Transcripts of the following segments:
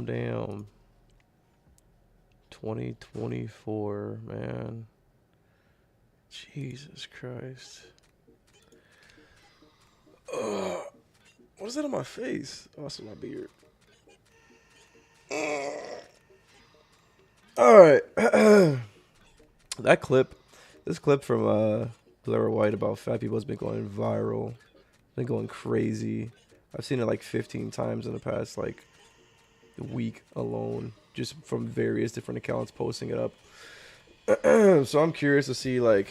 Damn. 2024, man. Jesus Christ. What is that on my face? Oh, it's on my beard. All right. This clip from Blair White about fat people has been going viral. Been going crazy. I've seen it like 15 times in the past like week alone, just from various different accounts posting it up. So I'm curious to see like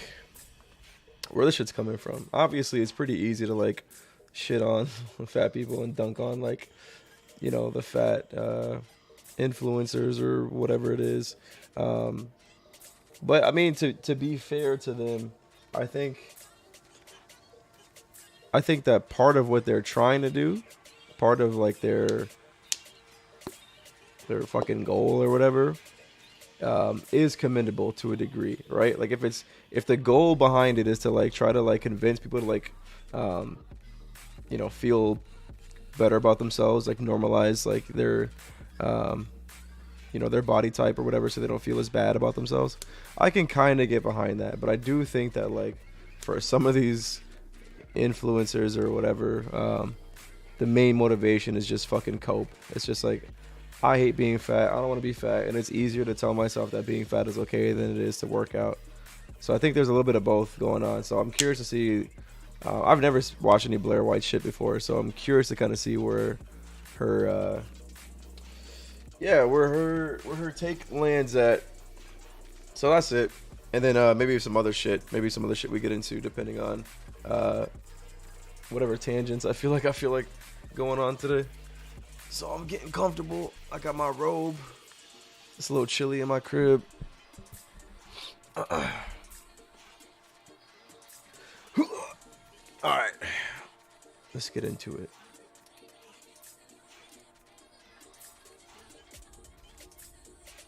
where this shit's coming from. Obviously, it's pretty easy to like shit on fat people and dunk on like, you know, the fat influencers or whatever it is. But I mean, to be fair to them, I think that part of what they're trying to do, part of like their fucking goal or whatever, is commendable to a degree, right? Like if the goal behind it is to like try to like convince people to like, you know, feel better about themselves, like normalize like their, you know, their body type or whatever, so they don't feel as bad about themselves. I can kind of get behind that, but I do think that like for some of these influencers or whatever, the main motivation is just fucking cope. It's just like, I hate being fat, I don't want to be fat, and it's easier to tell myself that being fat is okay than it is to work out. So I think there's a little bit of both going on. So I'm curious to see, I've never watched any Blair White shit before, so I'm curious to kind of see where her where her take lands at. So that's it. And then maybe some other shit we get into depending on whatever tangents I feel like going on today. So I'm getting comfortable. I got my robe. It's a little chilly in my crib. All right, let's get into it.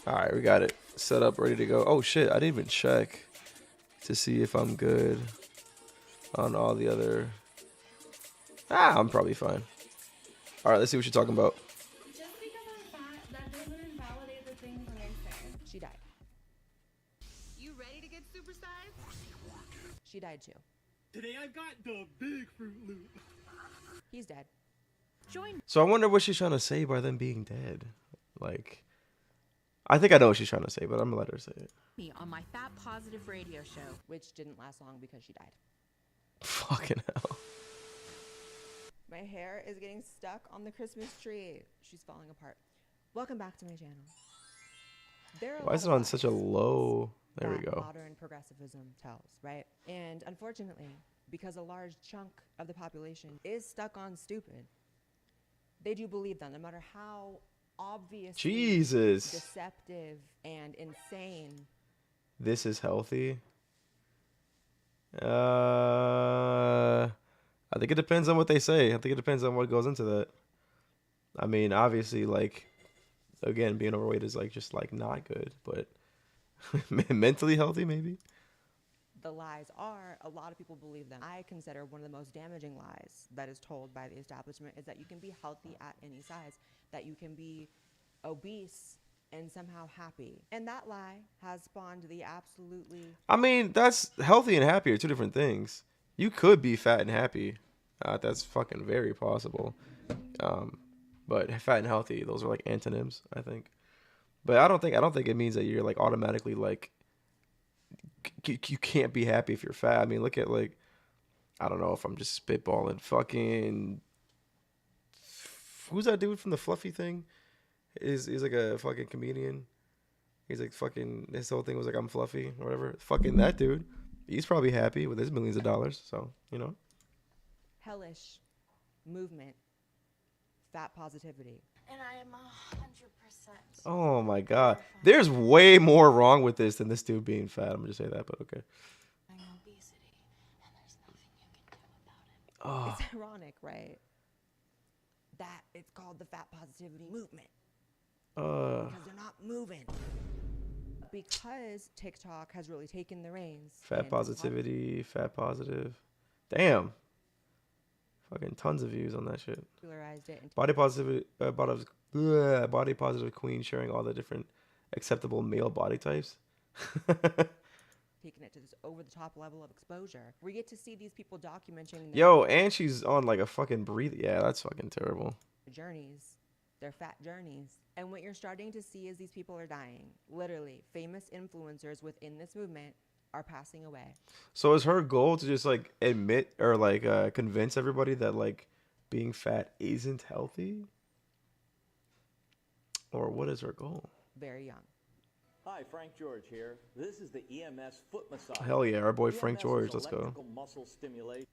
All right, we got it set up, ready to go. Oh shit, I didn't even check to see if I'm good on all the other. I'm probably fine. All right, let's see what you're talking about. Just because I'm fat, that doesn't invalidate the things that I say. She died. You ready to get supersized? She died too. Today I've got the big Fruit Loop. He's dead. Join So I wonder what she's trying to say by them being dead. Like, I think I know what she's trying to say, but I'm gonna let her say it. me on my fat positive radio show. Which didn't last long because she died. Fucking hell. My hair is getting stuck on the Christmas tree. She's falling apart. Welcome back to my channel. There are a Why lot is it of on such a lies low? There we that go. modern progressivism tells, right? And unfortunately, because a large chunk of the population is stuck on stupid, they do believe them, no matter how obviously Jesus. deceptive and insane. This is healthy. I think it depends on what they say. I think it depends on what goes into that. I mean, obviously, like, again, being overweight is like just like not good, but mentally healthy maybe. The lies are, a lot of people believe them. I consider one of the most damaging lies that is told by the establishment is that you can be healthy at any size, that you can be obese and somehow happy. And that lie has spawned the absolutely I mean, that's healthy and happy are two different things. You could be fat and happy. That's fucking very possible. But fat and healthy, those are like antonyms, I think. But I don't think it means that you're like automatically like you can't be happy if you're fat. I mean, look at like I don't know if I'm just spitballing. Fucking who's that dude from the Fluffy thing? He's like a fucking comedian. He's like fucking his whole thing was like I'm fluffy or whatever. Fucking that dude. He's probably happy with his millions of dollars. So you know. hellish movement, fat positivity. And I am 100%. Oh my god. There's way more wrong with this than this dude being fat. I'm gonna just say that, but okay. Obesity, and there's nothing you can do about it. Oh, It's ironic, right? That it's called the fat positivity movement because they're not moving. Because TikTok has really taken the reins. fat and positivity, fat positive. Damn. Fucking tons of views on that shit. popularized it and Body positivity, body positive queen sharing all the different acceptable male body types. taken it to this over-the-top level of exposure. We get to see these people documenting their Yo, and she's on like a fucking breathe. Yeah, that's fucking terrible. journeys, their fat journeys. And what you're starting to see is these people are dying. Literally, famous influencers within this movement are passing away. So is her goal to just like admit or like convince everybody that like being fat isn't healthy? Or what is her goal? Very young. Hi, Frank George here. This is the EMS foot massage. Hell yeah, our boy Frank EMS George. is Let's go. electrical muscle stimulation.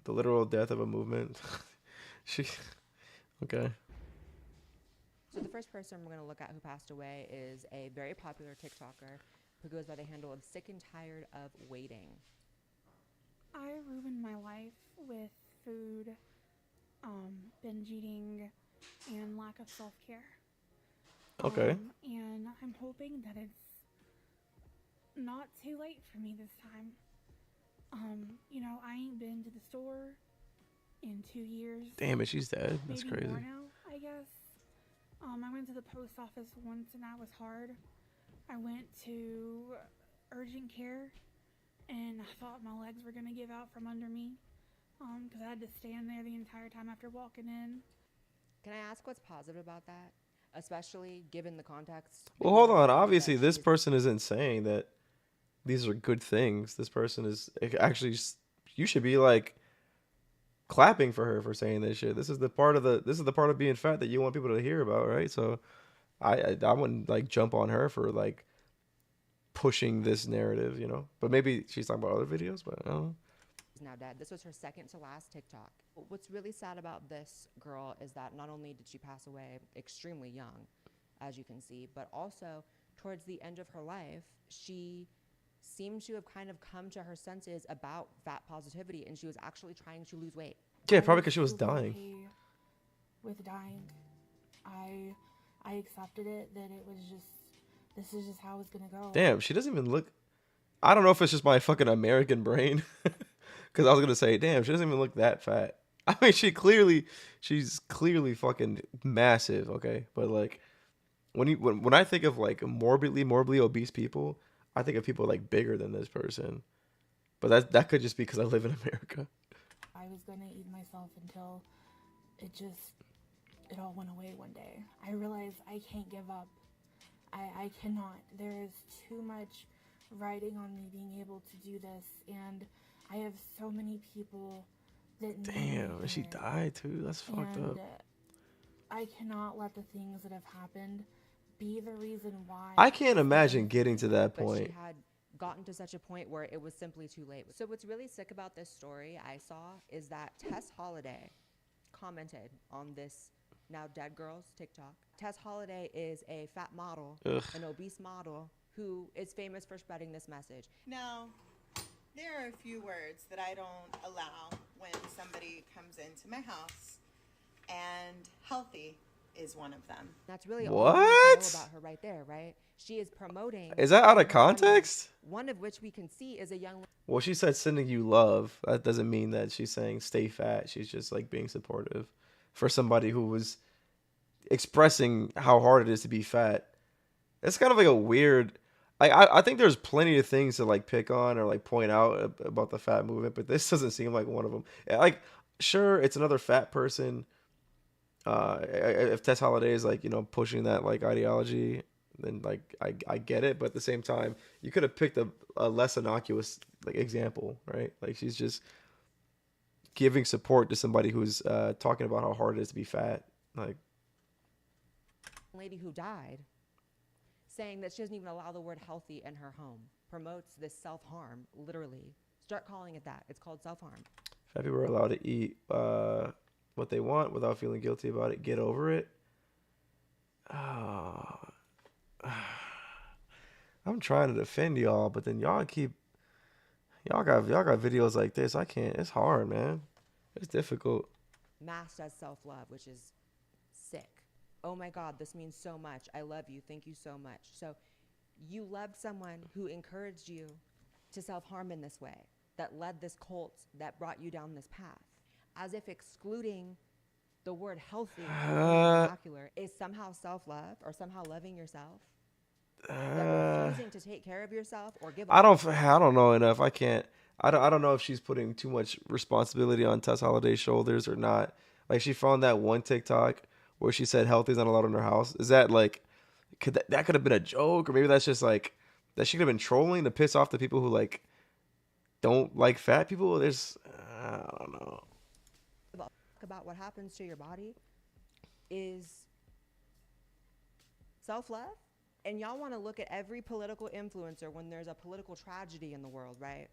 The literal death of a movement. She okay. So the first person we're going to look at who passed away is a very popular TikToker who goes by the handle of Sick and Tired of Waiting. I ruined my life with food, binge eating, and lack of self-care. Okay. And I'm hoping that it's not too late for me this time. I ain't been to the store in 2 years. Damn it, she's dead. That's maybe crazy. more now, I guess. I went to the post office once and that was hard. I went to urgent care and I thought my legs were going to give out from under me because I had to stand there the entire time after walking in. Can I ask what's positive about that? Especially given the context. Well, hold on. that Obviously, she this is- person isn't saying that these are good things. This person is actually. You should be like clapping for her for saying this shit. This is the part of being fat that you want people to hear about, right? So, I wouldn't like jump on her for like pushing this narrative, you know. But maybe she's talking about other videos. But I don't know. is now dead. This was her second to last TikTok. What's really sad about this girl is that not only did she pass away extremely young, as you can see, but also towards the end of her life, she seemed to have kind of come to her senses about fat positivity, and she was actually trying to lose weight. Yeah, I probably because she was super dying. okay with dying. I accepted it that it was just this is just how it's gonna go. Damn, she doesn't even look. I don't know if it's just my fucking American brain, because I was gonna say, damn, she doesn't even look that fat. I mean, she's clearly fucking massive, okay? But like, when I think of like morbidly obese people, I think of people like bigger than this person. But that could just be because I live in America. I was gonna eat myself until it all went away one day. I realized I can't give up. I cannot. There is too much riding on me being able to do this, and I have so many people that need me Damn, and she here. died too. That's fucked And up. I cannot let the things that have happened be the reason why. I can't imagine getting to that But she point. had gotten to such a point where it was simply too late. So what's really sick about this story I saw is that Tess Holliday commented on this now dead girl's TikTok. Tess Holliday is a fat model, an obese model who is famous for spreading this message. Now, there are a few words that I don't allow when somebody comes into my house, and healthy is one of them. That's really all we need to know What? about her right there, right? She is promoting. Is that out of her context? audience, one of which we can see is a young Well, she said sending you love. That doesn't mean that she's saying stay fat. She's just like being supportive for somebody who was expressing how hard it is to be fat. It's kind of like a weird. I think there's plenty of things to like pick on or like point out about the fat movement, but this doesn't seem like one of them. Like, sure, it's another fat person. If Tess Holiday is like, you know, pushing that like ideology, then like I get it, but at the same time, you could have picked a less innocuous like example, right? Like she's just giving support to somebody who's talking about how hard it is to be fat. Like, lady who died, saying that she doesn't even allow the word healthy in her home, promotes this self-harm, literally. Start calling it that. It's called self-harm. fat people are allowed to eat what they want without feeling guilty about it. Get over it. I'm trying to defend y'all, but then y'all got videos like this. I can't. It's hard, man. It's difficult. Masked as self-love, which is sick. Oh my God, this means so much. I love you. Thank you so much. So you loved someone who encouraged you to self-harm in this way, that led this cult, that brought you down this path, as if excluding the word healthy from the vernacular is somehow self-love or somehow loving yourself. That refusing to take care of yourself or give. I don't know enough. I can't. I don't know if she's putting too much responsibility on Tess Holliday's shoulders or not. Like she found that one TikTok where she said healthy is not allowed in her house. Is that like that could have been a joke, or maybe that's just like that she could have been trolling to piss off the people who like don't like fat people? There's I don't know. About what happens to your body is self-love. And y'all want to look at every political influencer when there's a political tragedy in the world, right?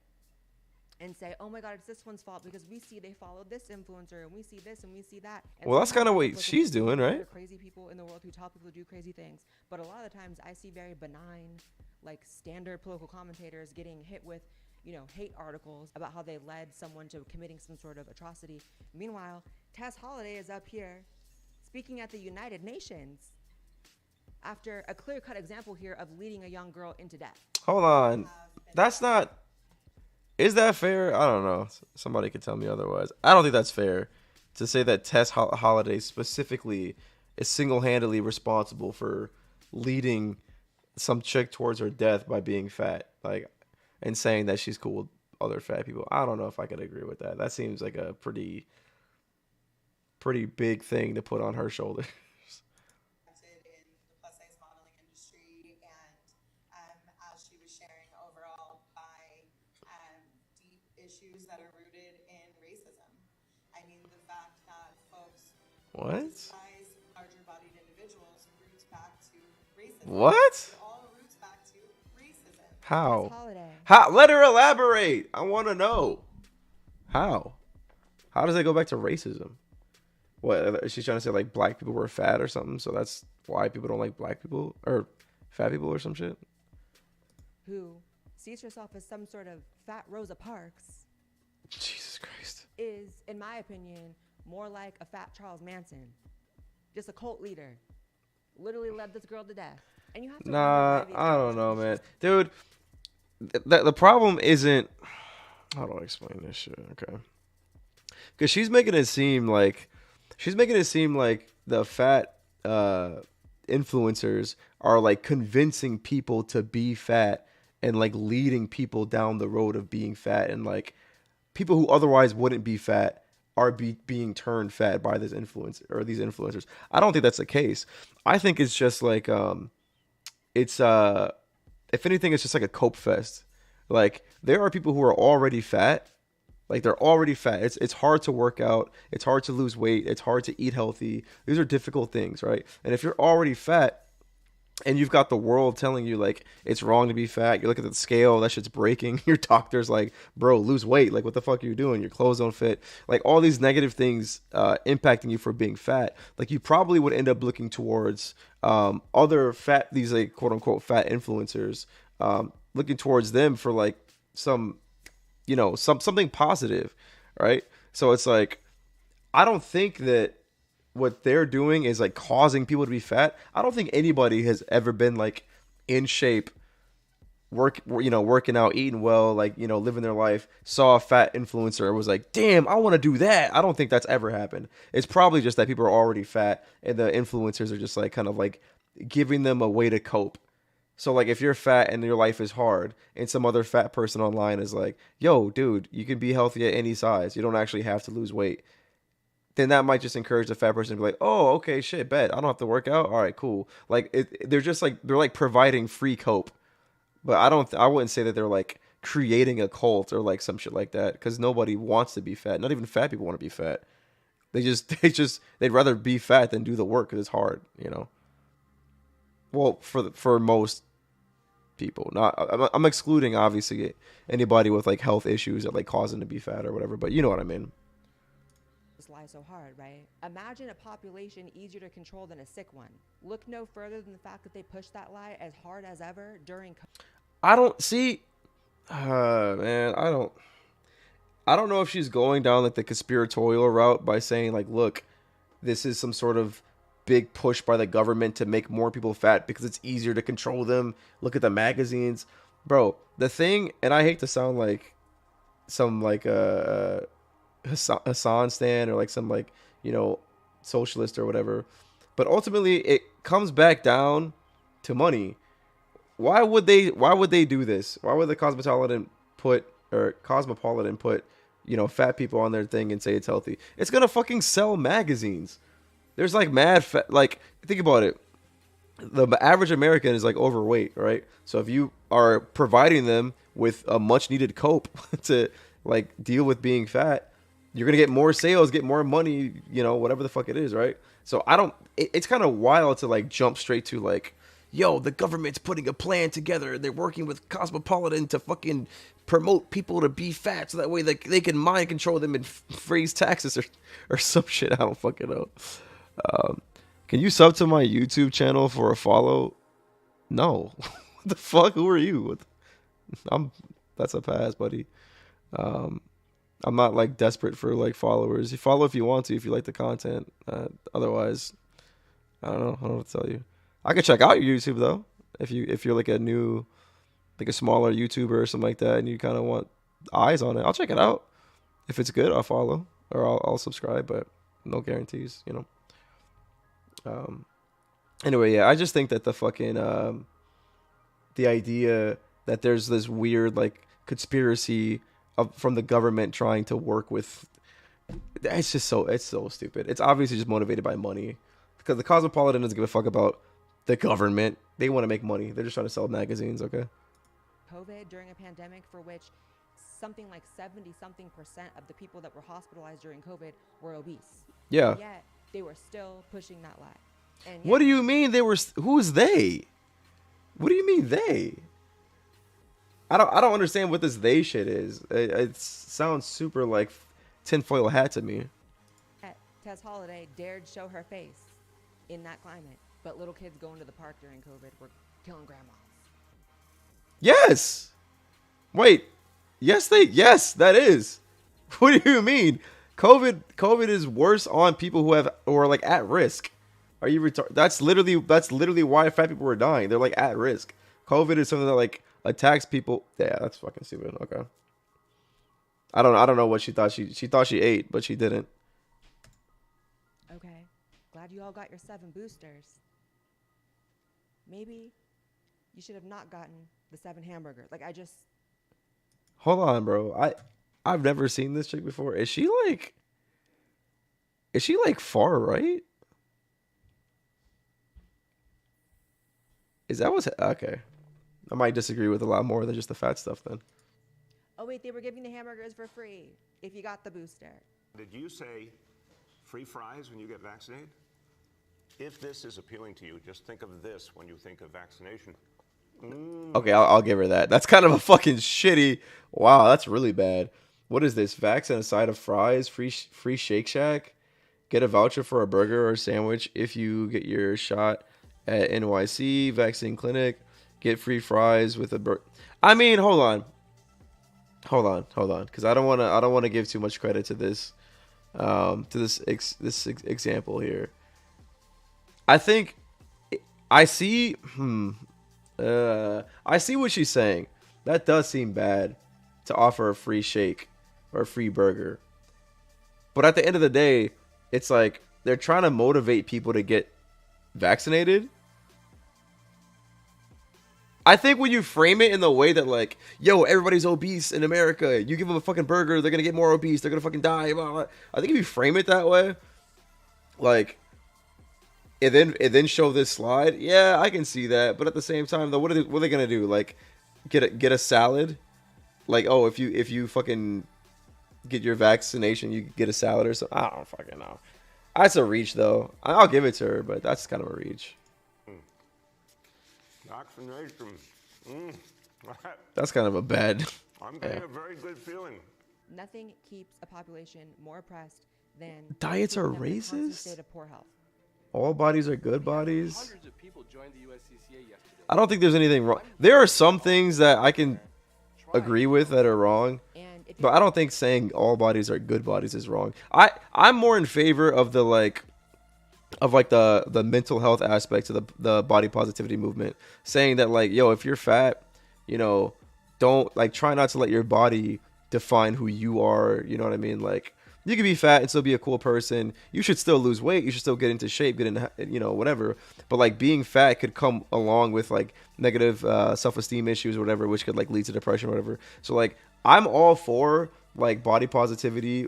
And say, oh my God, it's this one's fault because we see they followed this influencer and we see this and we see that. And Well, that's kind of sometimes what look at she's doing, there right? are crazy people in the world who tell people to do crazy things. But a lot of the times I see very benign, like standard political commentators getting hit with, you know, hate articles about how they led someone to committing some sort of atrocity. Meanwhile, Tess Holliday is up here speaking at the United Nations after a clear-cut example here of leading a young girl into death. Hold on. That's not. Is that fair? I don't know. Somebody could tell me otherwise. I don't think that's fair to say that Tess Holiday specifically is single-handedly responsible for leading some chick towards her death by being fat, like, and saying that she's cool with other fat people. I don't know if I could agree with that. That seems like a pretty big thing to put on her shoulders. In the plus size modeling industry, and as she was sharing overall by deep issues that are rooted in racism. I mean, the fact that folks What? size larger bodied individuals roots back to racism. What? It all roots back to racism. How? Tess Holliday. How? Let her elaborate. I want to know. How? How does it go back to racism? What? She's trying to say like black people were fat or something, so that's why people don't like black people or fat people or some shit. Who sees herself as some sort of fat Rosa Parks Jesus Christ. is, in my opinion, more like a fat Charles Manson. Just a cult leader. Literally led this girl to death. And you have to Nah, wonder why I don't know, man. Dude, the problem isn't... How do I explain this shit? Okay. Because she's making it seem like the fat influencers are like convincing people to be fat and like leading people down the road of being fat, and like people who otherwise wouldn't be fat are being turned fat by this influencer or these influencers. I don't think that's the case. I think it's just like it's if anything, it's just like a cope fest. Like there are people who are already fat, Like they're already fat. It's hard to work out. It's hard to lose weight. It's hard to eat healthy. These are difficult things, right? And if you're already fat and you've got the world telling you like it's wrong to be fat, you look at the scale, that shit's breaking. Your doctor's like, bro, lose weight. Like, what the fuck are you doing? Your clothes don't fit. Like all these negative things impacting you for being fat. Like you probably would end up looking towards other fat, these like quote unquote fat influencers, looking towards them for like some, something positive, right? So it's like I don't think that what they're doing is like causing people to be fat. I don't think anybody has ever been like in shape, working out, eating well, like, living their life, saw a fat influencer and was like, damn, I want to do that. I don't think that's ever happened. It's probably just that people are already fat and the influencers are just like kind of like giving them a way to cope. So like if you're fat and your life is hard and some other fat person online is like, yo, dude, you can be healthy at any size. You don't actually have to lose weight. Then that might just encourage the fat person to be like, oh, okay, shit, bet. I don't have to work out. All right, cool. Like they're just like, they're like providing free cope. But I wouldn't say that they're like creating a cult or like some shit like that, because nobody wants to be fat. Not even fat people want to be fat. They'd rather be fat than do the work because it's hard. Well, for most people, not I'm excluding obviously anybody with like health issues that like cause them to be fat or whatever, but you know what I mean. Lie so hard, right? Imagine a population easier to control than a sick one. Look no further than the fact that they pushed that lie as hard as ever during I don't see man, I don't know if she's going down like the conspiratorial route by saying like, look, this is some sort of big push by the government to make more people fat because it's easier to control them. Look at the magazines. Bro, the thing, and I hate to sound like some like Hassan stan or like some like socialist or whatever, but ultimately it comes back down to money. Why would they do this? Why would the Cosmopolitan put fat people on their thing and say it's healthy? It's gonna fucking sell magazines. There's like mad fat, like think about it. The average American is like overweight, right? So if you are providing them with a much needed cope to like deal with being fat, you're gonna get more sales, get more money, whatever the fuck it is, right? So it's kind of wild to like jump straight to like, yo, the government's putting a plan together. They're working with Cosmopolitan to fucking promote people to be fat, so that way they can mind control them and freeze taxes or some shit. I don't fucking know. Can you sub to my YouTube channel for a follow? No. What the fuck? Who are you? That's a pass, buddy. I'm not like desperate for like followers. You follow if you want to, if you like the content. Otherwise, I don't know. I don't know what to tell you. I could check out your YouTube though. If you're like a smaller YouTuber or something like that, and you kind of want eyes on it, I'll check it out. If it's good, I'll follow or I'll subscribe, but no guarantees. Anyway, yeah, I just think that the fucking the idea that there's this weird like conspiracy from the government trying to work with, it's so stupid. It's obviously just motivated by money, because the Cosmopolitan doesn't give a fuck about the government. They want to make money. They're just trying to sell magazines. Okay. COVID during a pandemic for which something like 70-something% of the people that were hospitalized during COVID were obese. Yeah. And yet they were still pushing that lie. And what do you mean they were? Who's they? What do you mean they? I don't understand what this they shit is. It sounds super like tinfoil hat to me. Tess Holiday dared show her face in that climate, but little kids going to the park during COVID were killing grandmas. Yes. Wait. Yes, that is. What do you mean? COVID is worse on people who are like at risk. Are you retarded? That's literally why fat people were dying. They're like at risk. COVID is something that like attacks people. Yeah, that's fucking stupid. Okay. I don't know what she thought. She thought she ate, but she didn't. Okay. Glad you all got your 7 boosters. Maybe you should have not gotten the 7 hamburgers. Like Hold on, bro. I've never seen this chick before. Is she like far right? Is that what's okay? I might disagree with a lot more than just the fat stuff then. Oh wait, they were giving the hamburgers for free if you got the booster. Did you say free fries when you get vaccinated? If this is appealing to you, just think of this when you think of vaccination. Okay, I'll give her that. That's kind of a fucking shitty. Wow, that's really bad. What is this? Vax and a side of fries, free Shake Shack. Get a voucher for a burger or sandwich if you get your shot at NYC vaccine clinic. Get free fries with a burger. I mean, hold on, because I don't want to give too much credit to this, example here. I think I see. I see what she's saying. That does seem bad to offer a free shake or a free burger. But at the end of the day, it's like they're trying to motivate people to get vaccinated. I think when you frame it in the way that like, yo, everybody's obese in America. You give them a fucking burger, they're going to get more obese. They're going to fucking die. Blah, blah. I think if you frame it that way, like, it then show this slide. Yeah, I can see that. But at the same time, though, what are they gonna do? Like, get a salad? Like, oh, if you fucking get your vaccination, you get a salad or something. I don't fucking know. That's a reach, though. I'll give it to her, but that's kind of a reach. Vaccination. That's kind of a bad. I'm getting a very good feeling. Nothing keeps a population more oppressed than Diets are keeping them in a constant racist? state of poor health. All bodies are good bodies. Hundreds of people joined the USCCA yesterday. I don't think there's anything wrong. There are some things that I can agree with that are wrong, but I don't think saying all bodies are good bodies is wrong. I'm more in favor of the mental health aspects of the body positivity movement, saying that like, yo, if you're fat, you know, don't like try not to let your body define who you are. You know what I mean? Like, you can be fat and still be a cool person. You should still lose weight. You should still get into shape, get into, you know, whatever. But like being fat could come along with like negative self-esteem issues or whatever, which could like lead to depression or whatever. So like I'm all for like body positivity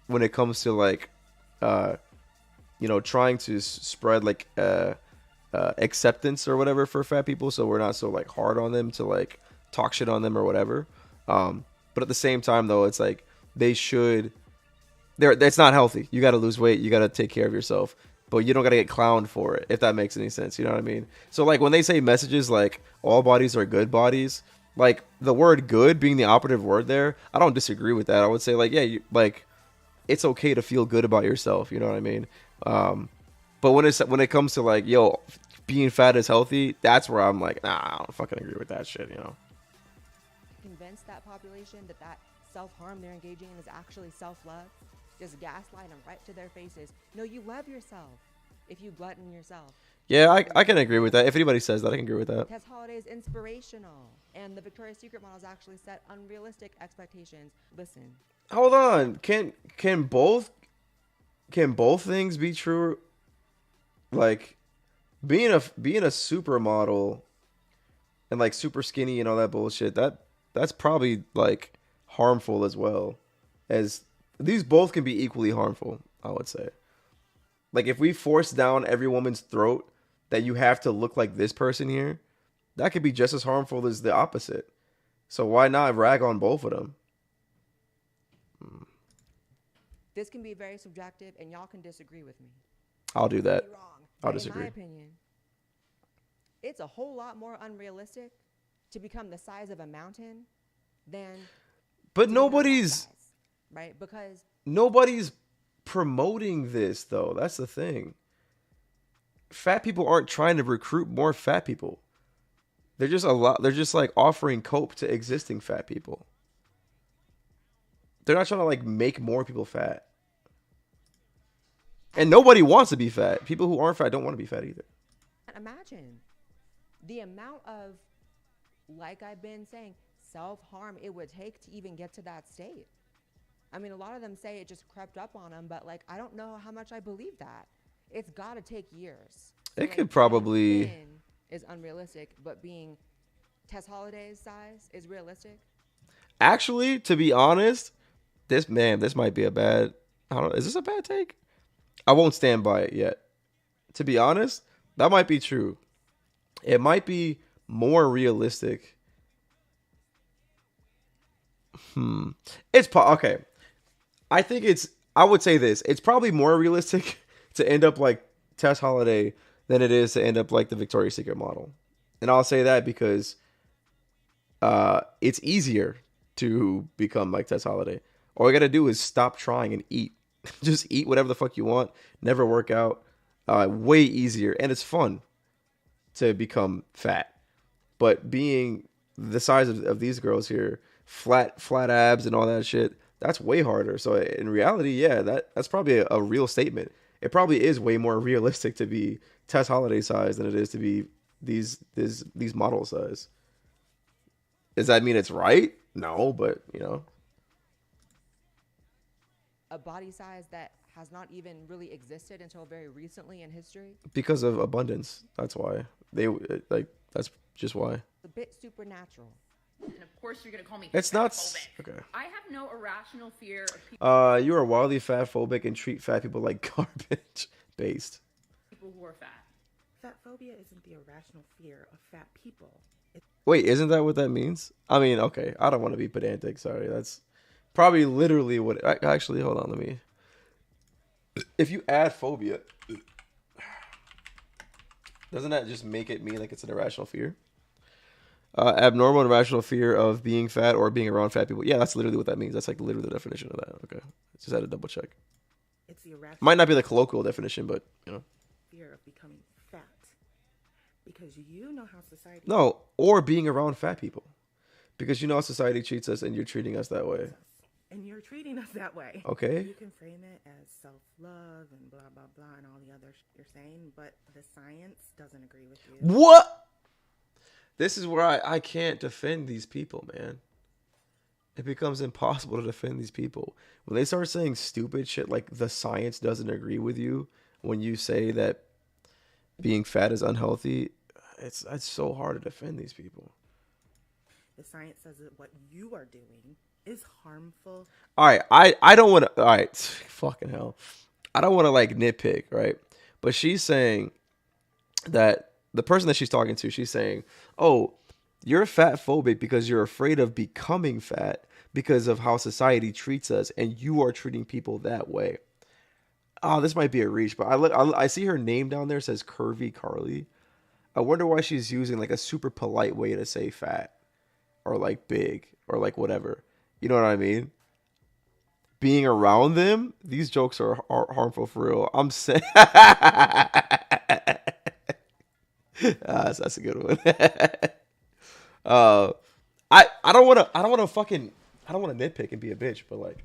when it comes to like, you know, trying to spread like acceptance or whatever for fat people. So we're not so like hard on them to like talk shit on them or whatever. But at the same time though, it's like they should. That's not healthy. You got to lose weight. You got to take care of yourself. But you don't got to get clowned for it, if that makes any sense. You know what I mean? So, like, when they say messages like, all bodies are good bodies, like, the word good being the operative word there, I don't disagree with that. I would say, like, yeah, like, it's okay to feel good about yourself. You know what I mean? But when it comes to, like, yo, being fat is healthy, that's where I'm like, nah, I don't fucking agree with that shit, you know? Convince that population that self-harm they're engaging in is actually self-love. Just gaslight them right to their faces. No, you love yourself if you glutton yourself. Yeah, I can agree with that. If anybody says that, I can agree with that. Tess Holliday is inspirational, and the Victoria's Secret models actually set unrealistic expectations. Listen. Hold on. Can both things be true? Like being a supermodel and like super skinny and all that bullshit, that's probably like harmful as well. As these both can be equally harmful, I would say. Like if we force down every woman's throat that you have to look like this person here, that could be just as harmful as the opposite. So why not rag on both of them? This can be very subjective, and y'all can disagree with me. I'll do that. Wrong. I'll But disagree. in my opinion, it's a whole lot more unrealistic to become the size of a mountain than. But nobody's right, because nobody's promoting this though. That's the thing. Fat people aren't trying to recruit more fat people. They're just like offering cope to existing fat people. They're not trying to like make more people fat. And nobody wants to be fat. People who aren't fat don't want to be fat either. imagine the amount of, like I've been saying, self-harm it would take to even get to that state. I mean, a lot of them say it just crept up on them, but like, I don't know how much I believe that. It's got to take years. So, it could probably is unrealistic, but being Tess Holliday's size is realistic. Actually, to be honest, this might be a bad. I don't know. Is this a bad take? I won't stand by it yet. To be honest, that might be true. It might be more realistic. Okay. I think I would say this. It's probably more realistic to end up like Tess Holiday than it is to end up like the Victoria's Secret model. And I'll say that because it's easier to become like Tess Holiday. All you gotta do is stop trying and eat. Just eat whatever the fuck you want. Never work out. Way easier, and it's fun to become fat. But being the size of these girls here, flat abs and all that shit, that's way harder. So in reality, yeah, that's probably a real statement. It probably is way more realistic to be Tess Holiday size than it is to be these model size. Does that mean it's right? No, but A body size that has not even really existed until very recently in history. because of abundance. That's why that's just why. A bit supernatural. And of course, you're gonna call me It's not fatphobic. okay. I have no irrational fear of people You are wildly fat phobic and treat fat people like garbage. Based. who are fat. Fat phobia isn't the irrational fear of fat people. Wait, isn't that what that means? I mean, okay, I don't want to be pedantic. Sorry, that's probably literally what. Actually, hold on, let me. If you add phobia, doesn't that just make it mean like it's an irrational fear? Abnormal and irrational fear of being fat or being around fat people. Yeah, that's literally what that means. That's like literally the definition of that. Okay, just had to double check. It's the irrational Might not be the colloquial definition, but fear of becoming fat. Because you know how society... No, or being around fat people. Because you know how society treats us and you're treating us that way. And you're treating us that way. Okay. You can frame it as self-love and blah, blah, blah, and all the other you're saying, but the science doesn't agree with you. What? This is where I can't defend these people, man. It becomes impossible to defend these people. When they start saying stupid shit like the science doesn't agree with you when you say that being fat is unhealthy, it's so hard to defend these people. The science says that what you are doing is harmful. All right, I don't want to. All right, fucking hell, I don't want to like nitpick, right? But she's saying that the person that she's talking to, she's saying, "Oh, you're fat phobic because you're afraid of becoming fat because of how society treats us, and you are treating people that way." Oh, this might be a reach, but I see her name down there says Curvy Carly. I wonder why she's using like a super polite way to say fat or like big or like whatever. You know what I mean? Being around them, these jokes are harmful for real. I'm saying that's a good one. I don't want to nitpick and be a bitch, but like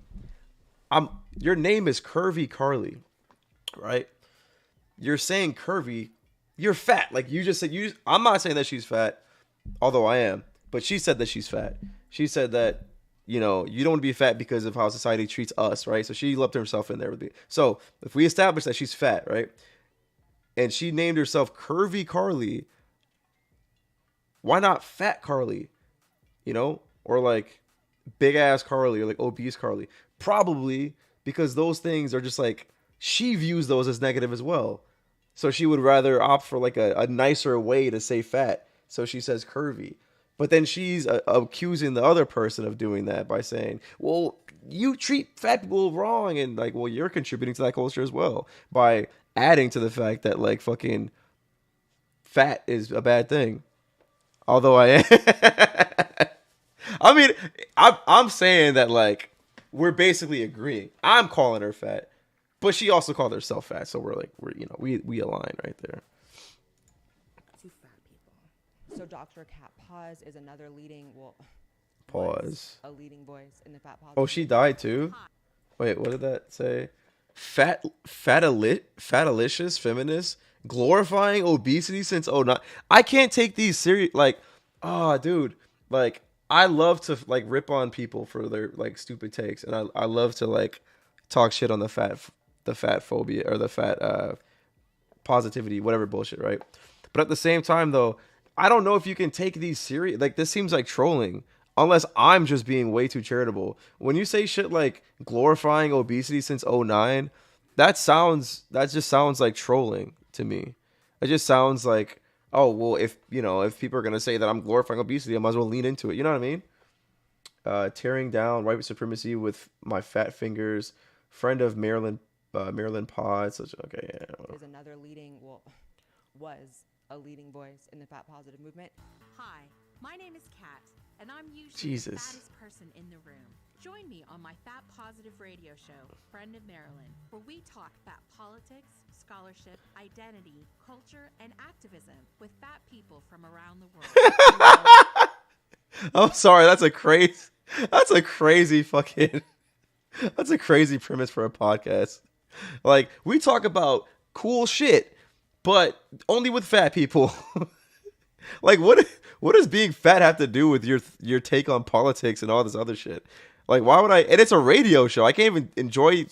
your name is Curvy Carly, right? You're saying curvy, you're fat. Like you just said I'm not saying that she's fat, although I am, but she said that she's fat. She said that, you don't want to be fat because of how society treats us, right? So she lumped herself in there with me. So if we establish that she's fat, right? And she named herself Curvy Carly, why not Fat Carly? Or like big ass Carly or like obese Carly. Probably because those things are just like, she views those as negative as well. So she would rather opt for like a nicer way to say fat. So she says curvy. But then she's accusing the other person of doing that by saying, well, you treat fat people wrong. And like, well, you're contributing to that culture as well by adding to the fact that like fucking fat is a bad thing. Although I am. I mean, I'm saying that like, we're basically agreeing. I'm calling her fat, but she also called herself fat. So we align right there. To fat people. So Dr. Cat Pause is another leading, Pause. A leading voice in the fat pause. Oh, she died too? Wait, what did that say? Fatalicious feminist glorifying obesity since 09. I can't take these serious. Like, oh, dude, like I love to like rip on people for their like stupid takes, and I love to like talk shit on the fat phobia or the fat positivity, whatever bullshit, right? But at the same time, though, I don't know if you can take these serious. Like, this seems like trolling, unless I'm just being way too charitable. When you say shit like glorifying obesity since 09, that just sounds like trolling to me. It just sounds like, oh, well, if people are gonna say that I'm glorifying obesity, I might as well lean into it. You know what I mean? tearing down white supremacy with my fat fingers. Friend of Marilyn Potts. Okay, yeah. Is another leading, was a leading voice in the fat positive movement. Hi, my name is Kat, and I'm usually Jesus. the fattest person in the room. Join me on my Fat Positive radio show, Friend of Marilyn, where we talk fat politics, scholarship, identity, culture, and activism with fat people from around the world. I'm sorry, that's a crazy fucking, that's a crazy premise for a podcast. Like, we talk about cool shit, but only with fat people. Like, what does being fat have to do with your take on politics and all this other shit? Like, why would I? And it's a radio show. I can't even enjoy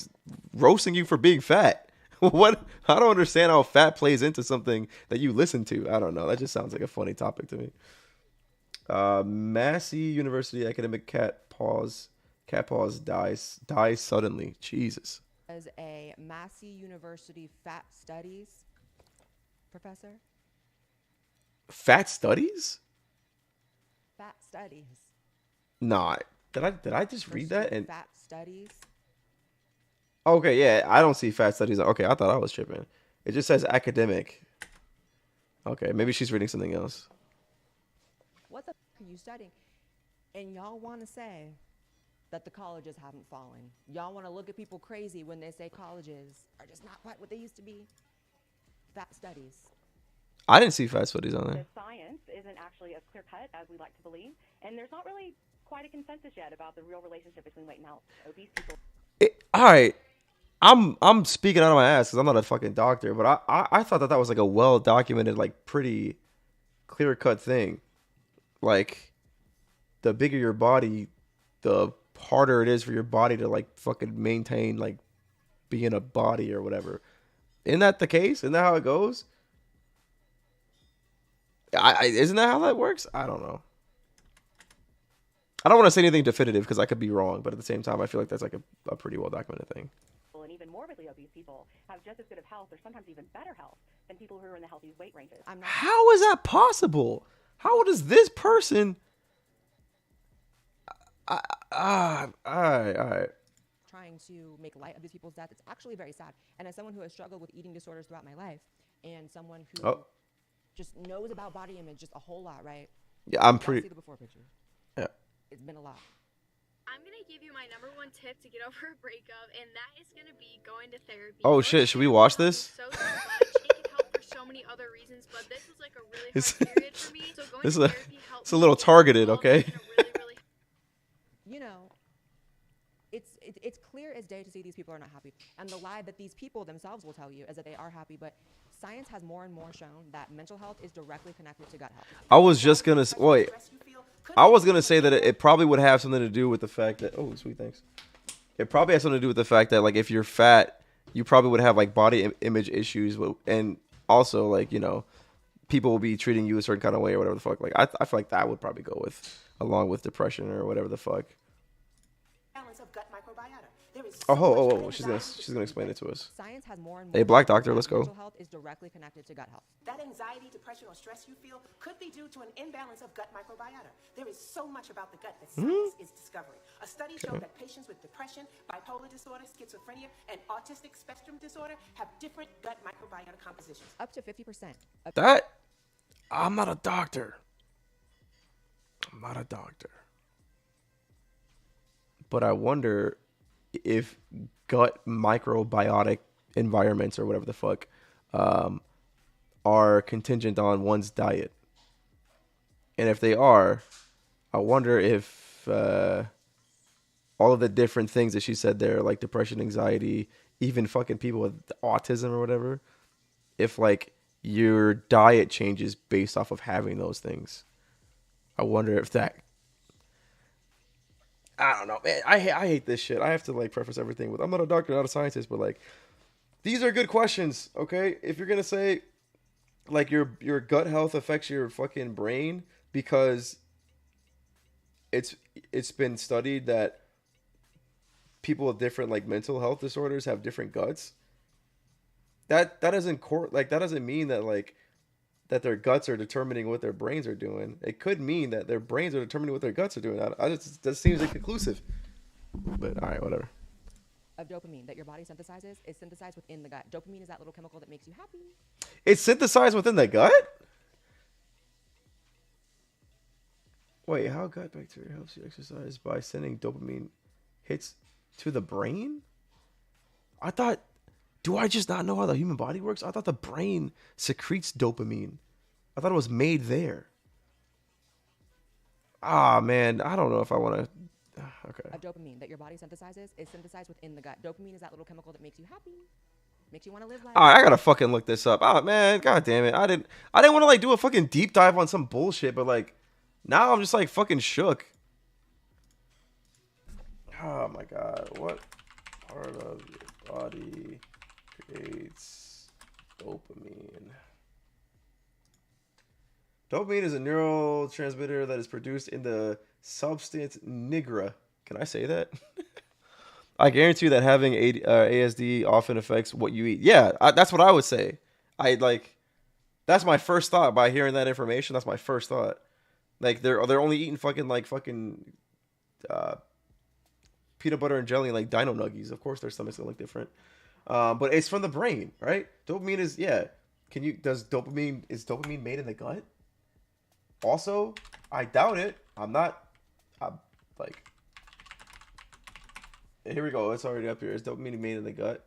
roasting you for being fat. What? I don't understand how fat plays into something that you listen to. I don't know. That just sounds like a funny topic to me. Massey University academic cat paws dies suddenly. Jesus. As a Massey University fat studies professor. Fat studies? Fat studies. Nah. Did I just read that? And fat studies. okay, yeah, I don't see fat studies. Okay, I thought I was tripping. It just says academic. Okay, maybe she's reading something else. What the f are you studying? And y'all want to say that the colleges haven't fallen. Y'all want to look at people crazy when they say colleges are just not quite what they used to be. Fat studies. I didn't see fat studies on there. The science isn't actually as clear cut as we like to believe, and there's not really quite a consensus yet about the real relationship between weight and health. Obese people. All right, I'm speaking out of my ass because I'm not a fucking doctor, but I thought that was like a well documented, like pretty clear cut thing. Like, the bigger your body, the harder it is for your body to like fucking maintain like being a body or whatever. Isn't that the case? Isn't that how it goes? Isn't that how that works? I don't know. I don't want to say anything definitive because I could be wrong, but at the same time, I feel like that's like a pretty well documented thing. And even morbidly obese people have just as good of health, or sometimes even better health, than people who are in the healthy weight ranges. How is that possible? How does this person? All right. Trying to make light of these people's death. It's actually very sad. And as someone who has struggled with eating disorders throughout my life, and someone who just knows about body image just a whole lot, right? Yeah, I'm pretty. See the before picture. Yeah. It's been a lot. I'm gonna give you my number one tip to get over a breakup, and that is gonna be going to therapy. Oh shit! Should we watch this? So much. It can help for so many other reasons, but this was like a really hard period for me. So going to therapy helped. It's a little targeted, okay? You know, it's clear as day to see these people are not happy, and the lie that these people themselves will tell you is that they are happy. But science has more and more shown that mental health is directly connected to gut health. I was gonna say that it probably would have something to do with the fact that sweet thanks. It probably has something to do with the fact that like if you're fat, you probably would have like body image issues, and also like people will be treating you a certain kind of way or whatever the fuck. Like I feel like that would probably go along with depression or whatever the fuck. Of gut microbiota. There is She's gonna explain it to us. Science has more and more. Hey, black doctor, let's go. Mental health is directly connected to gut health. That anxiety, depression, or stress you feel could be due to an imbalance of gut microbiota. There is so much about the gut that science is discovering. A study showed that patients with depression, bipolar disorder, schizophrenia, and autistic spectrum disorder have different gut microbiota compositions. Up to 50%. I'm not a doctor. But I wonder if gut microbiotic environments or whatever the fuck are contingent on one's diet. And if they are, I wonder if all of the different things that she said there, like depression, anxiety, even fucking people with autism or whatever, if like your diet changes based off of having those things. I wonder if that... I don't know, man. I hate this shit. I have to like preface everything with I'm not a doctor, not a scientist, but like these are good questions, okay? If you're gonna say like your gut health affects your fucking brain because it's been studied that people with different like mental health disorders have different guts. That doesn't mean that like that their guts are determining what their brains are doing. It could mean that their brains are determining what their guts are doing. I just that seems inconclusive. But all right, whatever. Of dopamine that your body synthesizes is synthesized within the gut. Dopamine is that little chemical that makes you happy. It's synthesized within the gut? Wait, how gut bacteria helps you exercise by sending dopamine hits to the brain? I thought, do I just not know how the human body works? I thought the brain secretes dopamine. I thought it was made there. Ah, man, I don't know if I want to. Okay. Of dopamine that your body synthesizes is synthesized within the gut. Dopamine is that little chemical that makes you happy. Makes you want to live life. All right, I gotta fucking look this up. Oh man, god damn it! I didn't want to like do a fucking deep dive on some bullshit, but like now I'm just like fucking shook. Oh my god, what part of your body creates dopamine? Dopamine is a neurotransmitter that is produced in the substance nigra. Can I say that? I guarantee you that having ASD often affects what you eat. Yeah, that's what I would say. That's my first thought by hearing that information. That's my first thought. Like they're only eating fucking peanut butter and jelly and like dino nuggies. Of course their stomach's gonna look different. But it's from the brain, right? Dopamine is is dopamine made in the gut? Also, I doubt it. I'm here we go. It's already up here. Is dopamine made in the gut?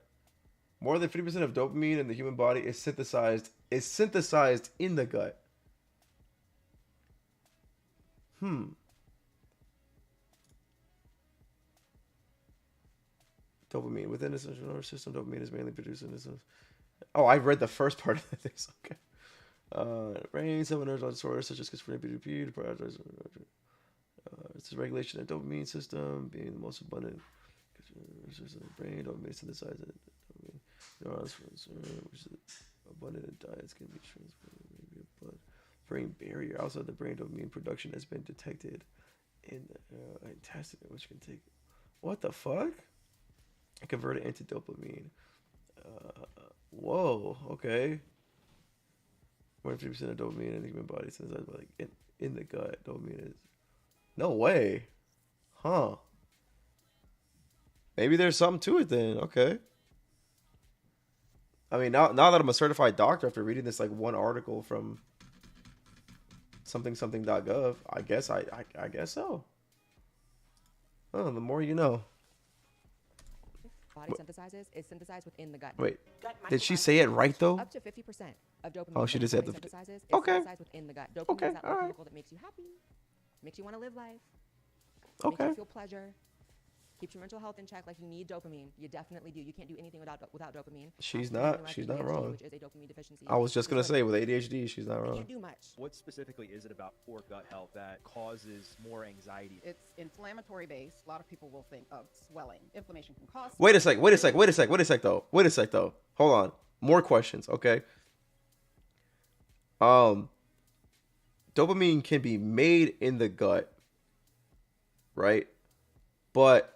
More than 50% of dopamine in the human body is synthesized in the gut. Dopamine within the central nervous system. Dopamine is mainly produced in this. Oh, I read the first part of this. Okay. Brain, some nerves disorders such as schizophrenia, PDP, it's the regulation of dopamine system being the most abundant. Brain dopamine synthesized neurons which is abundant in diets can be transferred but brain barrier outside the brain. Dopamine production has been detected in the intestine, which can take what the fuck and convert it into dopamine. Whoa, okay. More than 50% of dopamine in the human body synthesized like in the gut. Dopamine is no way, huh? Maybe there's something to it then. Okay. I mean, now that I'm a certified doctor, after reading this like one article from something.gov, I guess I guess so. Oh, the more you know. Body synthesizes is synthesized within the gut. Wait, did she say it right though? Up to 50% of dopamine. Oh, she just said the. Synthesizes is Okay. synthesized within the gut. Dopamine is that little chemical that makes you happy, makes you want to live life, makes you feel pleasure. Keeps your mental health in check. Like you need dopamine. You definitely do. You can't do anything without dopamine. She's not wrong. Which is a dopamine deficiency. I was just gonna say with ADHD, she's not wrong. You can't do much. What specifically is it about poor gut health that causes more anxiety? It's inflammatory based. A lot of people will think of swelling. Inflammation can cause. Wait a sec though. Hold on. More questions, okay? Dopamine can be made in the gut, right? But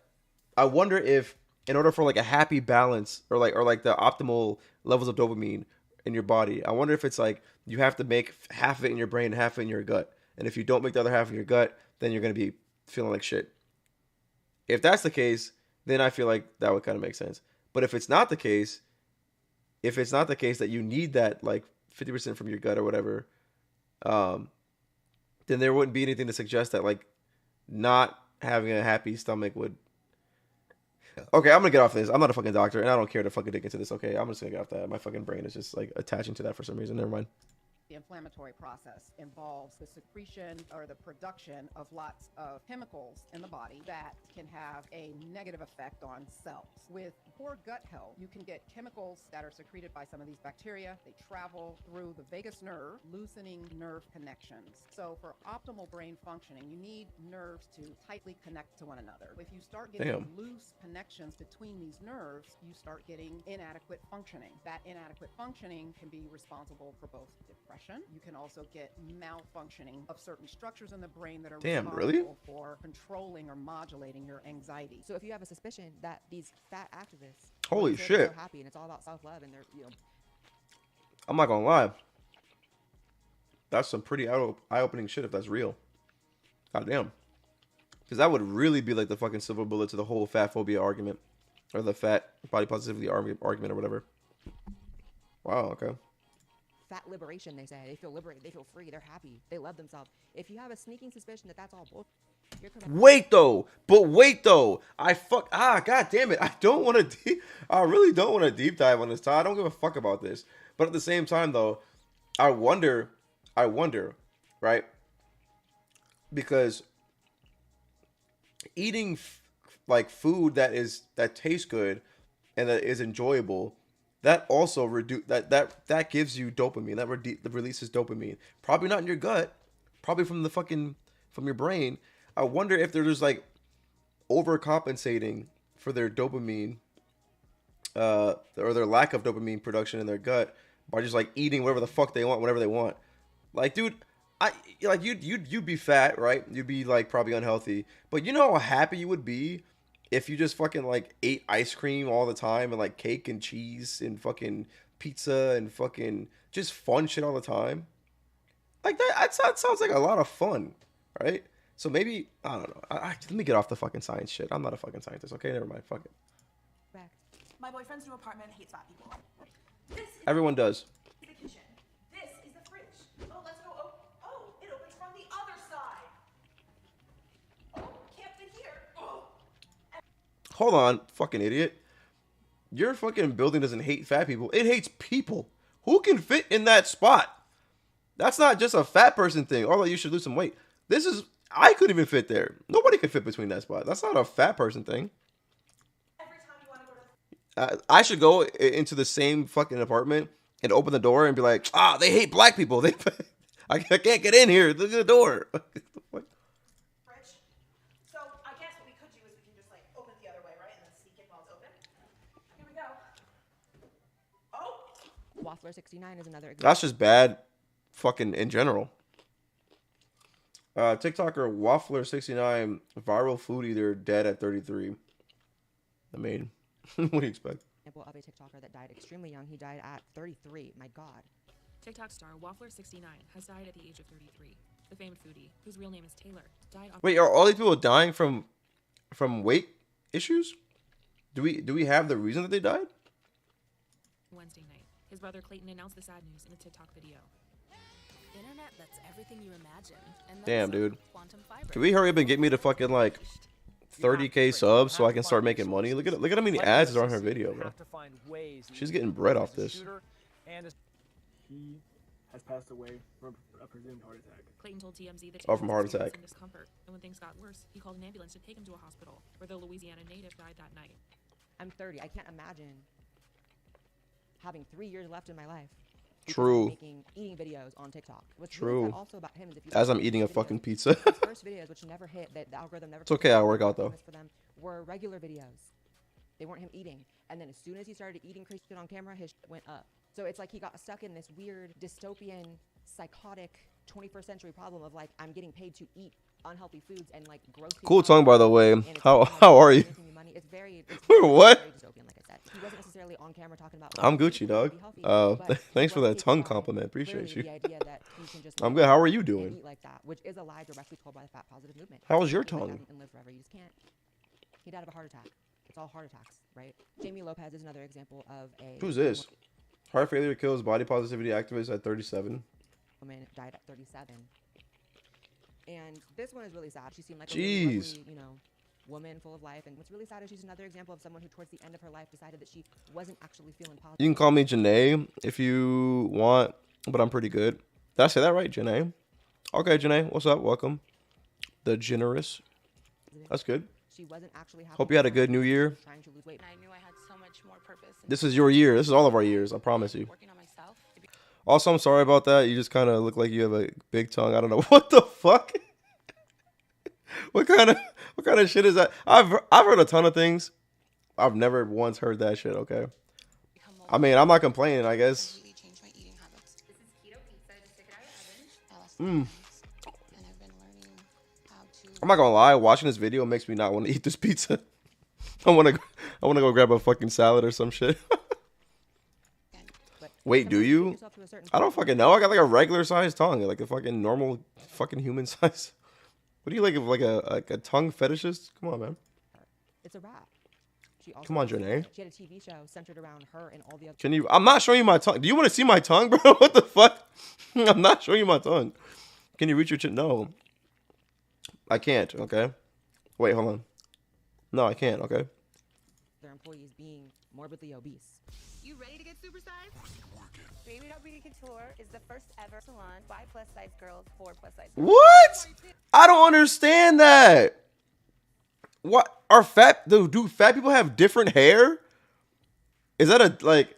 I wonder if in order for like a happy balance or like the optimal levels of dopamine in your body, I wonder if it's like you have to make half of it in your brain and half of it in your gut. And if you don't make the other half in your gut, then you're going to be feeling like shit. If that's the case, then I feel like that would kind of make sense. But if it's not the case that you need that like 50% from your gut or whatever, then there wouldn't be anything to suggest that like not having a happy stomach would. Okay, I'm gonna get off this. I'm not a fucking doctor, and I don't care to fucking dig into this. Okay, I'm just gonna get off that. My fucking brain is just like attaching to that for some reason. Never mind. The inflammatory process involves the secretion or the production of lots of chemicals in the body that can have a negative effect on cells. With poor gut health, you can get chemicals that are secreted by some of these bacteria. They travel through the vagus nerve, loosening nerve connections. So for optimal brain functioning, you need nerves to tightly connect to one another. If you start getting loose connections between these nerves, you start getting inadequate functioning. That inadequate functioning can be responsible for both depression. You can also get malfunctioning of certain structures in the brain that are responsible for controlling or modulating your anxiety. So if you have a suspicion that these fat activists, holy shit, so happy and it's all about self-love and they're, I'm not gonna lie. That's some pretty eye-opening shit if that's real. Goddamn. Because that would really be like the fucking silver bullet to the whole fat phobia argument. Or the fat body positivity argument or whatever. Wow, okay. Fat liberation, they say. They feel liberated. They feel free. They're happy. They love themselves. If you have a sneaking suspicion that that's all bullshit, you're correct. Wait though, god damn it, I really don't want to deep dive on this, Todd. I don't give a fuck about this, but at the same time though, I wonder, right? Because eating like food that tastes good and that is enjoyable, that also that gives you dopamine. That releases dopamine. Probably not in your gut, probably from your brain. I wonder if they're just like overcompensating for their dopamine, or their lack of dopamine production in their gut by just like eating whatever the fuck they want, whenever they want. Like, dude, you'd be fat, right? You'd be like probably unhealthy, but you know how happy you would be if you just fucking like ate ice cream all the time and like cake and cheese and fucking pizza and fucking just fun shit all the time. Like that sounds like a lot of fun, right? So maybe, I don't know. Let me get off the fucking science shit. I'm not a fucking scientist, okay? Never mind. Fuck it. My boyfriend's new apartment hates fat people. This is Everyone does. the kitchen. This is the fridge. Oh, let's go. Oh, it opens from the other side. Oh, can't fit here. Oh. Hold on, fucking idiot. Your fucking building doesn't hate fat people. It hates people. Who can fit in that spot? That's not just a fat person thing. Although you should lose some weight. I couldn't even fit there. Nobody could fit between that spot. That's not a fat person thing. I should go into the same fucking apartment and open the door and be like, they hate black people. I can't get in here. Look at the door. Fridge. So I guess what we could do is we can just like open it the other way, right? And then sneak in while it's open. Here we go. Oh. Waffler 69 is another example. That's just bad fucking in general. TikToker Waffler69, viral food eater, dead at 33. I mean, what do you expect? Example of a TikToker that died extremely young. He died at 33. My God. TikTok star Waffler69 has died at the age of 33. The famed foodie, whose real name is Taylor, died off. Wait, are all these people dying from weight issues? Do we have the reason that they died? Wednesday night. His brother Clayton announced the sad news in a TikTok video. Internet that's everything you imagine. And Damn, dude. Quantum fiber. Can we hurry up and get me to fucking like 30K subs so I can start making money? Look at how many ads are on her video, bro. She's getting bread off this. He has passed away from a presumed heart attack. Clayton told TMZ that Oh, from heart attack. discomfort, and when things got worse, he called an ambulance to take him to a hospital, where the Louisiana native died that night. I'm 30. I can't imagine having 3 years left in my life. True. Eating videos on TikTok. What's True. really sad also about him is if you As I'm eating a fucking pizza. his first videos, which never hit, the algorithm never. It's okay, I work out though. For them were regular videos. They weren't him eating, and then as soon as he started eating crazy shit on camera, his shit went up. So it's like he got stuck in this weird dystopian, psychotic 21st century problem of like I'm getting paid to eat unhealthy foods and like gross. Cool tongue, by the way. How are you? It's very What? Very dystopian, like I said. He wasn't necessarily on camera talking about. I'm Gucci, dog. Thanks for that tongue compliment. Appreciate you. I'm good. How are you doing? Eat like that, which is a lie directly told by the fat positive movement. How was your Eat like tongue? that and live forever. You just can't. He died of a heart attack. It's all heart attacks, right? Jamie Lopez is another example of a. Who's this? Heart failure kills body positivity activist at 37. Woman died at 37. And this one is really sad. She seemed like a Jeez. really lovely, woman full of life. And what's really sad is she's another example of someone who towards the end of her life decided that she wasn't actually feeling positive. You can call me Janae if you want, but I'm pretty good. Did I say that right, Janae? Okay, Janae, what's up? Welcome. The generous. That's good. She wasn't actually Hope you had a good new year. Trying to lose weight. I knew I had so much more purpose. This is your year. This is all of our years. I promise you. Working on myself. Also, I'm sorry about that. You just kind of look like you have a big tongue. I don't know what the fuck. What kind of shit is that? I've heard a ton of things. I've never once heard that shit. Okay. I mean, I'm not complaining. I guess. I'm not gonna lie. Watching this video makes me not want to eat this pizza. I wanna go grab a fucking salad or some shit. Wait, do you? I don't fucking know. I got like a regular sized tongue, like a fucking normal fucking human size. What do you like a tongue fetishist? Come on, man. It's a wrap. She also Come on, Janae. She had a TV show centered around her and all the other. Can you? I'm not showing you my tongue. Do you want to see my tongue, bro? What the fuck? I'm not showing you my tongue. Can you reach your chin? No. I can't. Okay. Wait, hold on. No, I can't. Okay. Their employees being morbidly obese. You ready to get supersized? Baby Doll Beauty Couture is the first ever salon by plus size girls for plus size. What? I don't understand that. What are fat? Do fat people have different hair? Is that a like?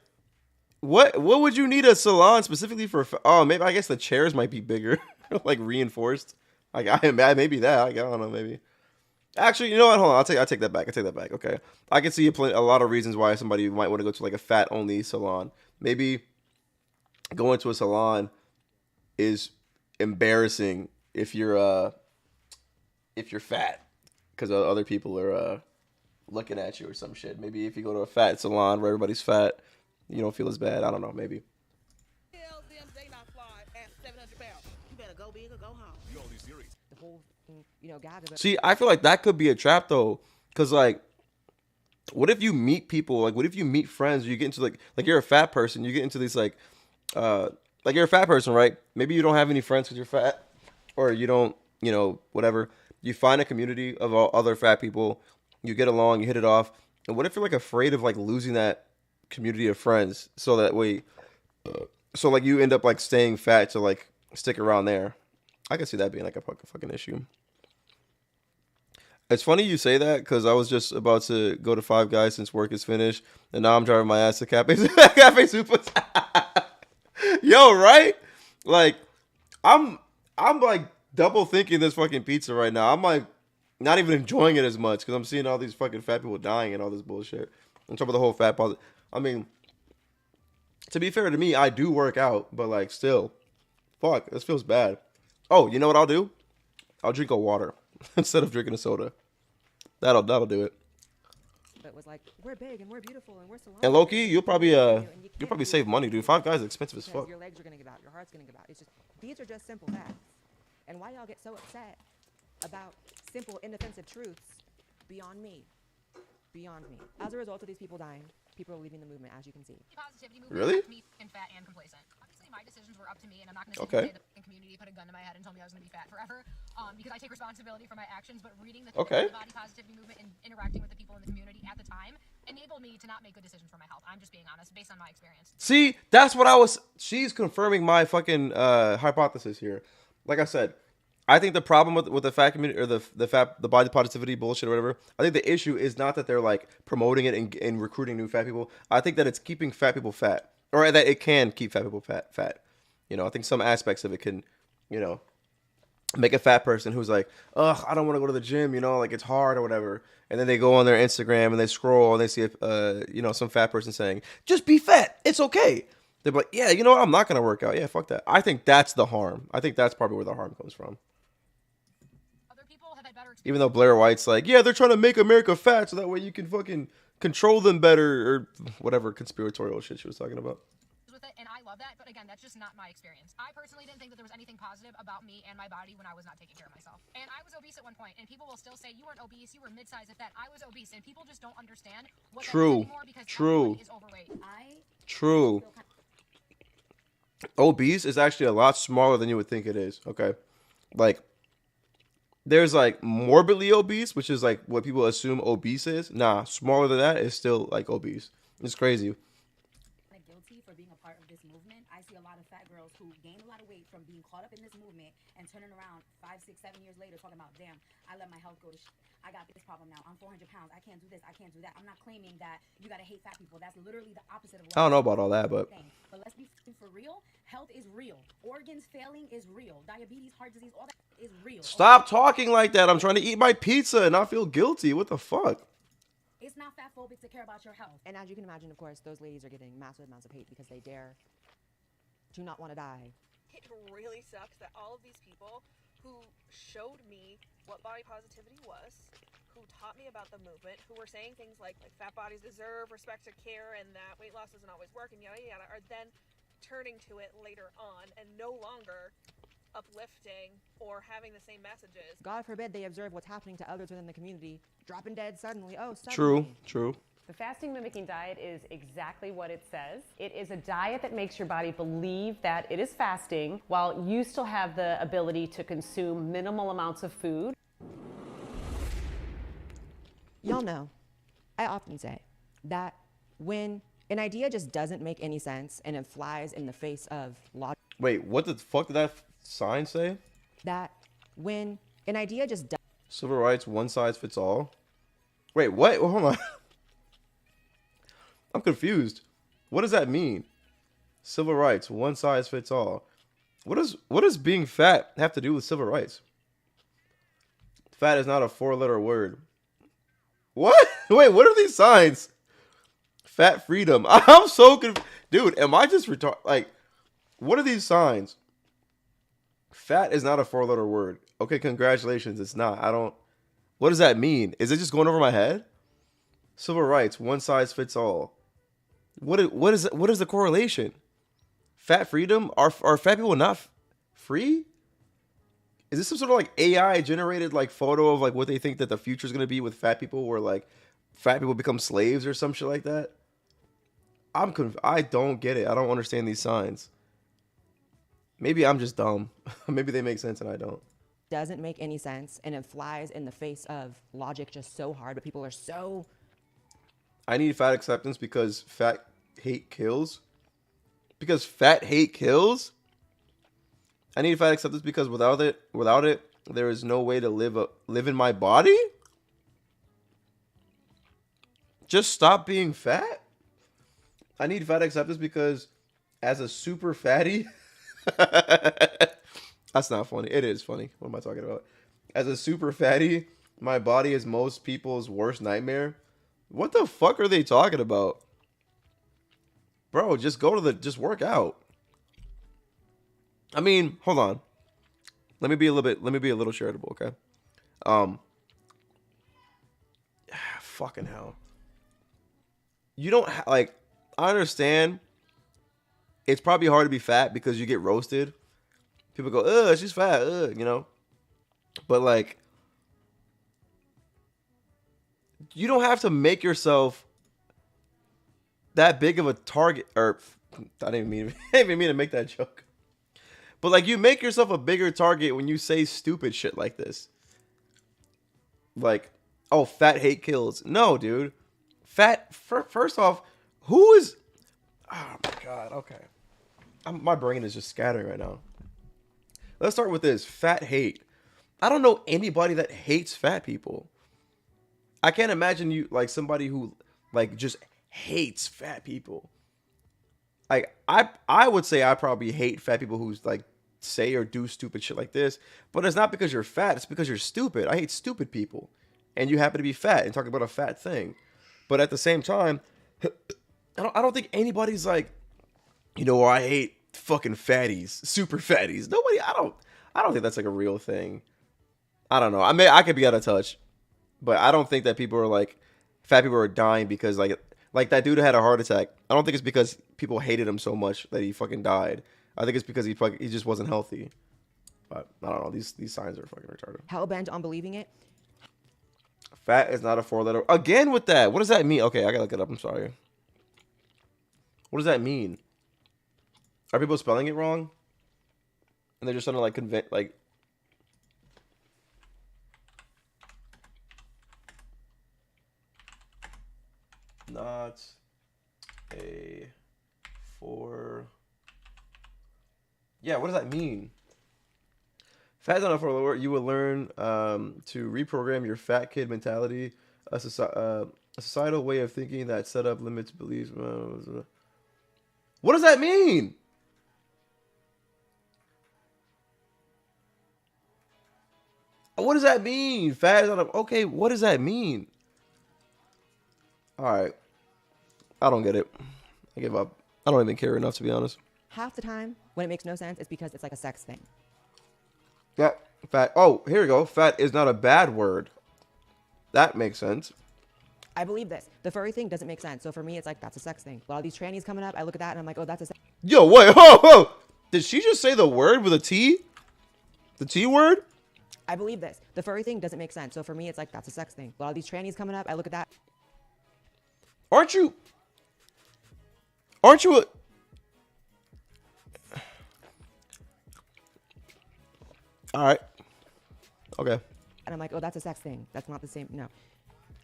What would you need a salon specifically for? Oh, maybe I guess the chairs might be bigger, like reinforced. Like maybe that. I don't know. Maybe. Actually, you know what? Hold on. I take that back. I take that back. Okay, I can see a lot of reasons why somebody might want to go to like a fat only salon. Maybe going to a salon is embarrassing if you're fat because other people are looking at you or some shit. Maybe if you go to a fat salon where everybody's fat, you don't feel as bad. I don't know. Maybe. Tell them they not fly at 700 pounds. You better go big or go home. You only serious. The whole thing, gag about. See, I feel like that could be a trap though, because like, what if you meet people? Like, what if you meet friends? You get into like you're a fat person. You get into these like you're a fat person, right? Maybe you don't have any friends because you're fat, or you don't, whatever. You find a community of all other fat people. You get along. You hit it off. And what if you're like afraid of like losing that community of friends? So that way, so like you end up like staying fat to like stick around there. I could see that being like a fucking issue. It's funny you say that because I was just about to go to Five Guys since work is finished, and now I'm driving my ass to Cafe Supas. Yo, right? Like, I'm like double thinking this fucking pizza right now. I'm like not even enjoying it as much because I'm seeing all these fucking fat people dying and all this bullshit. On top of the whole fat positive. I mean, to be fair to me, I do work out, but like still, fuck, this feels bad. Oh, you know what I'll do? I'll drink a water instead of drinking a soda. That'll do it. But was like, we're big and we're beautiful and we're salon. And low-key, you'll probably save money, dude. Five Guys is expensive as fuck. Your legs are gonna give out, your heart's gonna give out. It's just these are just simple facts. And why y'all get so upset about simple, inoffensive truths beyond me? Beyond me. As a result of these people dying, people are leaving the movement, as you can see. Positivity movement Really? left me and fat and complacent. Obviously, my decisions were up to me, and I'm not going to say the community put a gun to my head and told me I was going to be fat forever, because I take responsibility for my actions. But reading the body positivity movement and interacting with the people in the community at the time enabled me to not make good decisions for my health. I'm just being honest, based on my experience. See, that's what she's confirming my fucking hypothesis here. Like I said, I think the problem with the fat community or the body positivity bullshit or whatever, I think the issue is not that they're like promoting it and recruiting new fat people. I think that it's keeping fat people fat, or that it can keep fat people fat. I think some aspects of it can, make a fat person who's like, ugh, I don't want to go to the gym, like it's hard or whatever. And then they go on their Instagram and they scroll and they see, some fat person saying, just be fat. It's okay. They're like, yeah, you know what? I'm not going to work out. Yeah, fuck that. I think that's the harm. I think that's probably where the harm comes from. Even though Blair White's like, yeah, they're trying to make America fat so that way you can fucking control them better or whatever conspiratorial shit she was talking about. With it, and I love that, but again, that's just not my experience. I personally didn't think that there was anything positive about me and my body when I was not taking care of myself. And I was obese at one point, and people will still say you weren't obese, you were mid-size at that. I was obese, and people just don't understand what that is anymore because everyone is overweight. True. Obese is actually a lot smaller than you would think it is. Okay, like. There's like morbidly obese, which is like what people assume obese is. Nah, smaller than that is still like obese. It's crazy. Guilty for being a part of this movement. I see a lot of fat girls who gain a lot of weight from being caught up in this movement and turning around 5, 6, 7 years later talking about, damn, I let my health go to I got this problem now. I'm 400 pounds. I can't do this. I can't do that. I'm not claiming that you gotta hate fat people. That's literally the opposite of what I don't know about all that, but let's be for real. Health is real. Organs failing is real. Diabetes, heart disease, all that is real. Stop talking like that. I'm trying to eat my pizza and not feel guilty. What the fuck? It's not fat phobic to care about your health. And as you can imagine, of course, those ladies are getting massive amounts of hate because they dare to not want to die. It really sucks that all of these people who showed me what body positivity was, who taught me about the movement, who were saying things like fat bodies deserve respect to care and that weight loss doesn't always work and yada yada, are then turning to it later on and no longer uplifting or having the same messages. God forbid they observe what's happening to others within the community, dropping dead suddenly. Oh, True, suddenly. true. The fasting mimicking diet is exactly what it says. It is a diet that makes your body believe that it is fasting while you still have the ability to consume minimal amounts of food. Y'all know, I often say that when an idea just doesn't make any sense and it flies in the face of logic. Wait, what the fuck did that sign say? That when an idea just does. Civil rights, one size fits all. Wait, what? Hold on. I'm confused. What does that mean? Civil rights, one size fits all. What does being fat have to do with civil rights? Fat is not a 4-letter word. What? Wait, what are these signs? Fat freedom. I'm so confused. Dude, am I just retarded? Like, what are these signs? Fat is not a 4-letter word. Okay, congratulations. It's not. What does that mean? Is it just going over my head? Civil rights, one size fits all. What is the correlation? Fat freedom? Are fat people not free? Is this some sort of like AI generated like photo of like what they think that the future is going to be with fat people, where like fat people become slaves or some shit like that? I don't get it. I don't understand these signs. Maybe I'm just dumb. Maybe they make sense and I don't. Doesn't make any sense and it flies in the face of logic just so hard, but people are so. I need fat acceptance because fat hate kills. Because fat hate kills? I need fat acceptance because without it, there is no way to live in my body? Just stop being fat? I need fat acceptance because as a super fatty... That's not funny. It is funny. What am I talking about? As a super fatty, my body is most people's worst nightmare. What the fuck are they talking about? Bro, just just work out. I mean, hold on. Let me be a little charitable, okay? Fucking hell. You don't like, I understand it's probably hard to be fat because you get roasted. People go, ugh, she's fat, ugh, you know? But like, you don't have to make yourself that big of a target. Or I didn't mean to make that joke. But like, you make yourself a bigger target when you say stupid shit like this. Like, oh, fat hate kills. No, dude. Fat, first off, who is... Oh my God, okay. My brain is just scattering right now. Let's start with this. Fat hate. I don't know anybody that hates fat people. I can't imagine you like somebody who like just hates fat people. Like I would say I probably hate fat people who like say or do stupid shit like this, but it's not because you're fat, it's because you're stupid. I hate stupid people. And you happen to be fat and talking about a fat thing. But at the same time, I don't think anybody's like, you know, I hate fucking fatties, super fatties. Nobody, I don't think that's like a real thing. I don't know. I could be out of touch, but I don't think that people are like, fat people are dying because like that dude had a heart attack. I don't think it's because people hated him so much that he fucking died. I think it's because he just wasn't healthy. But I don't know. These signs are fucking retarded. Hell bent on believing it. Fat is not a 4-letter. Again with that. What does that mean? Okay, I gotta look it up. I'm sorry. What does that mean? Are people spelling it wrong? And they're just trying to like convince, like... Not a 4... Yeah, what does that mean? Fat is not a 4-letter word. You will learn to reprogram your fat kid mentality, a societal way of thinking that set up limits, beliefs. What does that mean? What does that mean? Fat is not a... Okay, what does that mean? All right. I don't get it. I give up. I don't even care enough, to be honest. Half the time, when it makes no sense, it's because it's like a sex thing. Yeah, fat. Oh, here we go. Fat is not a bad word. That makes sense. I believe this. The furry thing doesn't make sense. So for me, it's like, that's a sex thing. But all these trannies coming up, I look at that and I'm like, oh, that's a sex. Yo, wait, whoa. Did she just say the word with a T? The T word? I believe this. The furry thing doesn't make sense. So for me, it's like, that's a sex thing. A lot of these trannies coming up, I look at that. Aren't you a... All right. Okay. And I'm like, oh, that's a sex thing. That's not the same. No.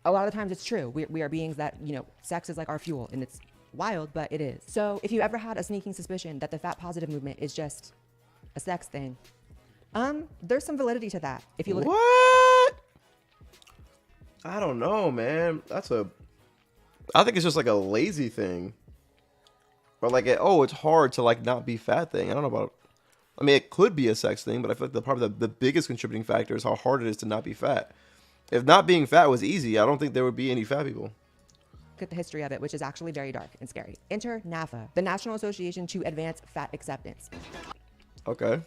A lot of the times it's true. We are beings that, you know, sex is like our fuel, and it's wild, but it is. So if you ever had a sneaking suspicion that the fat positive movement is just a sex thing, there's some validity to that. If you look What? I don't know, man. I think it's just like a lazy thing. Or like, it's hard to like not be fat thing. I don't know about... I mean, it could be a sex thing, but I feel like probably the biggest contributing factor is how hard it is to not be fat. If not being fat was easy, I don't think there would be any fat people. at the history of it, which is actually very dark and scary. Enter NAFA, the National Association to Advance Fat Acceptance. Okay.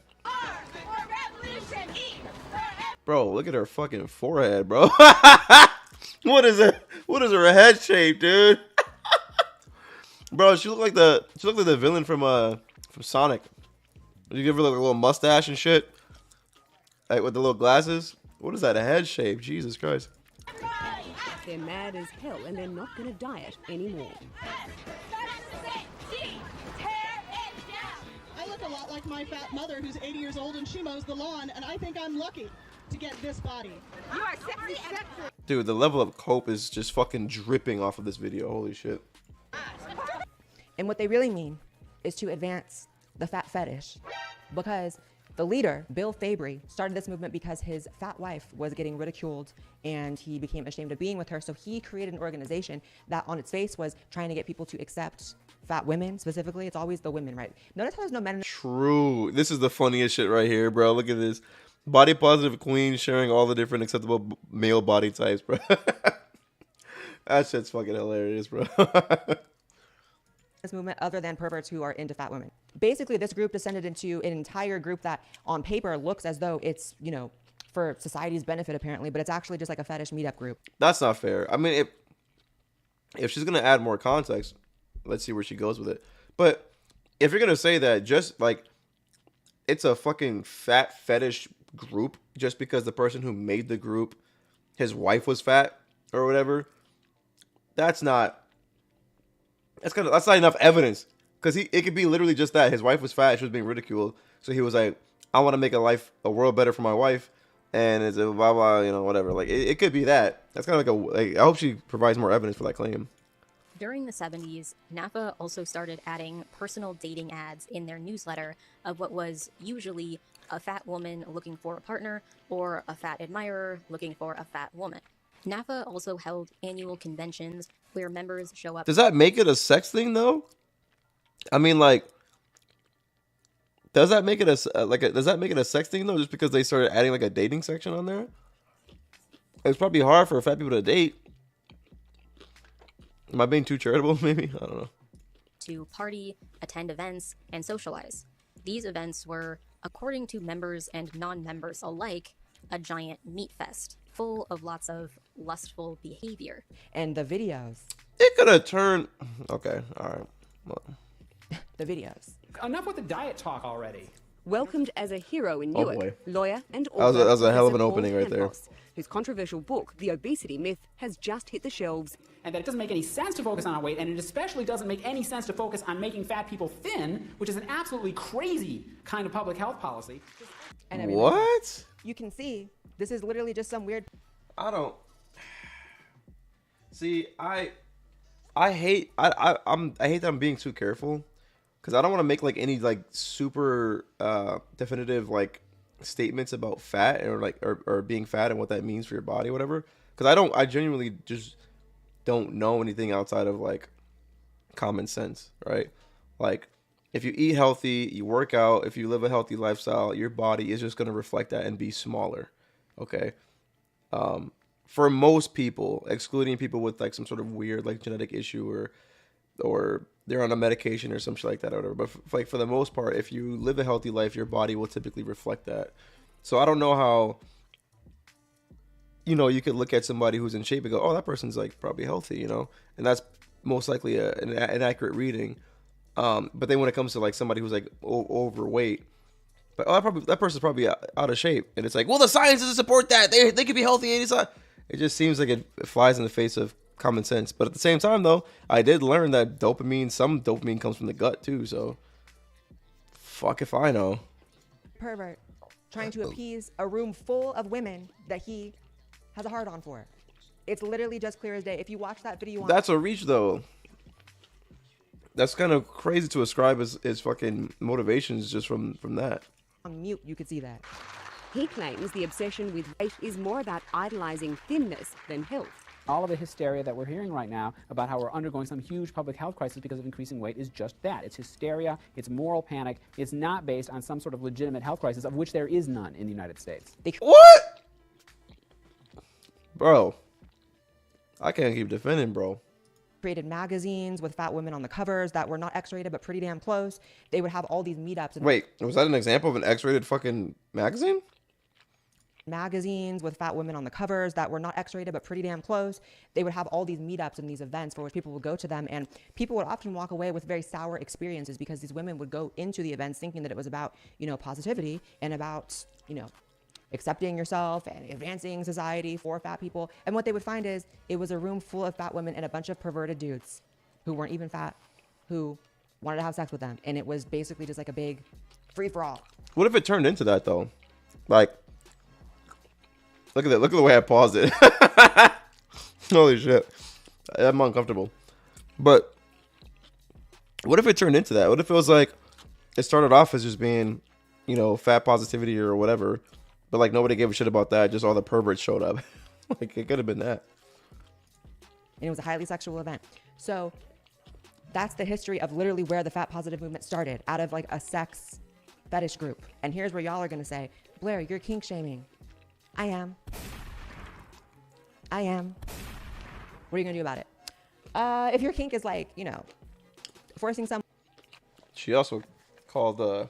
Bro, look at her fucking forehead, bro. What is it? What is her head shape, dude? Bro, she looked like the villain from Sonic. You give her like a little mustache and shit, like with the little glasses. What is that? A head shape? Jesus Christ. They're mad as hell and they're not gonna diet anymore. I look a lot like my fat mother who's 80 years old and she mows the lawn, and I think I'm lucky to get this body. You are sexy, sexy. Dude, the level of cope is just fucking dripping off of this video. Holy shit. And what they really mean is to advance the fat fetish, because the leader, Bill Fabry, started this movement because his fat wife was getting ridiculed and he became ashamed of being with her. So he created an organization that on its face was trying to get people to accept fat women specifically. It's always the women, right? Notice how there's no men. True. This is the funniest shit right here, bro. Look at this. Body positive queen sharing all the different acceptable male body types, bro. That shit's fucking hilarious, bro. This movement other than perverts who are into fat women. Basically, this group descended into an entire group that on paper looks as though it's, you know, for society's benefit apparently, but it's actually just like a fetish meetup group. That's not fair. I mean, if she's gonna add more context, let's see where she goes with it. But if you're gonna say that just like it's a fucking fat fetish group just because the person who made the group, his wife was fat or whatever, that's not not enough evidence. Because it could be literally just that. His wife was fat. She was being ridiculed. So he was like, I want to make a world better for my wife. And it's a blah, blah, you know, whatever. Like, it could be that. That's kind of like I hope she provides more evidence for that claim. During the 70s, NAFA also started adding personal dating ads in their newsletter of what was usually a fat woman looking for a partner or a fat admirer looking for a fat woman. NAFA also held annual conventions where members show up. Does that make it a sex thing, though? I mean, like, does that make it a sex thing though? Just because they started adding like a dating section on there? It's probably hard for fat people to date. Am I being too charitable? Maybe, I don't know. To party, attend events, and socialize. These events were, according to members and non-members alike, a giant meat fest full of lots of lustful behavior. And the videos. It could have turned. Okay, all right. Well. The videos. Enough with the diet talk already. Welcomed as a hero in Oh, Newark, boy. lawyer and author That was a hell of an Professor opening Paul right there. Campos, whose controversial book, The Obesity Myth, has just hit the shelves. And that it doesn't make any sense to focus on our weight, and it especially doesn't make any sense to focus on making fat people thin, which is an absolutely crazy kind of public health policy. And I mean, What? You can see, this is literally just some weird... I don't... See, I hate that I'm being too careful. Because I don't want to make like any like super definitive like statements about fat or being fat and what that means for your body or whatever. Because I genuinely just don't know anything outside of like common sense, right? Like if you eat healthy, you work out, if you live a healthy lifestyle, your body is just going to reflect that and be smaller. Okay. For most people, excluding people with like some sort of weird like genetic issue or they're on a medication or some shit like that or whatever. But for the most part, if you live a healthy life, your body will typically reflect that. So I don't know how, you could look at somebody who's in shape and go, oh, that person's like probably healthy, and that's most likely an accurate reading. But then when it comes to like somebody who's like overweight, but that person's probably out of shape, and it's like, well, the science doesn't support that. They could be healthy. It just seems like it flies in the face of common sense. But at the same time, though, I did learn that some dopamine comes from the gut too. So, fuck if I know. Pervert trying to appease a room full of women that he has a hard on for. It's literally just clear as day. If you watch that video on That's a reach, though. That's kind of crazy to ascribe as fucking motivations just from that. on mute, you could see that. He claims the obsession with weight is more about idolizing thinness than health. All of the hysteria that we're hearing right now about how we're undergoing some huge public health crisis because of increasing weight is just that. It's hysteria, it's moral panic, it's not based on some sort of legitimate health crisis, of which there is none in the United States. What? Bro. I can't keep defending, bro. Created magazines with fat women on the covers that were not X-rated but pretty damn close. They would have all these meetups. Wait, was that an example of an X-rated fucking magazine? Magazines with fat women on the covers that were not X-rated but pretty damn close. They would have all these meetups and these events for which people would go to them, and people would often walk away with very sour experiences because these women would go into the events thinking that it was about, positivity and about, accepting yourself and advancing society for fat people. And what they would find is it was a room full of fat women and a bunch of perverted dudes who weren't even fat, who wanted to have sex with them. And it was basically just like a big free-for-all. What if it turned into that, though? Like, look at that. Look at the way I paused it. Holy shit. I'm uncomfortable. But what if it turned into that? What if it was like, it started off as just being, fat positivity or whatever, but like nobody gave a shit about that. Just all the perverts showed up. Like, it could have been that. And it was a highly sexual event. So that's the history of literally where the fat positive movement started, out of like a sex fetish group. And here's where y'all are going to say, Blair, you're kink shaming. I am. What are you going to do about it? If your kink is like, forcing some. She also called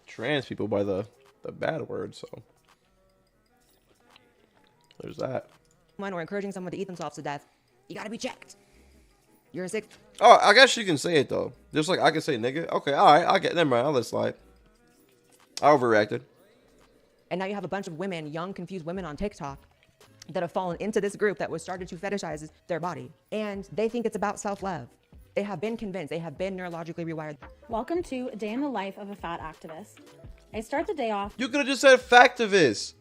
trans people by the bad word, so there's that. Or encouraging someone to eat themselves to death, you got to be checked. You're a sick. Oh, I guess you can say it, though. Just like I can say nigga. Okay, all right. Never mind. I'll let it slide. I overreacted. And now you have a bunch of women, young, confused women on TikTok that have fallen into this group that was started to fetishize their body. And they think it's about self-love. They have been convinced. They have been neurologically rewired. Welcome to a day in the life of a fat activist. I start the day off. You could have just said factivist.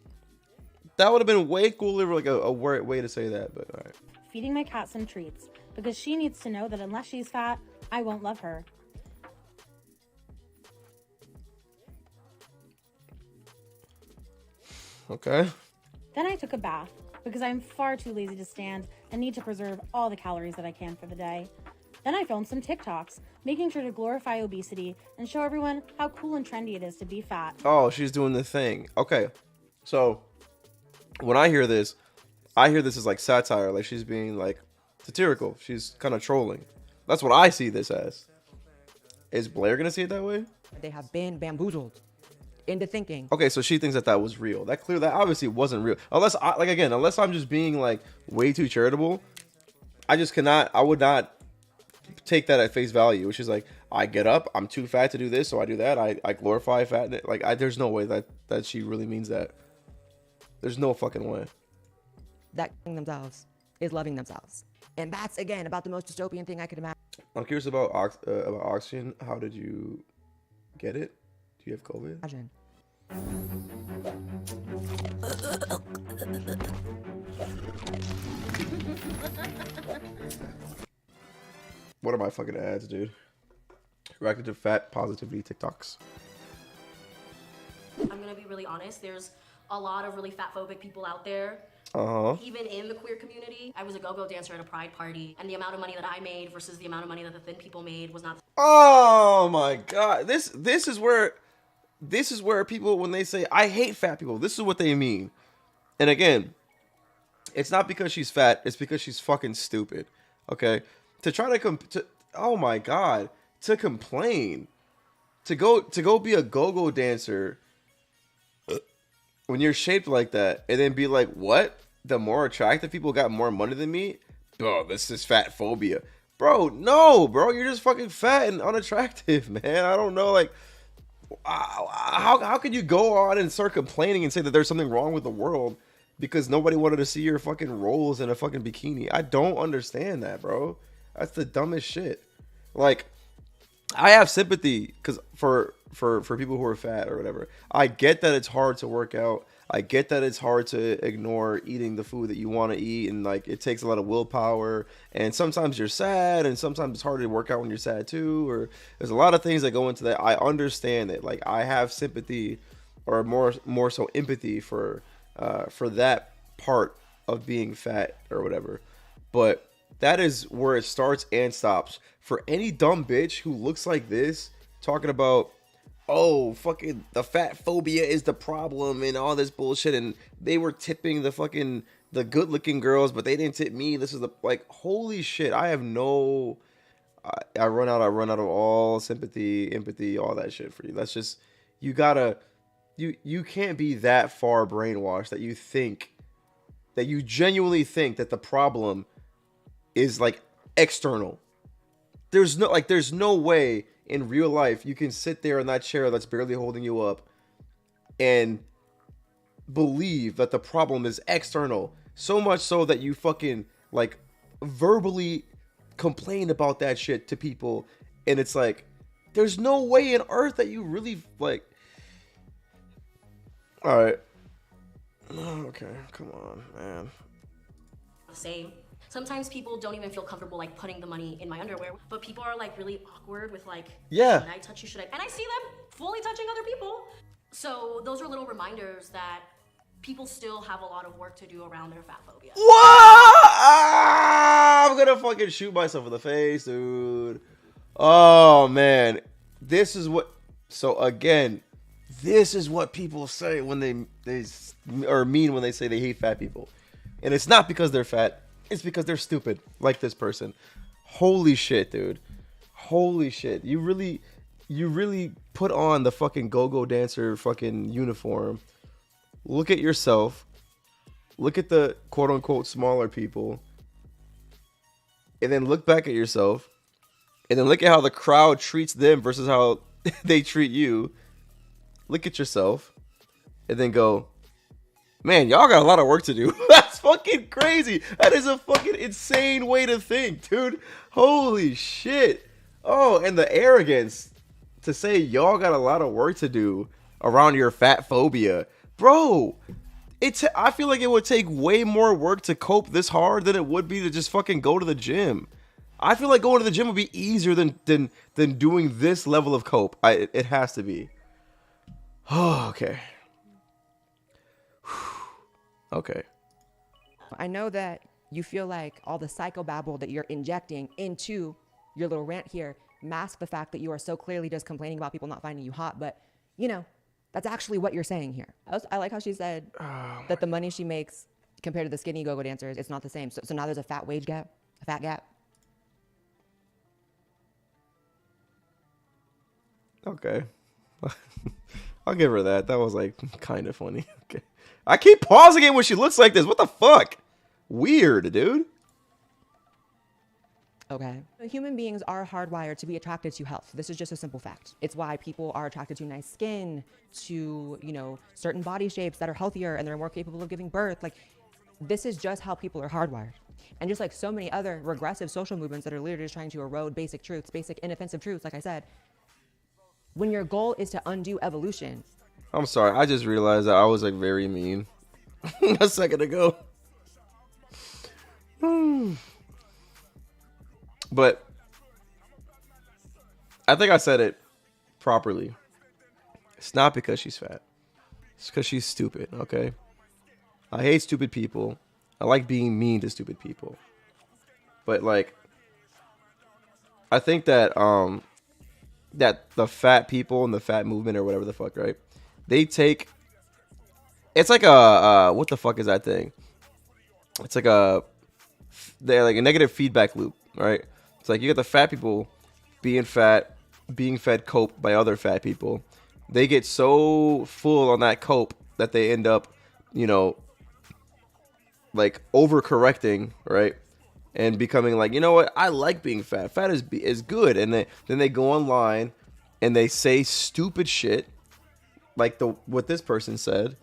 That would have been way cooler, like a way to say that, but all right. Feeding my cat some treats because she needs to know that unless she's fat, I won't love her. Okay. Then I took a bath because I'm far too lazy to stand and need to preserve all the calories that I can for the day. Then I filmed some TikToks, making sure to glorify obesity and show everyone how cool and trendy it is to be fat. Oh, she's doing the thing. Okay. So, when I hear this as like satire, like she's being like satirical. She's kind of trolling. That's what I see this as. Is Blair going to see it that way? They have been bamboozled into thinking. Okay, so she thinks that was real. That obviously wasn't real. Unless I'm just being like way too charitable, I would not take that at face value, which is like, I get up, I'm too fat to do this, so I do that. I glorify fat. Like, there's no way that she really means that. There's no fucking way. That themselves is loving themselves. And that's, again, about the most dystopian thing I could imagine. I'm curious about oxygen. How did you get it? Do you have COVID? Imagine. What are my fucking ads, dude? Reacted to fat positivity TikToks. I'm gonna be really honest, there's a lot of really fat-phobic people out there. Even in the queer community. I was a go-go dancer at a pride party, and the amount of money that I made versus the amount of money that the thin people made was not. Oh my god. This is where people, when they say I hate fat people, this is what they mean. And again, it's not because she's fat, it's because she's fucking stupid. Okay? To try to oh my god, to complain, to go be a go-go dancer when you're shaped like that, and then be like, what? The more attractive people got more money than me? Bro, this is fat phobia. bro, no, bro, you're just fucking fat and unattractive, man. I don't know, like, how could you go on and start complaining and say that there's something wrong with the world because nobody wanted to see your fucking rolls in a fucking bikini? I don't understand that, bro. That's the dumbest shit. Like, I have sympathy because for people who are fat or whatever. I get that it's hard to work out. I get that it's hard to ignore eating the food that you want to eat, and like it takes a lot of willpower. And sometimes you're sad, and sometimes it's hard to work out when you're sad too. Or there's a lot of things that go into that. I understand it. Like I have sympathy, or more so empathy for that part of being fat or whatever. But that is where it starts and stops. For any dumb bitch who looks like this, talking about, oh, fucking the fat phobia is the problem and all this bullshit, and they were tipping the good looking girls, but they didn't tip me. This is like, holy shit. I have no, I run out of all sympathy, empathy, all that shit for you. That's just, you can't be that far brainwashed that you genuinely think that the problem is like external. There's no way in real life you can sit there in that chair that's barely holding you up and believe that the problem is external, so much so that you fucking like verbally complain about that shit to people. And it's like, there's no way in earth that you really like. All right, okay, come on, man. Same. Sometimes people don't even feel comfortable like putting the money in my underwear, but people are like really awkward with like, yeah, should I touch you? Should I? And I see them fully touching other people. So those are little reminders that people still have a lot of work to do around their fat phobia. What? I'm gonna fucking shoot myself in the face, dude. Oh man, this is what. So again, this is what people say when they or mean when they say they hate fat people, and it's not because they're fat. It's because they're stupid, like this person. Holy shit, dude. Holy shit. You really put on the fucking go-go dancer fucking uniform. Look at yourself. Look at the quote-unquote smaller people. And then look back at yourself. And then look at how the crowd treats them versus how they treat you. Look at yourself. And then go, man, y'all got a lot of work to do. That's fucking crazy. That is a fucking insane way to think, dude. Holy shit. Oh, and the arrogance to say y'all got a lot of work to do around your fat phobia. Bro, I feel like it would take way more work to cope this hard than it would be to just fucking go to the gym. I feel like going to the gym would be easier than doing this level of cope. It has to be. Oh, okay. Okay. I know that you feel like all the psychobabble that you're injecting into your little rant here mask the fact that you are so clearly just complaining about people not finding you hot, but you know, that's actually what you're saying here. I like how she said that the money she makes compared to the skinny go-go dancers, it's not the same. So now there's a fat wage gap, a fat gap. Okay. I'll give her that. That was like kind of funny. Okay. I keep pausing it when she looks like this. What the fuck? Weird, dude. Okay. Human beings are hardwired to be attracted to health. This is just a simple fact. It's why people are attracted to nice skin, to, you know, certain body shapes that are healthier and they're more capable of giving birth. Like, this is just how people are hardwired. And just like so many other regressive social movements that are literally just trying to erode basic truths, basic inoffensive truths, like I said, when your goal is to undo evolution. I'm sorry. I just realized that I was like very mean a second ago. But I think I said it properly. It's not because she's fat. It's because she's stupid, okay? I hate stupid people. I like being mean to stupid people. But like, I think that that the fat people and the fat movement or whatever the fuck, right? They take, it's like a what the fuck is that thing? It's like they're like a negative feedback loop, right? It's like you got the fat people being fat, being fed cope by other fat people. They get so full on that cope that they end up, you know, like overcorrecting, right? and becoming like, you know what, I like being fat. Fat is good. And then they go online and they say stupid shit like what this person said.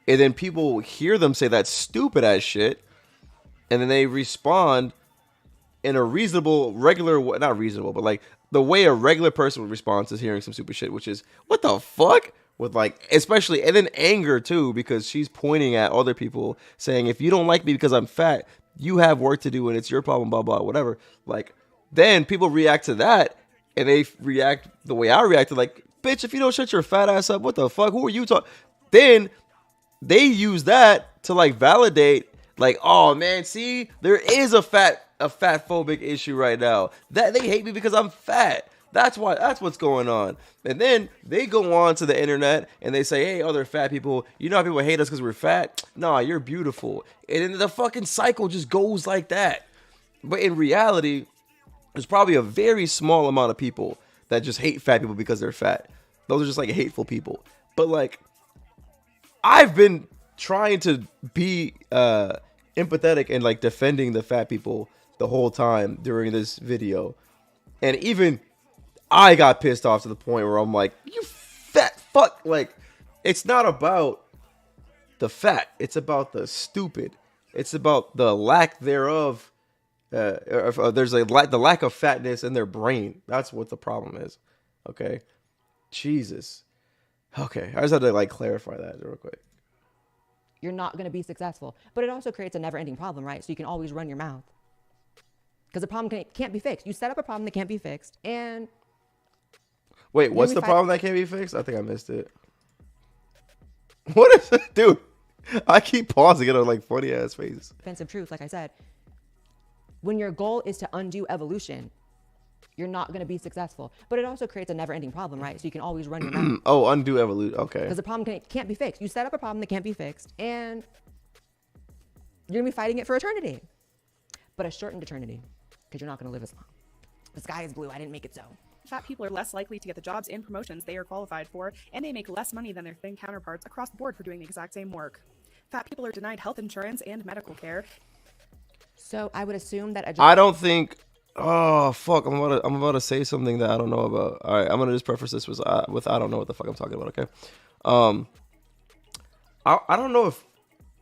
And then people hear them say that stupid ass shit, and then they respond in a reasonable, regular, not reasonable, but like the way a regular person would respond to hearing some stupid shit, which is, what the fuck? With like, especially, and then anger too, because she's pointing at other people saying, if you don't like me because I'm fat, you have work to do and it's your problem, blah, blah, whatever. Like, then people react to that, and they react the way I reacted, like, bitch, if you don't shut your fat ass up, what the fuck? Who are you talking? Then they use that to like validate, like, oh man, see, there is a fat phobic issue right now. That they hate me because I'm fat. That's what's going on. And then they go on to the internet and they say, hey, other fat people, you know how people hate us because we're fat? Nah, you're beautiful. And then the fucking cycle just goes like that. But in reality, there's probably a very small amount of people that just hate fat people because they're fat. Those are just like hateful people. But like, I've been trying to be empathetic and like defending the fat people the whole time during this video. And even I got pissed off to the point where I'm like, you fat fuck. Like, it's not about the fat. It's about the stupid. It's about the lack thereof. There's the lack of fatness in their brain. That's what the problem is. Okay. Jesus. Okay. I just had to like clarify that real quick. You're not going to be successful. But it also creates a never-ending problem, right? So you can always run your mouth. Because the problem can't be fixed. You set up a problem that can't be fixed. And wait, what's the problem that can't be fixed? I think I missed it. What is it? Dude, I keep pausing it on like funny ass faces. Offensive truth, like I said. When your goal is to undo evolution, you're not going to be successful. But it also creates a never-ending problem, right? So you can always run your mouth. Oh, undo evolution. Okay. Because the problem can't be fixed. You set up a problem that can't be fixed, and you're going to be fighting it for eternity. But a shortened eternity, because you're not going to live as long. The sky is blue. I didn't make it so. Fat people are less likely to get the jobs and promotions they are qualified for, and they make less money than their thin counterparts across the board for doing the exact same work. Fat people are denied health insurance and medical care. So I would assume that I don't think. Oh fuck! I'm about to say something that I don't know about. All right, I'm gonna just preface this with I don't know what the fuck I'm talking about. Okay. I don't know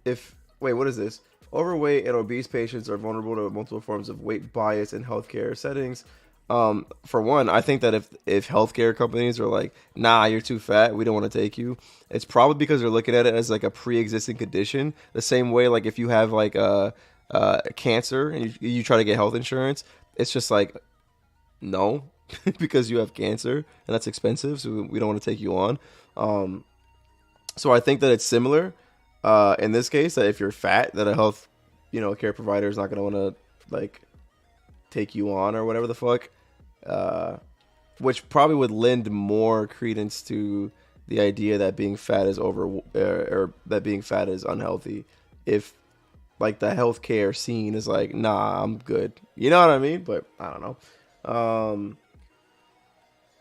if wait, what is this? Overweight and obese patients are vulnerable to multiple forms of weight bias in healthcare settings. For one, I think that if healthcare companies are like, nah, you're too fat, we don't want to take you, it's probably because they're looking at it as like a pre-existing condition. The same way, like if you have like cancer and you try to get health insurance, it's just like, no, because you have cancer and that's expensive, so we don't want to take you on. So I think that it's similar in this case, that if you're fat, that a health, care provider is not going to want to like take you on or whatever the fuck, which probably would lend more credence to the idea that being fat is or that being fat is unhealthy, if like the healthcare scene is like, nah, I'm good. You know what I mean? But I don't know.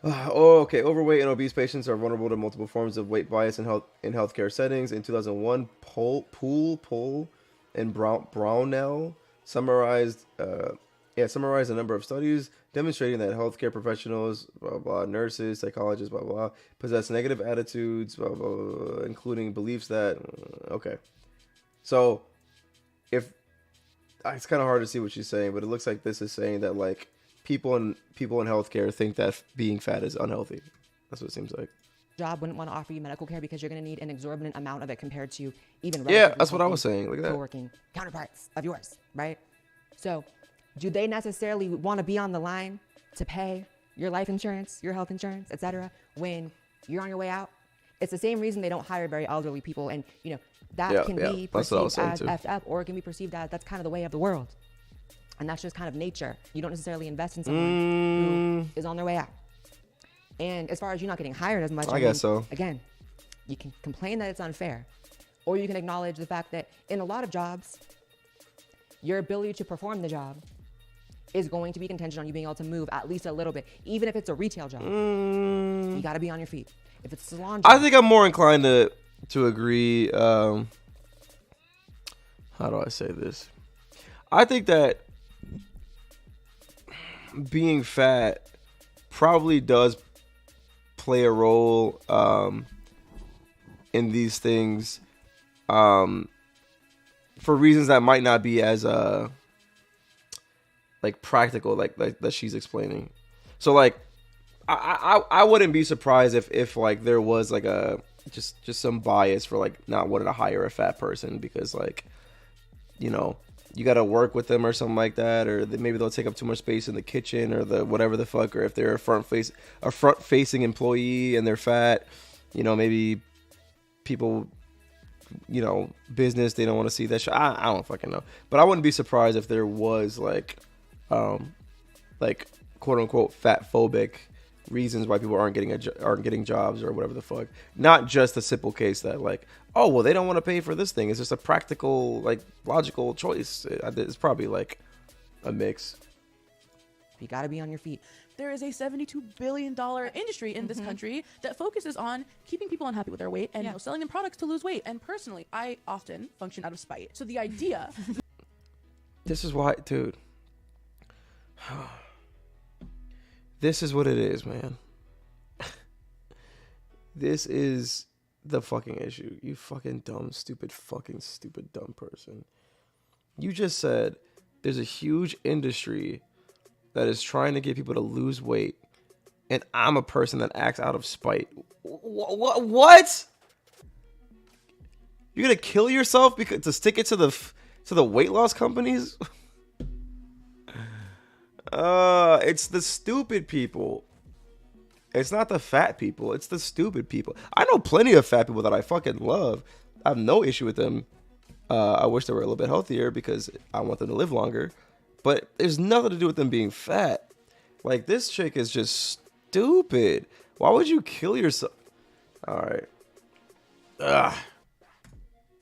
Okay. Overweight and obese patients are vulnerable to multiple forms of weight bias in healthcare settings. In 2001, Poole and Brownell summarized a number of studies demonstrating that healthcare professionals, blah, blah, nurses, psychologists, blah, blah, possess negative attitudes, blah, blah, blah, including beliefs that, okay. So, it's kind of hard to see what she's saying, but it looks like this is saying that like people in healthcare think that being fat is unhealthy. That's what it seems like. Job wouldn't want to offer you medical care because you're going to need an exorbitant amount of it compared to even that's what I was saying. Look at that. Co-working counterparts of yours, right? So, do they necessarily want to be on the line to pay your life insurance, your health insurance, etc. when you're on your way out? It's the same reason they don't hire very elderly people, and that can be perceived as effed up, or it can be perceived as that's kind of the way of the world, and that's just kind of nature. You don't necessarily invest in someone who is on their way out. And as far as you not getting hired as much, I guess so. Again, you can complain that it's unfair, or you can acknowledge the fact that in a lot of jobs, your ability to perform the job is going to be contingent on you being able to move at least a little bit, even if it's a retail job. You got to be on your feet. If it's a salon job, I think I'm more inclined to agree. How do I say this? I think that being fat probably does play a role in these things for reasons that might not be as like practical like that she's explaining. So like I wouldn't be surprised if like there was like a just some bias for like not wanting to hire a fat person because like, you know, you got to work with them or something like that, or maybe they'll take up too much space in the kitchen or the whatever the fuck, or if they're a front facing employee and they're fat, you know, maybe people, you know, business, they don't want to see that shit. I don't fucking know, but I wouldn't be surprised if there was like quote unquote fat phobic reasons why people aren't getting jobs or whatever the fuck. Not just a simple case that like, oh well, they don't want to pay for this thing. It's just a practical, like, logical choice. It's probably like a mix. You got to be on your feet. There is a $72 billion industry in this country that focuses on keeping people unhappy with their weight and selling them products to lose weight. And personally, I often function out of spite. So the idea... This is why, dude. This is what it is, man. This is the fucking issue. You fucking dumb, stupid dumb person. You just said there's a huge industry that is trying to get people to lose weight, and I'm a person that acts out of spite. What? You're gonna kill yourself because to stick it to the weight loss companies? It's the stupid people. It's not the fat people. It's the stupid people. I know plenty of fat people that I fucking love. I have no issue with them. I wish they were a little bit healthier because I want them to live longer. But there's nothing to do with them being fat. Like, this chick is just stupid. Why would you kill yourself? All right. Ugh.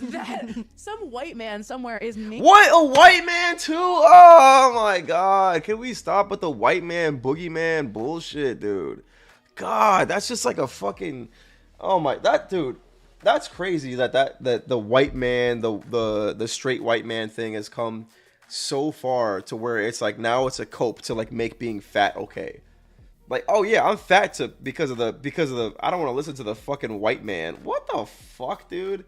that some white man somewhere is making... What? A white man too? Oh my god. Can we stop with the white man boogeyman bullshit, dude? God, that's just like a fucking... Oh my... That, dude... That's crazy that the white man, the straight white man thing has come so far to where it's like now it's a cope to like make being fat okay. Like, oh yeah, I'm fat because of the I don't want to listen to the fucking white man. What the fuck, dude?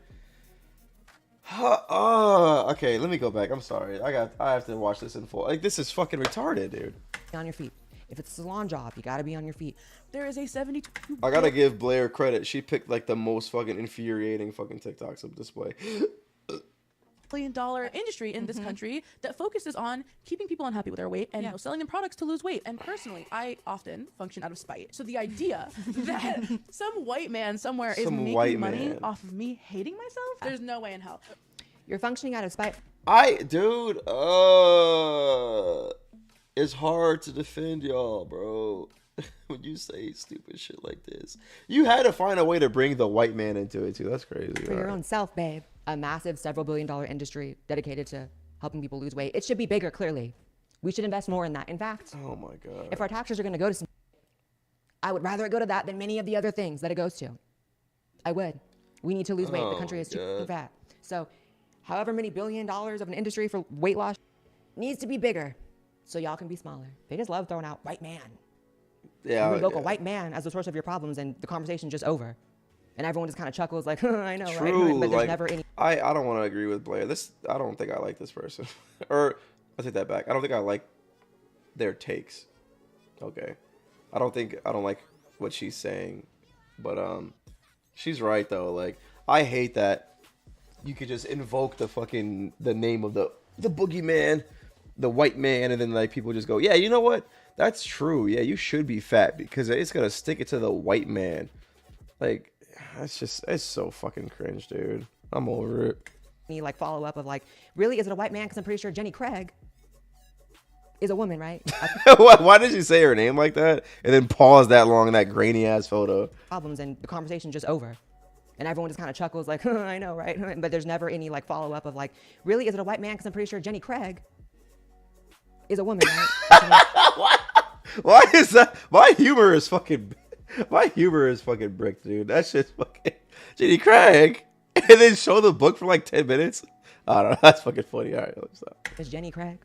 Okay, let me go back. I'm sorry. I have to watch this in full. Like, this is fucking retarded, dude. On your feet. If it's a salon job, you gotta be on your feet. There is a 72... I gotta give Blair credit. She picked like the most fucking infuriating fucking TikToks of display. $1 billion industry in this country that focuses on keeping people unhappy with their weight and selling them products to lose weight. And personally, I often function out of spite. So the idea that some white man somewhere is making money off of me hating myself, there's no way in hell. You're functioning out of spite. Dude, it's hard to defend y'all, bro. When you say stupid shit like this, you had to find a way to bring the white man into it too. That's crazy. For your own self, babe. A massive several billion-dollar industry dedicated to helping people lose weight. It should be bigger, clearly. We should invest more in that. In fact, oh my god, if our taxes are going to go to some, I would rather it go to that than many of the other things that it goes to. I would. We need to lose weight. The country is too fat. So, however many $1 billion of an industry for weight loss needs to be bigger, so y'all can be smaller. They just love throwing out white man. Yeah, you invoke a white man as the source of your problems, and the conversation's just over. And everyone just kind of chuckles like, I know, true, right? But there's like, never any... I don't want to agree with Blair. I don't think I like this person. Or, I'll take that back. I don't think I like their takes. Okay. I don't like what she's saying. But, she's right, though. Like, I hate that you could just invoke the name of the boogeyman, the white man, and then, like, people just go, yeah, you know what? That's true. Yeah, you should be fat because it's going to stick it to the white man. Like, it's so fucking cringe, dude. I'm over it. Like, follow up of like, really, is it a white man? Because I'm pretty sure Jenny Craig is a woman, right? Why did you say her name like that? And then pause that long in that grainy ass photo. Problems, and the conversation's just over. And everyone just kind of chuckles like, I know, right? But there's never any like follow up of like, really, is it a white man? Because I'm pretty sure Jenny Craig is a woman, right? Why is that? My humor is fucking brick, dude. That shit's fucking Jenny Craig. And then show the book for like 10 minutes. I don't know. That's fucking funny. All right, let's stop. Is Jenny Craig?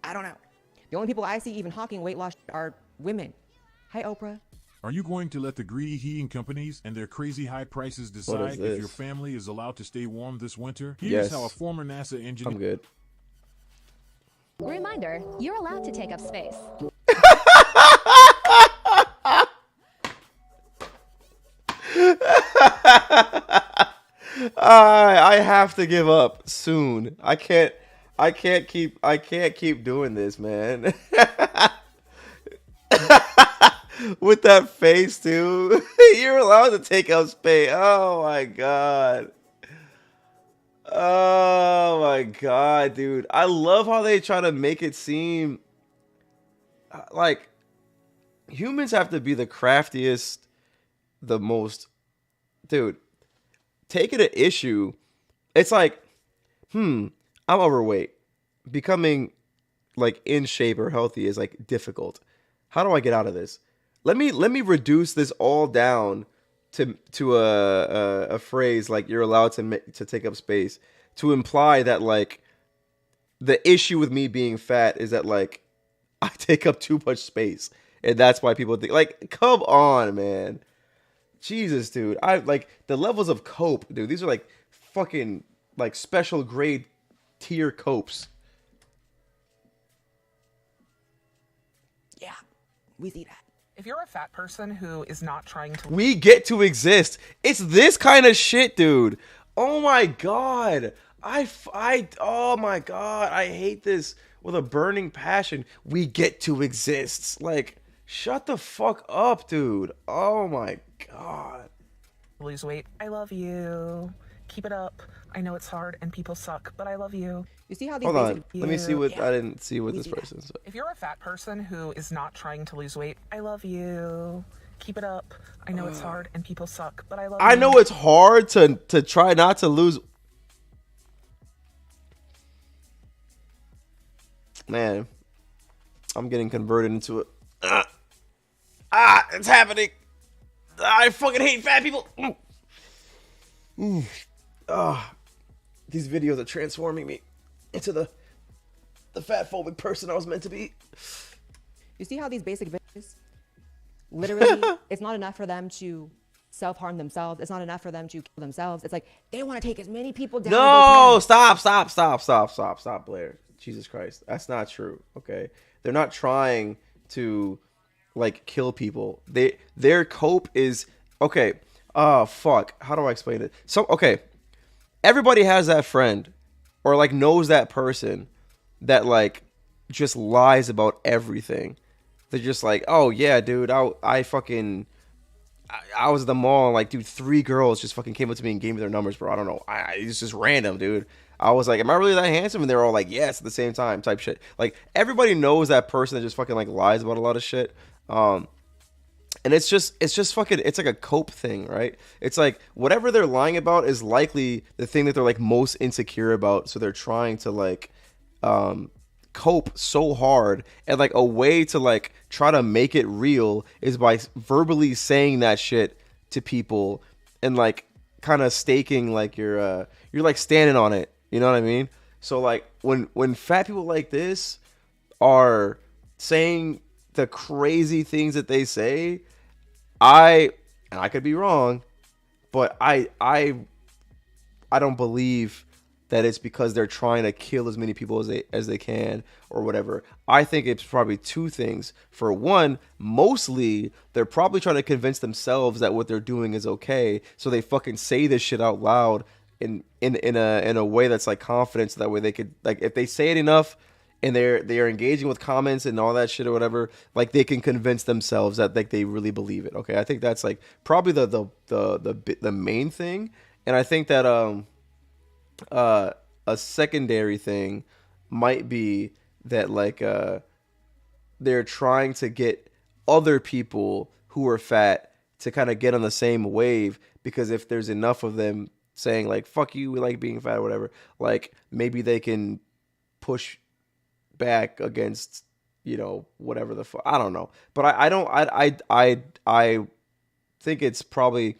I don't know. The only people I see even hawking weight loss are women. Hi, Oprah. Are you going to let the greedy heating companies and their crazy high prices decide if your family is allowed to stay warm this winter? Here's how a former NASA engineer... I'm good. Reminder, you're allowed to take up space. I have to give up soon. I can't keep doing this, man. With that face too. You're allowed to take up space. Oh my god. Oh my god, dude. I love how they try to make it seem like humans have to be the craftiest, the most, dude. Taking an issue, it's like, I'm overweight. Becoming like in shape or healthy is like difficult. How do I get out of this? Let me reduce this all down to a phrase like you're allowed to take up space, to imply that like the issue with me being fat is that like I take up too much space and that's why people think, like, come on, man. Jesus, dude. I like the levels of cope, dude. These are like fucking like special grade tier copes. Yeah, we see that. If you're a fat person who is not trying to... We get to exist. It's this kind of shit, dude. Oh my god. Oh my god. I hate this with a burning passion. We get to exist. Like, shut the fuck up, dude. Oh my god. Lose weight. I love you. Keep it up. I know it's hard and people suck, but I love you. You see how these Hold on. Let me see what I didn't see what this person said. If you're a fat person who is not trying to lose weight, I love you. Keep it up. I know it's hard and people suck, but I love you. I know it's hard to try not to lose. Man, I'm getting converted into it. It's happening. I fucking hate fat people. These videos are transforming me into the fat phobic person I was meant to be. You see how these basic videos, literally, it's not enough for them to self-harm themselves. It's not enough for them to kill themselves. It's like they want to take as many people down. No, stop, Blair. Jesus Christ, that's not true. Okay, they're not trying to like kill people. Their cope is okay. Fuck. How do I explain it? Everybody has that friend or like knows that person that like just lies about everything. They're just like, oh yeah, dude, I was at the mall and like, dude, 3 girls just fucking came up to me and gave me their numbers, bro. I don't know. It's just random, dude. I was like, am I really that handsome? And they're all like, yes, at the same time, type shit. Like, everybody knows that person that just fucking like lies about a lot of shit. And it's just fucking, it's like a cope thing, right? It's like whatever they're lying about is likely the thing that they're like most insecure about. So they're trying to like cope so hard, and like a way to like try to make it real is by verbally saying that shit to people and like kind of staking like you're like standing on it. You know what I mean? So like when fat people like this are saying the crazy things that they say, and I could be wrong, but I don't believe that it's because they're trying to kill as many people as they can or whatever. I think it's probably 2 things. For one, mostly they're probably trying to convince themselves that what they're doing is okay, so they fucking say this shit out loud in a way that's like confident, so that way they could, like, if they say it enough and they're engaging with comments and all that shit or whatever, like they can convince themselves that like they really believe it. Okay, I think that's like probably the main thing, and I think that a secondary thing might be that like they're trying to get other people who are fat to kind of get on the same wave, because if there's enough of them saying like fuck you, we like being fat or whatever, like maybe they can push back against, you know, whatever the fuck, I don't know, but I think it's probably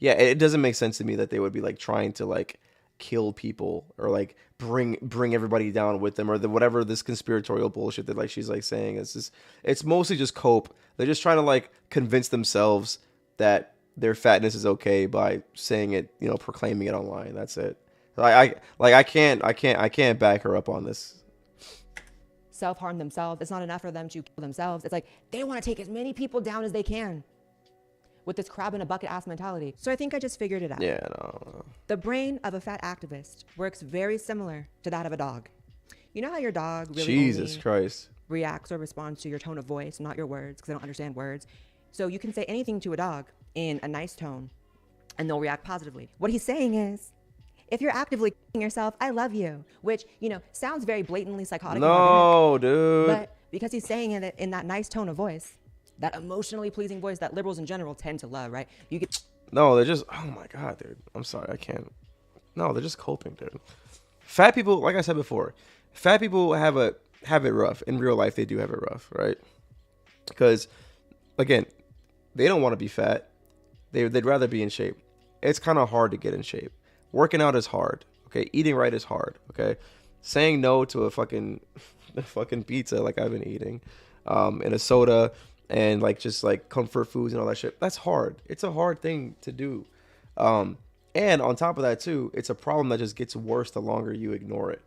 yeah, it doesn't make sense to me that they would be like trying to like kill people or like bring everybody down with them or whatever this conspiratorial bullshit that like she's like saying. It's mostly just cope. They're just trying to like convince themselves that their fatness is okay by saying it, you know, proclaiming it online. That's it. I can't back her up on this. Self-harm themselves. It's not enough for them to kill themselves. It's like they want to take as many people down as they can with this crab in a bucket ass mentality. So I think I just figured it out. Yeah, no. The brain of a fat activist works very similar to that of a dog. You know how your dog really Jesus Christ reacts or responds to your tone of voice, not your words, because they don't understand words. So you can say anything to a dog in a nice tone and they'll react positively. What he's saying is, if you're actively killing yourself, I love you, which, you know, sounds very blatantly psychotic. No, dude. But because he's saying it in that nice tone of voice, that emotionally pleasing voice that liberals in general tend to love, right? You get. No, they're just, oh my God, dude. I'm sorry, I can't. No, they're just coping, dude. Fat people, like I said before, fat people have it rough. In real life, they do have it rough, right? Because, again, they don't want to be fat. They'd rather be in shape. It's kind of hard to get in shape. Working out is hard, okay? Eating right is hard, okay? Saying no to a fucking pizza like I've been eating, and a soda, and like just like comfort foods and all that shit, that's hard. It's a hard thing to do. And on top of that too, it's a problem that just gets worse the longer you ignore it.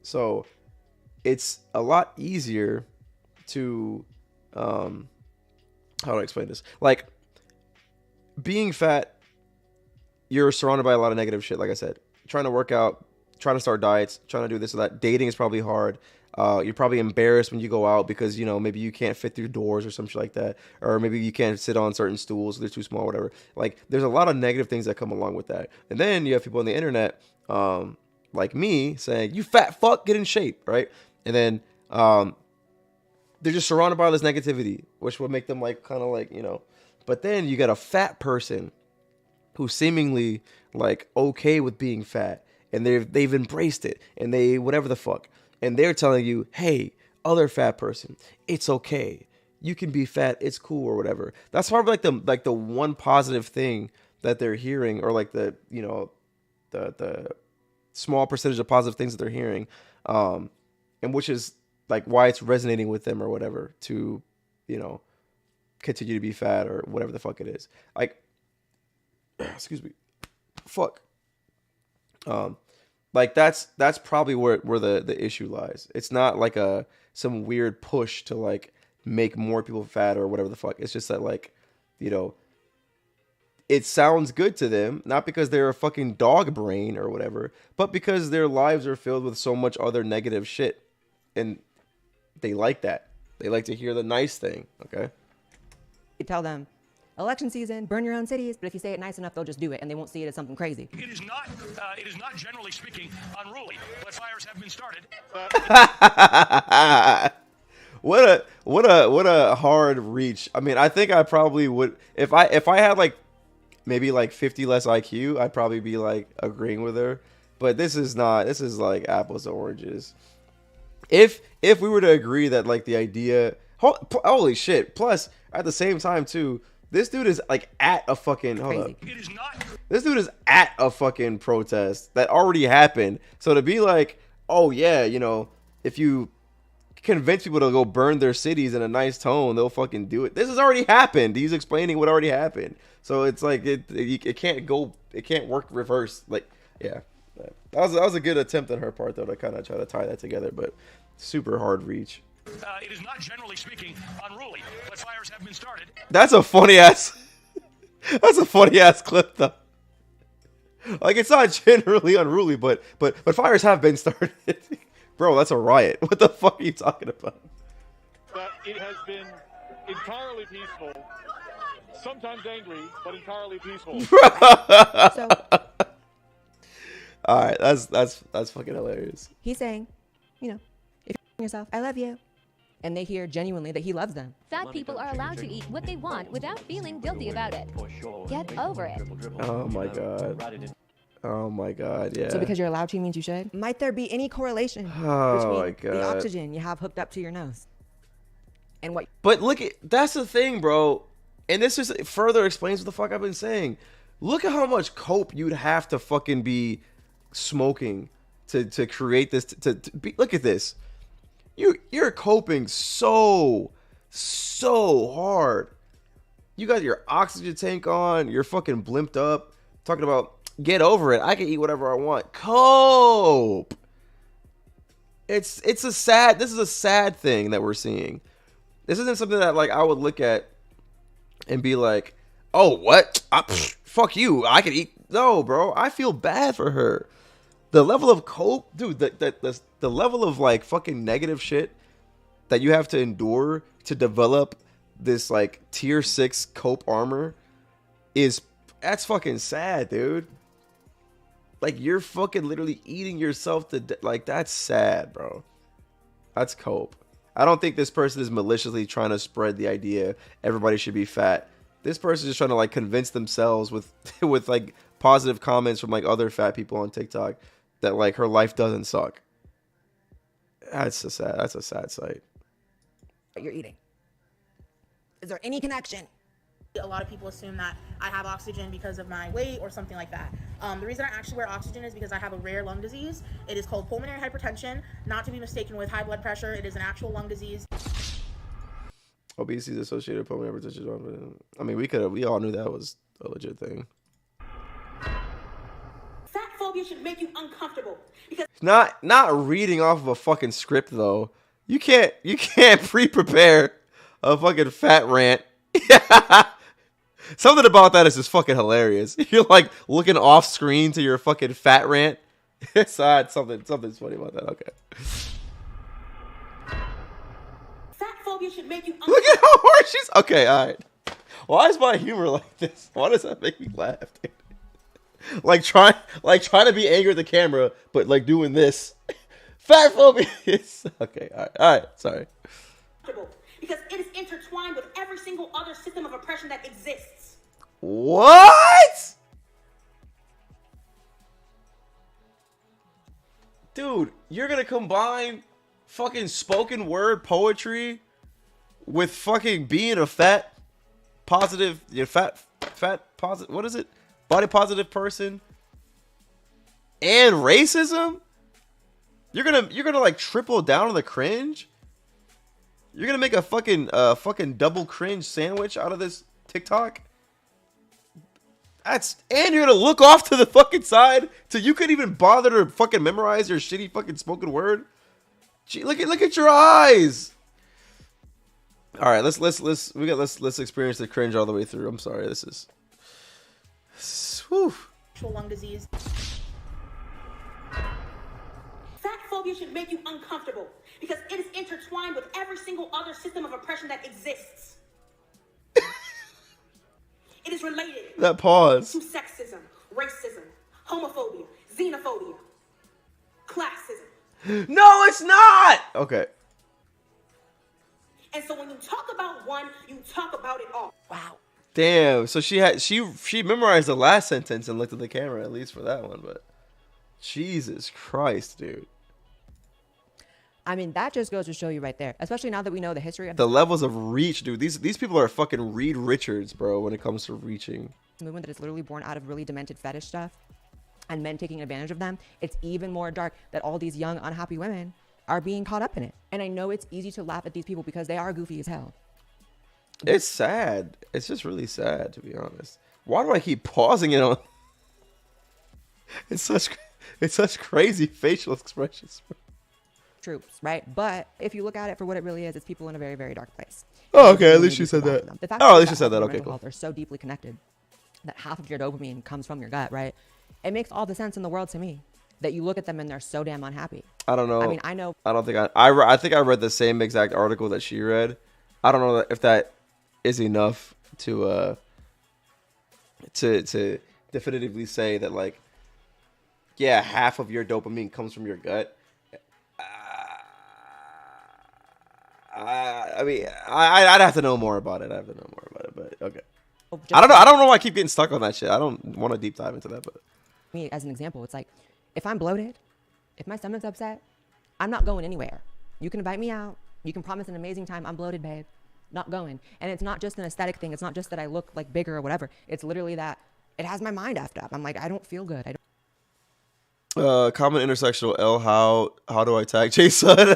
So it's a lot easier to, how do I explain this? Like, being fat, you're surrounded by a lot of negative shit. Like I said, trying to work out, trying to start diets, trying to do this or that. Dating is probably hard. You're probably embarrassed when you go out because, you know, maybe you can't fit through doors or some shit like that. Or maybe you can't sit on certain stools, they're too small, whatever. Like, there's a lot of negative things that come along with that. And then you have people on the internet, like me, saying, you fat fuck, get in shape, right? And then they're just surrounded by all this negativity, which would make them like kind of like, you know. But then you got a fat person who's seemingly like okay with being fat, and they've embraced it, and they whatever the fuck, and they're telling you, hey, other fat person, it's okay, you can be fat, it's cool or whatever. That's probably like the one positive thing that they're hearing, or like the, you know, the small percentage of positive things that they're hearing, and which is like why it's resonating with them or whatever to, you know, continue to be fat or whatever the fuck it is. Like, excuse me, fuck. Like that's probably where the issue lies. It's not like some weird push to like make more people fat or whatever the fuck. It's just that, like, you know, it sounds good to them, not because they're a fucking dog brain or whatever, but because their lives are filled with so much other negative shit, and they like that. They like to hear the nice thing. Okay. You tell them, election season, burn your own cities, but if you say it nice enough, they'll just do it, and they won't see it as something crazy. It is not generally speaking unruly, but fires have been started. What a hard reach. I mean, I think I probably would, if I had like maybe like 50 less IQ, I'd probably be like agreeing with her. But this is like apples to oranges. If we were to agree that like the idea, holy shit. Plus at the same time too, this dude is like at a fucking, hold up. This dude is at a fucking protest that already happened. So to be like, oh yeah, you know, if you convince people to go burn their cities in a nice tone, they'll fucking do it. This has already happened. He's explaining what already happened. So it's like it can't work reverse. Like, yeah, that was a good attempt on her part though to kind of try to tie that together, but super hard reach. It is not generally speaking unruly, but fires have been started. That's a funny ass. That's a funny ass clip though. Like, it's not generally unruly, but fires have been started. Bro, that's a riot. What the fuck are you talking about? But it has been entirely peaceful. Sometimes angry, but entirely peaceful. All right, that's fucking hilarious. He's saying, you know, if you're yourself, I love you. And they hear genuinely that he loves them. Fat people are allowed to eat what they want without feeling guilty about it. Get over it. Oh my god. Oh my god, yeah. So because you're allowed to means you should? Might there be any correlation between the oxygen you have hooked up to your nose and what? But look, that's the thing, bro. And this just further explains what the fuck I've been saying. Look at how much cope you'd have to fucking be smoking to create this to be, look at this. You're coping so hard. You got your oxygen tank on, you're fucking blimped up, talking about get over it. I can eat whatever I want. Cope. This is a sad thing that we're seeing. This isn't something that like I would look at and be like, oh, what? Fuck you. I can eat. No, bro. I feel bad for her. The level of cope, dude, the level of like fucking negative shit that you have to endure to develop this like tier 6 cope armor that's fucking sad, dude. Like you're fucking literally eating yourself to like that's sad, bro. That's cope. I don't think this person is maliciously trying to spread the idea everybody should be fat. This person is just trying to like convince themselves with like positive comments from like other fat people on TikTok that like her life doesn't suck. That's a sad sight. You're eating. Is there any connection? A lot of people assume that I have oxygen because of my weight or something like that. The reason I actually wear oxygen is because I have a rare lung disease. It is called pulmonary hypertension, not to be mistaken with high blood pressure. It is an actual lung disease. Obesity is associated with pulmonary hypertension. I mean, we all knew that was a legit thing. Fat phobia should make you uncomfortable because Not reading off of a fucking script though. You can't pre-prepare a fucking fat rant. Something about that is just fucking hilarious. You're like looking off screen to your fucking fat rant. It's something's funny about that. Okay. fat phobia should make you Look at how hard she's. Okay, all right. Why is my humor like this? Why does that make me laugh, dude? Like trying to be angry at the camera, but like doing this. Fat phobia. Okay, all right. Sorry. because it is intertwined with every single other system of oppression that exists. What? Dude, you're gonna combine fucking spoken word poetry with fucking being a fat positive, what is it? Body positive person and racism? You're gonna like triple down on the cringe? You're gonna make a fucking double cringe sandwich out of this TikTok? And you're gonna look off to the fucking side till you couldn't even bother to fucking memorize your shitty fucking spoken word. Gee, look at your eyes. All right, let's experience the cringe all the way through. I'm sorry, this is. Whew. Actual lung disease. Fat phobia should make you uncomfortable because it is intertwined with every single other system of oppression that exists. It is related. That pause. To sexism, racism, homophobia, xenophobia, classism. No, it's not. Okay. And so when you talk about one, you talk about it all. Wow. Damn. So she memorized the last sentence and looked at the camera at least for that one, but Jesus Christ, dude. I mean, that just goes to show you right there, especially now that we know the history of the levels of reach, dude. These people are fucking Reed Richards, bro, when it comes to reaching. Movement that is literally born out of really demented fetish stuff and men taking advantage of them. It's even more dark that all these young, unhappy women are being caught up in it. And I know it's easy to laugh at these people because they are goofy as hell. It's sad. It's just really sad, to be honest. Why do I keep pausing it on? It's such crazy facial expressions. Troops, right? But if you look at it for what it really is, it's people in a very, very dark place. Oh, okay. At least you said that. Oh, at least you said that. Okay, cool. They're so deeply connected that half of your dopamine comes from your gut, right? It makes all the sense in the world to me that you look at them and they're so damn unhappy. I don't know. I mean, I know. I don't think I think I read the same exact article that she read. I don't know if that is enough to definitively say that, like, yeah, half of your dopamine comes from your gut. I mean, I'd have to know more about it. But okay. I don't know. I don't know why I keep getting stuck on that shit. I don't want to deep dive into that, but me as an example, it's like, if I'm bloated, if my stomach's upset, I'm not going anywhere. You can invite me out. You can promise an amazing time. I'm bloated, babe. Not going. And it's not just an aesthetic thing. It's not just that I look like bigger or whatever. It's literally that it has my mind effed up. I'm like, I don't feel good. Common intersectional L. How do I tag Jason?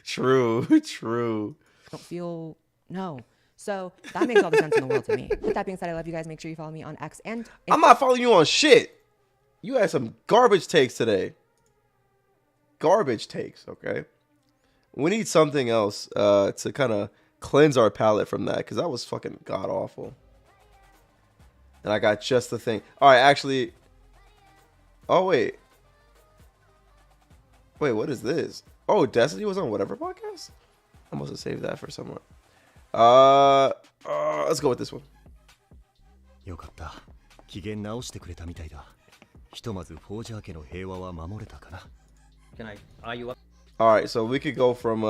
True. Don't feel no. So that makes all the sense in the world to me. With that being said, I love you guys. Make sure you follow me on X and I'm not following you on shit. You had some garbage takes today. Garbage takes, okay? We need something else to kind of cleanse our palate from that, because that was fucking god awful. And I got just the thing. All right, actually. Oh, wait. Wait, what is this? Oh, Destiny was on whatever podcast? I must have saved that for someone. Let's go with this one. よかった。機嫌直してくれたみたいだ。ひとまずフォージャー家の平和は守れたかな。Can I? Are you up? All right, so we could go from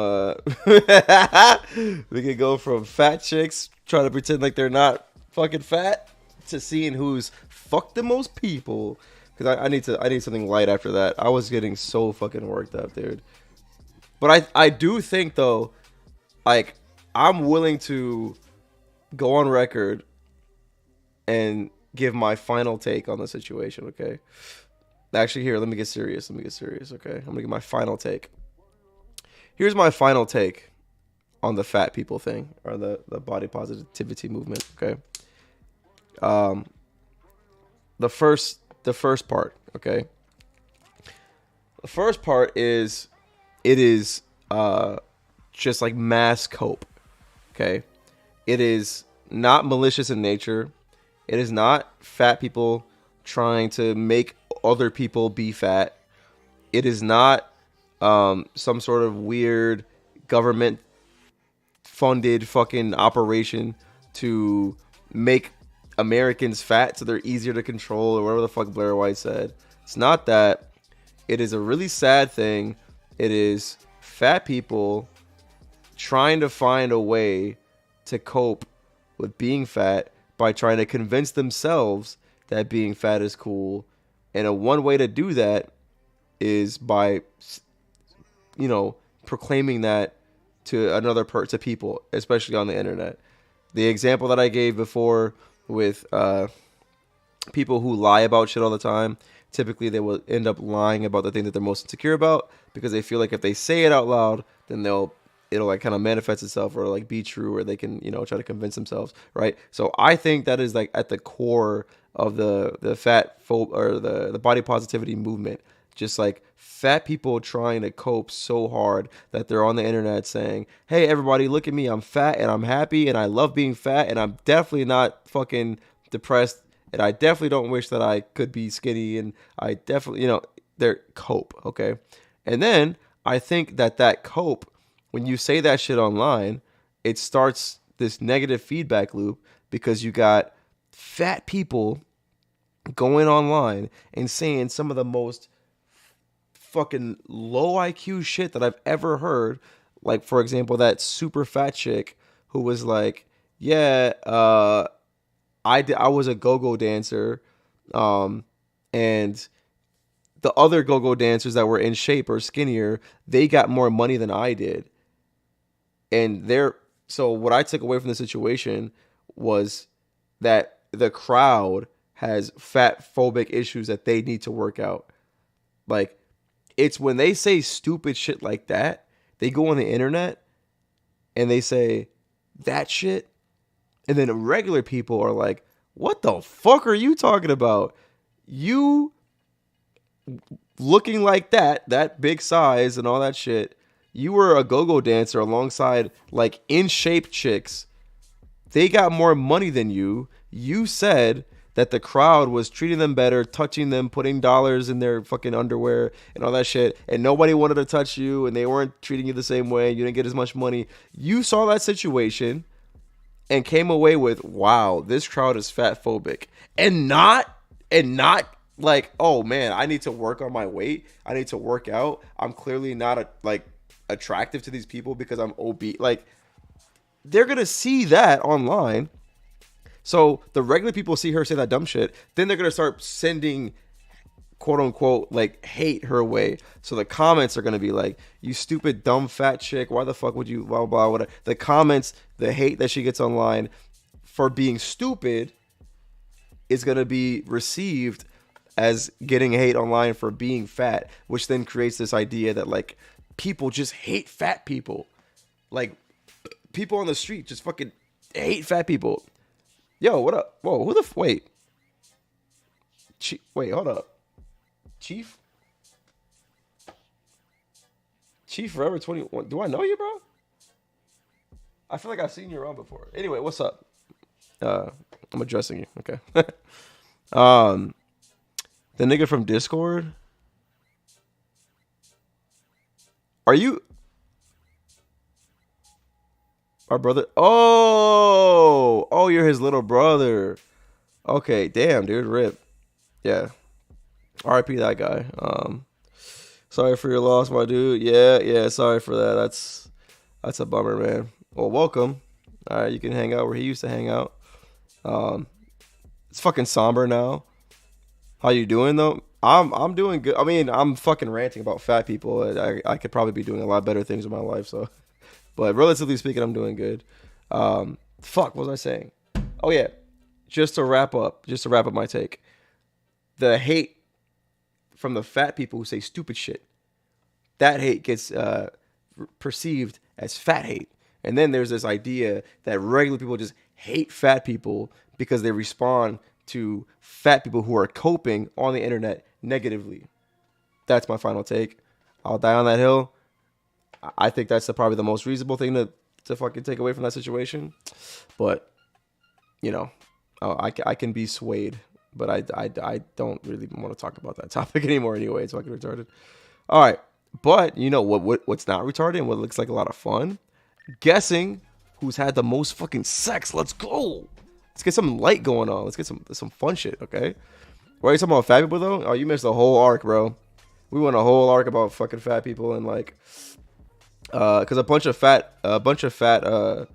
we could go from fat chicks trying to pretend like they're not fucking fat to seeing who's fucked the most people. Because I need something light after that. I was getting so fucking worked up, dude. But I do think though, like, I'm willing to go on record and give my final take on the situation, okay? Actually, here, let me get serious, okay? I'm gonna give my final take. Here's my final take on the fat people thing, or the body positivity movement, okay? The first part, okay? The first part is, it is just like mass cope, okay? It is not malicious in nature. It is not fat people trying to make other people be fat. It is not some sort of weird government funded fucking operation to make Americans fat so they're easier to control, or whatever the fuck Blair White said. It's not that. It is a really sad thing. It is fat people trying to find a way to cope with being fat by trying to convince themselves that being fat is cool. And one way to do that is by, you know, proclaiming that to to people, especially on the internet. The example that I gave before with people who lie about shit all the time, typically they will end up lying about the thing that they're most insecure about, because they feel like if they say it out loud, then it'll like kind of manifest itself, or like be true, or they can, you know, try to convince themselves, right? So I think that is like at the core of the fat or the body positivity movement. Just like fat people trying to cope so hard that they're on the internet saying, hey, everybody, look at me. I'm fat and I'm happy and I love being fat and I'm definitely not fucking depressed. And I definitely don't wish that I could be skinny. And I definitely, you know, they're cope. Okay. And then I think that cope, when you say that shit online, it starts this negative feedback loop, because you got fat people going online and saying some of the most fucking low IQ shit that I've ever heard. Like, for example, that super fat chick who was like, yeah, I was a go-go dancer, and the other go-go dancers that were in shape or skinnier, they got more money than I did. And so what I took away from the situation was that the crowd has fat phobic issues that they need to work out. Like, it's when they say stupid shit like that, they go on the internet and they say that shit, and then regular people are like, what the fuck are you talking about? You looking like that big size and all that shit, you were a go-go dancer alongside like in shape chicks. They got more money than you. You said that the crowd was treating them better, touching them, putting dollars in their fucking underwear and all that shit, and nobody wanted to touch you, and they weren't treating you the same way. You didn't get as much money. You saw that situation and came away with, wow, this crowd is fat phobic, and not like, oh man, I need to work on my weight. I need to work out. I'm clearly not attractive to these people because I'm obese. Like, they're gonna see that online. So the regular people see her say that dumb shit, then they're gonna start sending, quote unquote, like hate her way. So the comments are gonna be like, you stupid dumb fat chick, why the fuck would you blah blah blah, whatever. The comments, the hate that she gets online for being stupid is gonna be received as getting hate online for being fat, which then creates this idea that like people just hate fat people. Like people on the street just fucking hate fat people. Yo, what up? Whoa, who the wait? Wait, hold up. Chief Forever 21. Do I know you, bro? I feel like I've seen you around before. Anyway, what's up? I'm addressing you. Okay. The nigga from Discord. Are you our brother? Oh, you're his little brother. Okay, damn, dude, rip. Yeah. R.I.P. that guy. Sorry for your loss, my dude. Yeah, sorry for that. That's a bummer, man. Well, welcome. All right, you can hang out where he used to hang out. It's fucking somber now. How you doing though? I'm doing good. I mean, I'm fucking ranting about fat people. I could probably be doing a lot better things in my life. So, but relatively speaking, I'm doing good. What was I saying? Oh yeah, just to wrap up my take. The hate from the fat people who say stupid shit. That hate gets perceived as fat hate. And then there's this idea that regular people just hate fat people because they respond to fat people who are coping on the internet negatively. That's my final take. I'll die on that hill. I think that's probably the most reasonable thing to fucking take away from that situation. But, you know, I can be swayed. But I don't really want to talk about that topic anymore anyway. It's fucking retarded. All right. But, you know, what's not retarded and what looks like a lot of fun? Guessing who's had the most fucking sex. Let's go. Let's get some light going on. Let's get some fun shit, okay? Why are you talking about fat people, though? Oh, you missed the whole arc, bro. We went a whole arc about fucking fat people and, like... Because a bunch of fat... what do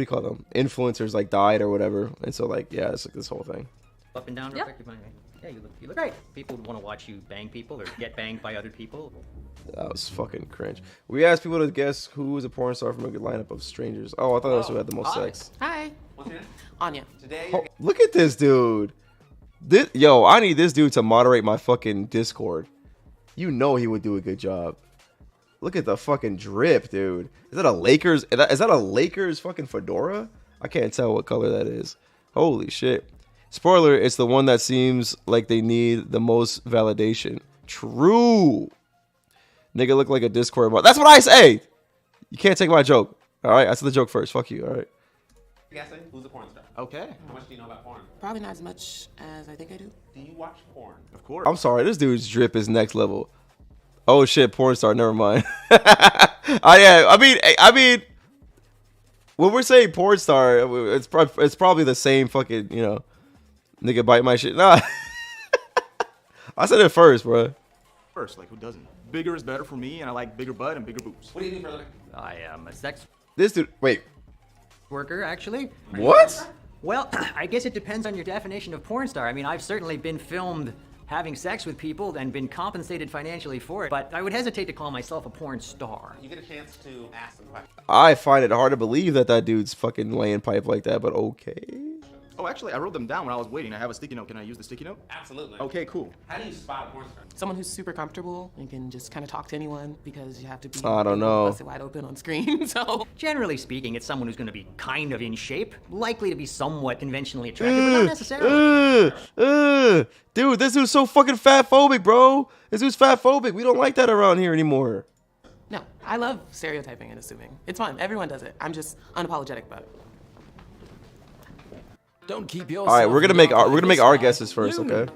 you call them? Influencers, like, died or whatever. And so, like, yeah, it's like this whole thing. Up and down real quick. Yeah, you look great. People want to watch you bang people or get banged by other people. That was fucking cringe. We asked people to guess who is a porn star from a good lineup of strangers. Oh, I thought that was who had the most sex. Hi. What's your name? Anya. Today. Look at this dude. I need this dude to moderate my fucking Discord. You know he would do a good job. Look at the fucking drip, dude. Is that a Lakers? Is that a Lakers fucking fedora? I can't tell what color that is. Holy shit. Spoiler, it's the one that seems like they need the most validation. True. Nigga look like a Discord bot. That's what I say. You can't take my joke. All right, I said the joke first. Fuck you. All right. Guessing who's a porn star? Okay. How much do you know about porn? Probably not as much as I think I do. Do you watch porn? Of course. I'm sorry. This dude's drip is next level. Oh shit, porn star. Never mind. I mean, when we're saying porn star, it's probably the same fucking, you know, nigga bite my shit. Nah. I said it first, bro. First, like who doesn't? Bigger is better for me, and I like bigger butt and bigger boobs. What do you do for a living? I am a sex This dude, wait. worker, actually. What? Well, I guess it depends on your definition of porn star. I mean, I've certainly been filmed having sex with people and been compensated financially for it, but I would hesitate to call myself a porn star. You get a chance to ask them questions. I find it hard to believe that dude's fucking laying pipe like that, but okay. Oh, actually, I wrote them down when I was waiting. I have a sticky note. Can I use the sticky note? Absolutely. Okay, cool. How do you spot a porn star? Someone who's super comfortable and can just kind of talk to anyone because you have to be I don't know. busted wide open on screen. So generally speaking, it's someone who's going to be kind of in shape, likely to be somewhat conventionally attractive, but not necessarily. Dude, this dude's so fucking fat phobic, bro. This dude's fat phobic. We don't like that around here anymore. No, I love stereotyping and assuming. It's fun. Everyone does it. I'm just unapologetic about it. Don't keep your. All right, we're gonna make our guesses first, okay?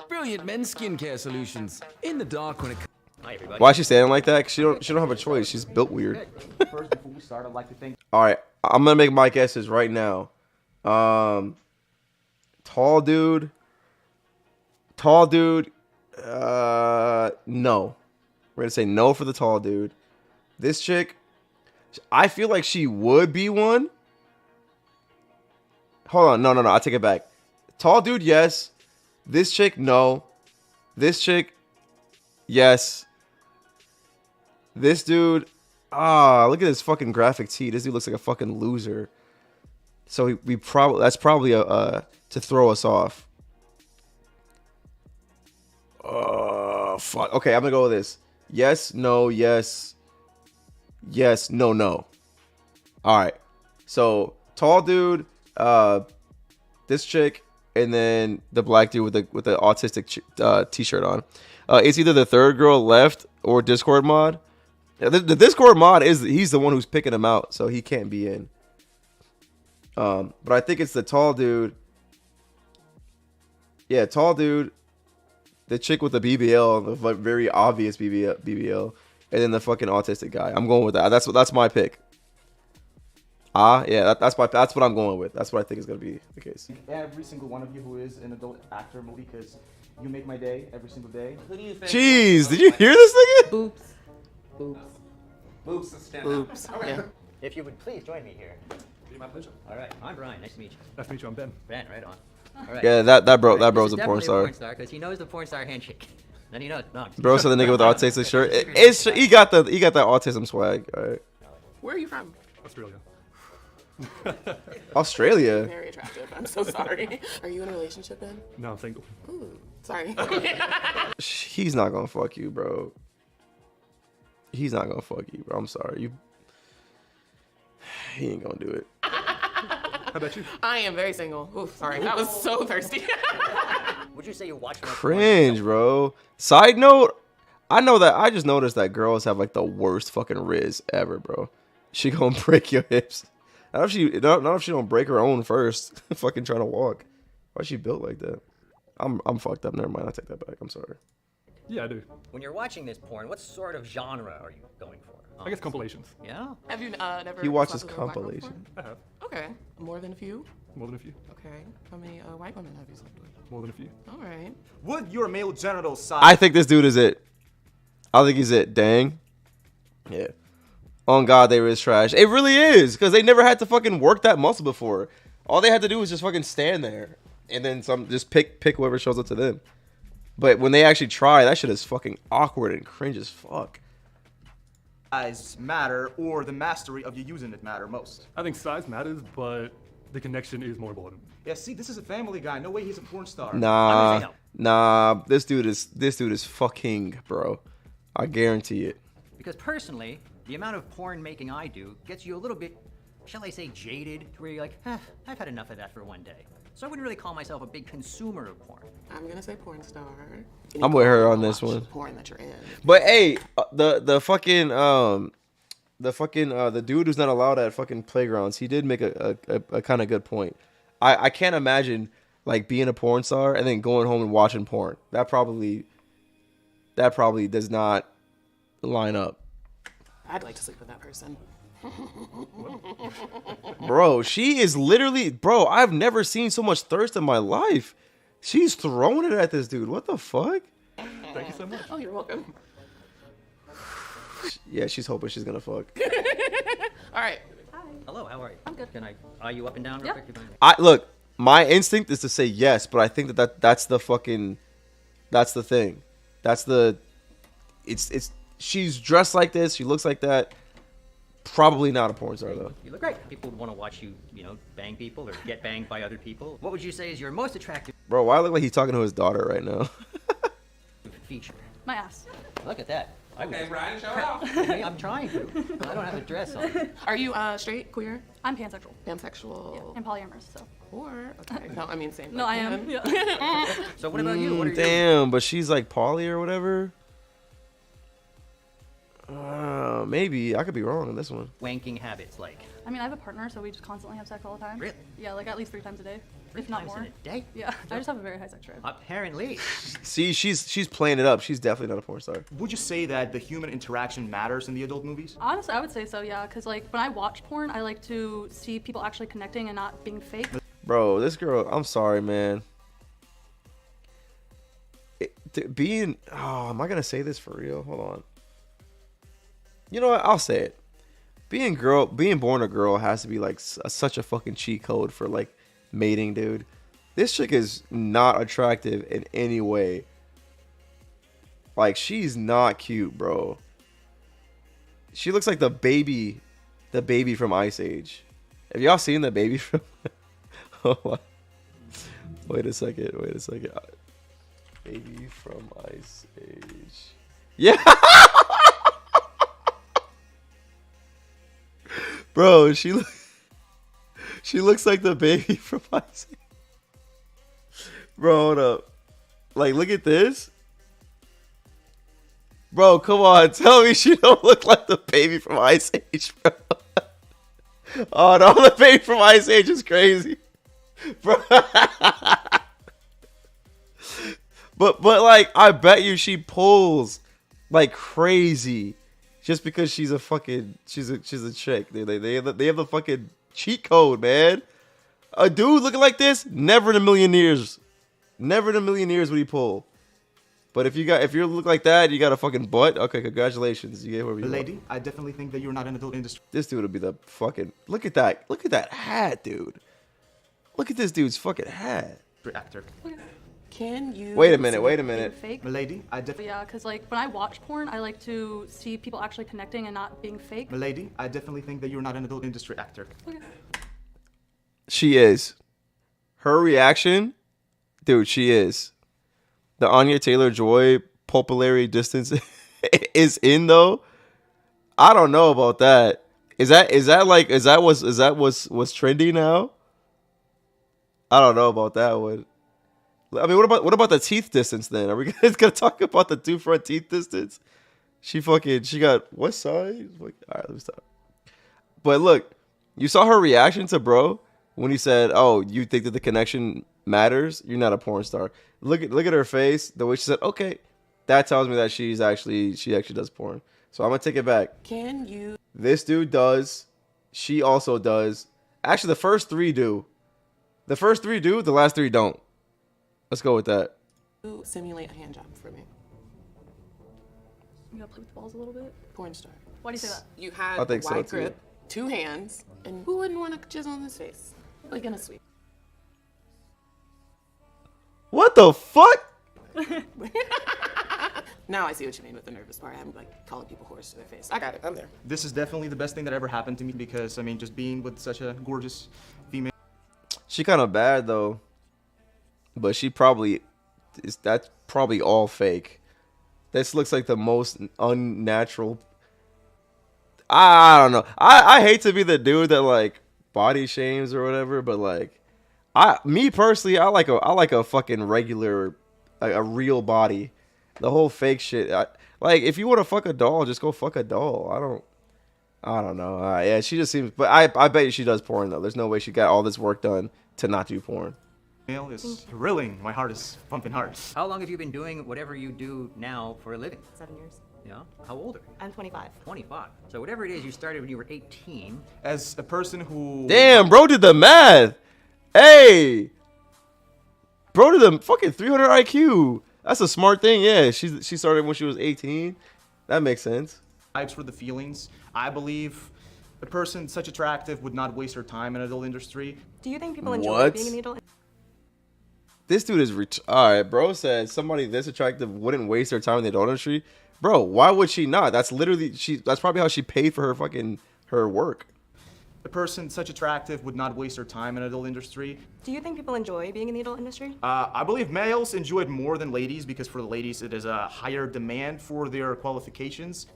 Brilliant men's skincare solutions in the dark when it. Hi, everybody. Why is she standing like that? 'Cause she don't have a choice. She's built weird. First, before we start, I'd like to thank. All right, I'm gonna make my guesses right now. Tall dude. No. We're gonna say no for the tall dude. This chick, I feel like she would be one. Hold on, no, I take it back. Tall dude, yes. This chick, no. This chick, yes. This dude, look at this fucking graphic tee. This dude looks like a fucking loser. So that's probably to throw us off. Fuck. Okay, I'm gonna go with this. Yes, no, yes, yes, no, no. All right. So tall dude, this chick, and then the black dude with the autistic t-shirt on. It's either the third girl left or Discord mod. The Discord mod he's the one who's picking him out, so he can't be in. But I think it's the tall dude. Yeah, tall dude. The chick with the BBL, the very obvious BBL, and then the fucking autistic guy. I'm going with that. That's my pick. Yeah, that's what I'm going with. That's what I think is gonna be the case. Every single one of you who is an adult actor movie, because you make my day every single day. Who do you think? Jeez, did you hear this nigga? Boops. Boops. Boops. Boops. Okay. Yeah. If you would please join me here. My pleasure. All right, I'm Brian. Nice to meet you. Nice to meet you. I'm Ben. Ben, right on. All right. Yeah, that bro's a porn Definitely star. a porn star because he knows the porn star handshake. Then he knows. No, Bro, so the nigga with the autistic shirt. He got that autism swag. All right. Where are you from? Australia. Australia. Very attractive. I'm so sorry. Are you in a relationship, Ben? No, I'm single. Ooh, sorry. He's not gonna fuck you, bro. He's not gonna fuck you, bro. I'm sorry. He ain't gonna do it. How about you? I am very single. Ooh, sorry. That was so thirsty. Would you say you watch? Cringe, bro. Side note, I just noticed that girls have like the worst fucking riz ever, bro. She gonna break your hips. Not if she don't break her own first. Fucking trying to walk. Why she built like that? I'm fucked up. Never mind. I take that back. I'm sorry. Yeah, I do. When you're watching this porn, what sort of genre are you going for? I guess compilations. Yeah. Have you never? He watches slept with a black girl compilation. I have. before? Okay. More than a few? More than a few. Okay. How many white women have you slept with? More than a few. All right. Would your male genitals size? I think this dude is it. I think he's it. Dang. Yeah. On God, they is trash. It really is, because they never had to fucking work that muscle before. All they had to do was just fucking stand there, and then just pick whoever shows up to them. But when they actually try, that shit is fucking awkward and cringe as fuck. Size matter, or the mastery of you using it matter most? I think size matters, but the connection is more important. Yeah, see, this is a family guy. No way he's a porn star. Nah. This dude is fucking, bro. I guarantee it. Because personally, the amount of porn making I do gets you a little bit, shall I say, jaded, to where you're like, I've had enough of that for one day. So I wouldn't really call myself a big consumer of porn. I'm gonna say porn star. I'm with her on this one. Porn that you're in. But hey, the dude who's not allowed at fucking playgrounds, he did make a kind of good point. I can't imagine like being a porn star and then going home and watching porn. That probably does not line up. I'd like to sleep with that person. Bro, she is literally, I've never seen so much thirst in my life. She's throwing it at this dude. What the fuck? Thank you so much. Oh, you're welcome. Yeah, she's hoping she's gonna fuck. All right. Hi. Hello, how are you? I'm good. Can I eye you up and down real quick? Look, my instinct is to say yes, but I think that's the thing. It's she's dressed like this, she looks like that. Probably not a porn star though. You look great. People would want to watch you, bang people or get banged by other people. What would you say is your most attractive Bro, why look like he's talking to his daughter right now? feature? My ass. Look at that. Okay, Brian, show it off. I'm trying to. I don't have a dress on. Are you straight, queer? I'm pansexual. Pansexual. Yeah, and polyamorous, so. Or, okay. No, I mean same. No, I am. Yeah. So what about you? What are you? Damn, but she's like poly or whatever. Maybe. I could be wrong on this one. Wanking habits like? I mean, I have a partner, so we just constantly have sex all the time. Really? Yeah, like at least 3 times a day, if not more. 3 times in a day? Yeah, I just have a very high sex drive. Apparently. See, she's playing it up. She's definitely not a porn star. Would you say that the human interaction matters in the adult movies? Honestly, I would say so, yeah, because like when I watch porn, I like to see people actually connecting and not being fake. Bro, this girl, I'm sorry, man. Am I gonna say this for real? Hold on. You know what? I'll say it. Being born a girl has to be like such a fucking cheat code for like mating, dude. This chick is not attractive in any way. Like, she's not cute, bro. She looks like the baby from Ice Age. Have y'all seen the baby from? Wait a second. Baby from Ice Age. Yeah. Bro, she looks like the baby from Ice Age. Bro, hold up. Like, look at this. Bro, come on. Tell me she don't look like the baby from Ice Age, bro. Oh, no, the baby from Ice Age is crazy. Bro. But like, I bet you she pulls like crazy just because she's a fucking, she's a chick. They have the fucking cheat code, man. A dude looking like this, never in a million years would he pull. But if you look like that, you got a fucking butt. Okay, congratulations. You get whoever you want. Lady, I definitely think that you're not an adult industry. This dude would be the fucking. Look at that hat, dude. Look at this dude's fucking hat. Actor. Can you? Wait a minute. Fake? Lady, I definitely. Yeah, because like when I watch porn, I like to see people actually connecting and not being fake. Lady, I definitely think that you're not an adult industry actor. Okay. She is. Her reaction, dude. She is. The Anya Taylor-Joy popularity distance is in though. I don't know about that. Is that what's trendy now? I don't know about that one. I mean, what about the teeth distance then? Are we gonna talk about the two front teeth distance? She got what size? Like, all right, let me stop. But look, you saw her reaction to bro when he said, "Oh, you think that the connection matters? You're not a porn star." Look at her face, the way she said, "Okay," that tells me that she actually does porn. So I'm gonna take it back. Can you? This dude does. She also does. Actually, the first three do. The first three do. The last three don't. Let's go with that. Simulate a hand job for me. You gotta play with the balls a little bit. Porn star. Why do you say that? You had I think a so, wide too. grip, 2 hands, and who wouldn't want to jizz on his face? Like in a sweep. What the fuck? Now I see what you mean with the nervous part. I'm like calling people whores to their face. I got it. I'm there. This is definitely the best thing that ever happened to me because I mean, just being with such a gorgeous female. She kind of bad though, but that's probably all fake. This looks like the most unnatural. I don't know. I hate to be the dude that like body shames or whatever, but like, me personally, I like a fucking regular, a real body. The whole fake shit. Like, if you want to fuck a doll, just go fuck a doll. I don't know. Yeah, she just seems. But I bet you she does porn though. There's no way she got all this work done to not do porn. Is thrilling. My heart is pumping hard. How long have you been doing whatever you do now for a living? 7 years. Yeah. How old are you? I'm 25. 25. So whatever it is you started when you were 18. As a person who. Damn, bro did the math. Hey. Bro did the fucking 300 IQ. That's a smart thing. Yeah, she started when she was 18. That makes sense. Types for the feelings. I believe a person such attractive would not waste her time in the adult industry. Do you think people enjoy What? being in the adult? This dude is all right. Bro said somebody this attractive wouldn't waste their time in the adult industry. Bro, why would she not? That's literally that's probably how she paid for her work. A person such attractive would not waste her time in the adult industry. Do you think people enjoy being in the adult industry? I believe males enjoy it more than ladies because for the ladies it is a higher demand for their qualifications.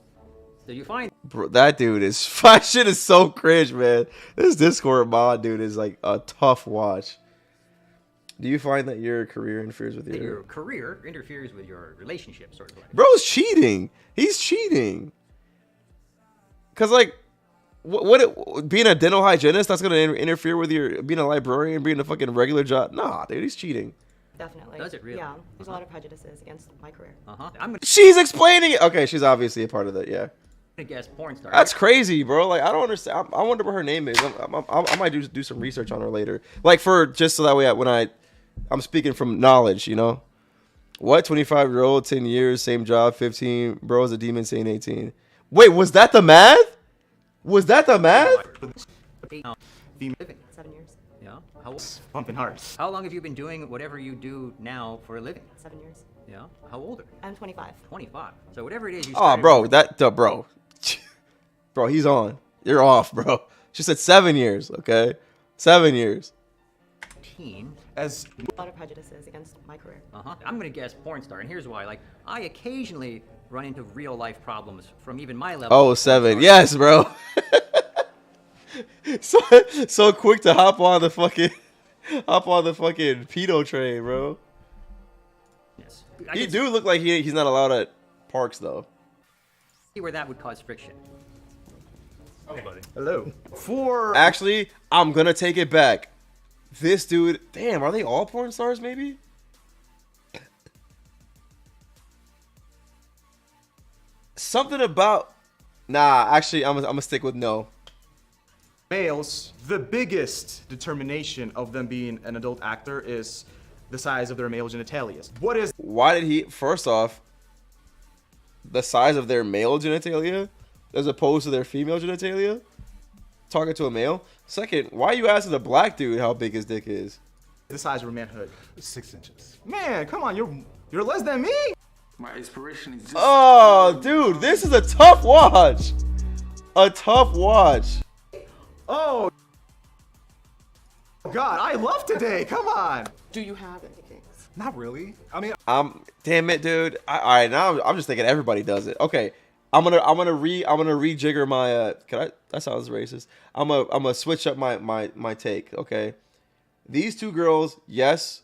So you find Bro, that dude is my shit is so cringe, man. This Discord mod dude is like a tough watch. Do you find that your career interferes with your career interferes with your relationship, sort of like? Bro's cheating. He's cheating. Cause like, what being a dental hygienist that's gonna interfere with your being a librarian, being a fucking regular job? Nah, dude, he's cheating. Definitely. Does it really? Yeah. There's a lot of prejudices against my career. She's explaining it. Okay, she's obviously a part of that. Yeah. I guess porn star. That's crazy, bro. Like, I don't understand. I wonder what her name is. I might do some research on her later. Like, for just so that way when I'm speaking from knowledge, you know. What? 25-year-old, 10 years, same job, 15. Bro is a demon saying 18. Wait, was that the math? Was that the math? 7 years. Yeah. How pumping hard. How long have you been doing whatever you do now for a living? 7 years. Yeah. How old are you? I'm 25. 25. So whatever it is you Oh, started. bro, bro, he's on. You're off, bro. She said 7 years. Okay, 7 years. 14. As A lot of prejudices against my career. I'm gonna guess porn star, and here's why. Like, I occasionally run into real life problems from even my level. Oh, 7. Yes, bro. so quick to hop on the fucking pedo train, bro. Yes. He do look like he's not allowed at parks though. See where that would cause friction. Hey, buddy. Hello. Actually, I'm gonna take it back. This dude, damn, are they all porn stars? Maybe. Something about. Nah, actually, I'm gonna stick with no. Males, the biggest determination of them being an adult actor is the size of their male genitalia. What is? Why did he? First off, the size of their male genitalia, as opposed to their female genitalia. Talking to a male. Second, why are you asking a black dude how big his dick is? The size of your manhood. 6 inches. Man, come on, you're less than me. My inspiration is just. Oh, dude, this is a tough watch. A tough watch. Oh, God, I love today. Come on. Do you have anything? Not really. I mean, Damn it, dude. All right, now I'm just thinking everybody does it. Okay, I'm gonna rejigger my. That sounds racist. I'm gonna switch up my take. Okay, these two girls, yes.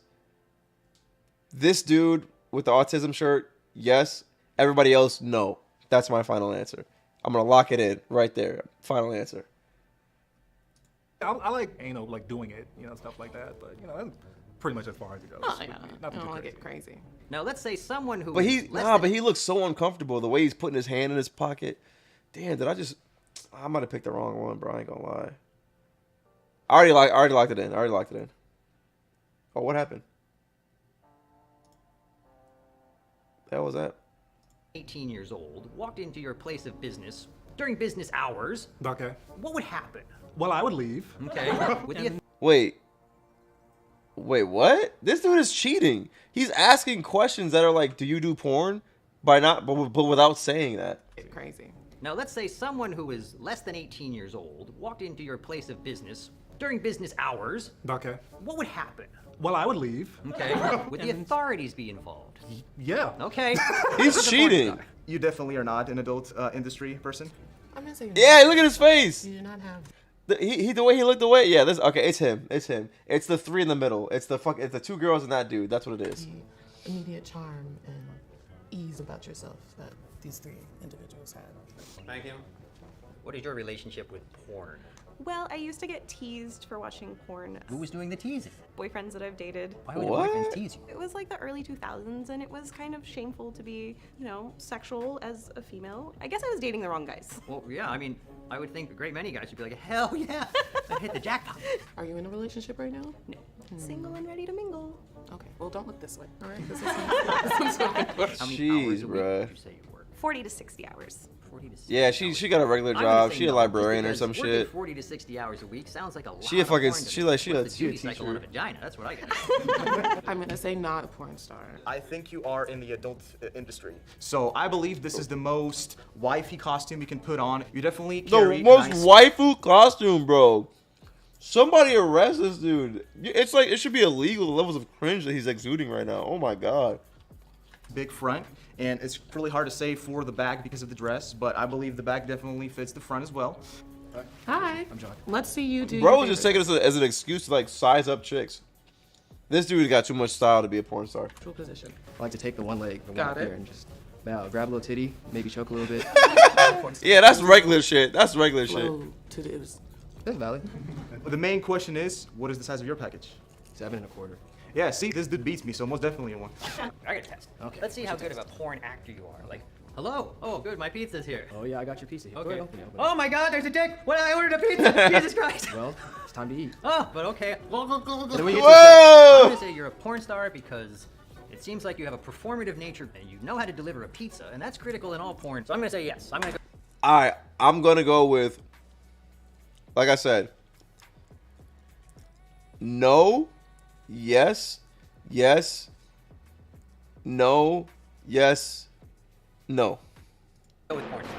This dude with the autism shirt, yes. Everybody else, no. That's my final answer. I'm gonna lock it in right there. Final answer. I like anal, like doing it, stuff like that. But that's pretty much as far as it goes. Oh, yeah. Nothing I don't too want to crazy. get crazy. Now, let's say someone who. But he looks so uncomfortable the way he's putting his hand in his pocket. Damn, I might have picked the wrong one, bro. I ain't gonna lie. I already locked it in. Oh, what happened? The hell was that? 18 years old, walked into your place of business during business hours. Okay. What would happen? Well, I would leave. Okay. With the Wait, what? This dude is cheating. He's asking questions that are like, "Do you do porn?" But without saying that. Get crazy. Now, let's say someone who is less than 18 years old walked into your place of business during business hours. Okay. What would happen? Well, I would leave. Okay. Would the authorities be involved? Yeah. Okay. He's cheating. You definitely are not an adult industry person. I'm not saying. Yeah, look at his face. You do not have. The way he looked away. Yeah, okay. It's him. It's the three in the middle. It's the two girls and that dude. That's what it is. The immediate charm and ease about yourself that these 3 individuals had. Thank you. What is your relationship with porn? Well, I used to get teased for watching porn. Who was doing the teasing? Boyfriends that I've dated. Why would boyfriends tease you? It was like the early 2000s, and it was kind of shameful to be, sexual as a female. I guess I was dating the wrong guys. Well, yeah, I mean, I would think a great many guys would be like, hell yeah, I hit the jackpot. Are you in a relationship right now? No. Single and ready to mingle. Okay, well, don't look this way, all right? This is How many hours a week bruh. would you say you work? 40 to 60 hours. 40 to 60 Yeah, she got a regular job. She a librarian or some working shit. 40 to 60 hours a week sounds like a lot. She a fucking of porn to she me. like she What's a the duty cycle on a teacher. vagina. That's what I get. I'm gonna say not a porn star. I think you are in the adult industry. So I believe this is the most wifey costume you can put on. You definitely carry The most nice... waifu costume, bro. Somebody arrest this dude. It's like it should be illegal. The levels of cringe that he's exuding right now. Oh my god. Big front, and it's really hard to say for the back because of the dress, but I believe the back definitely fits the front as well. Hi. I'm John. Let's see you do. Bro your was just favorite. taking this as an excuse to like size up chicks. This dude got too much style to be a porn star. Actual position. I like to take the one leg and Got walk it. there and just grab a little titty, maybe choke a little bit. Yeah, that's regular shit. That's regular shit. Flow to this. That's valid. The main question is, what is the size of your package? 7 1/4. Yeah, see, this dude beats me, so most definitely one. I got a test. Okay. Let's see how good of a porn actor you are. Like, hello. Oh, good. My pizza's here. Oh yeah, I got your pizza. Go Okay. ahead, open it. Oh my God, there's a dick. What? I ordered a pizza. Jesus Christ. Well, it's time to eat. Oh, but okay. Then we get to Whoa! I'm gonna say you're a porn star because it seems like you have a performative nature and you know how to deliver a pizza, and that's critical in all porn. So I'm gonna say yes. I'm gonna go. All right, I'm gonna go with, like I said, no, yes, yes, no, yes, no. Go with porn star.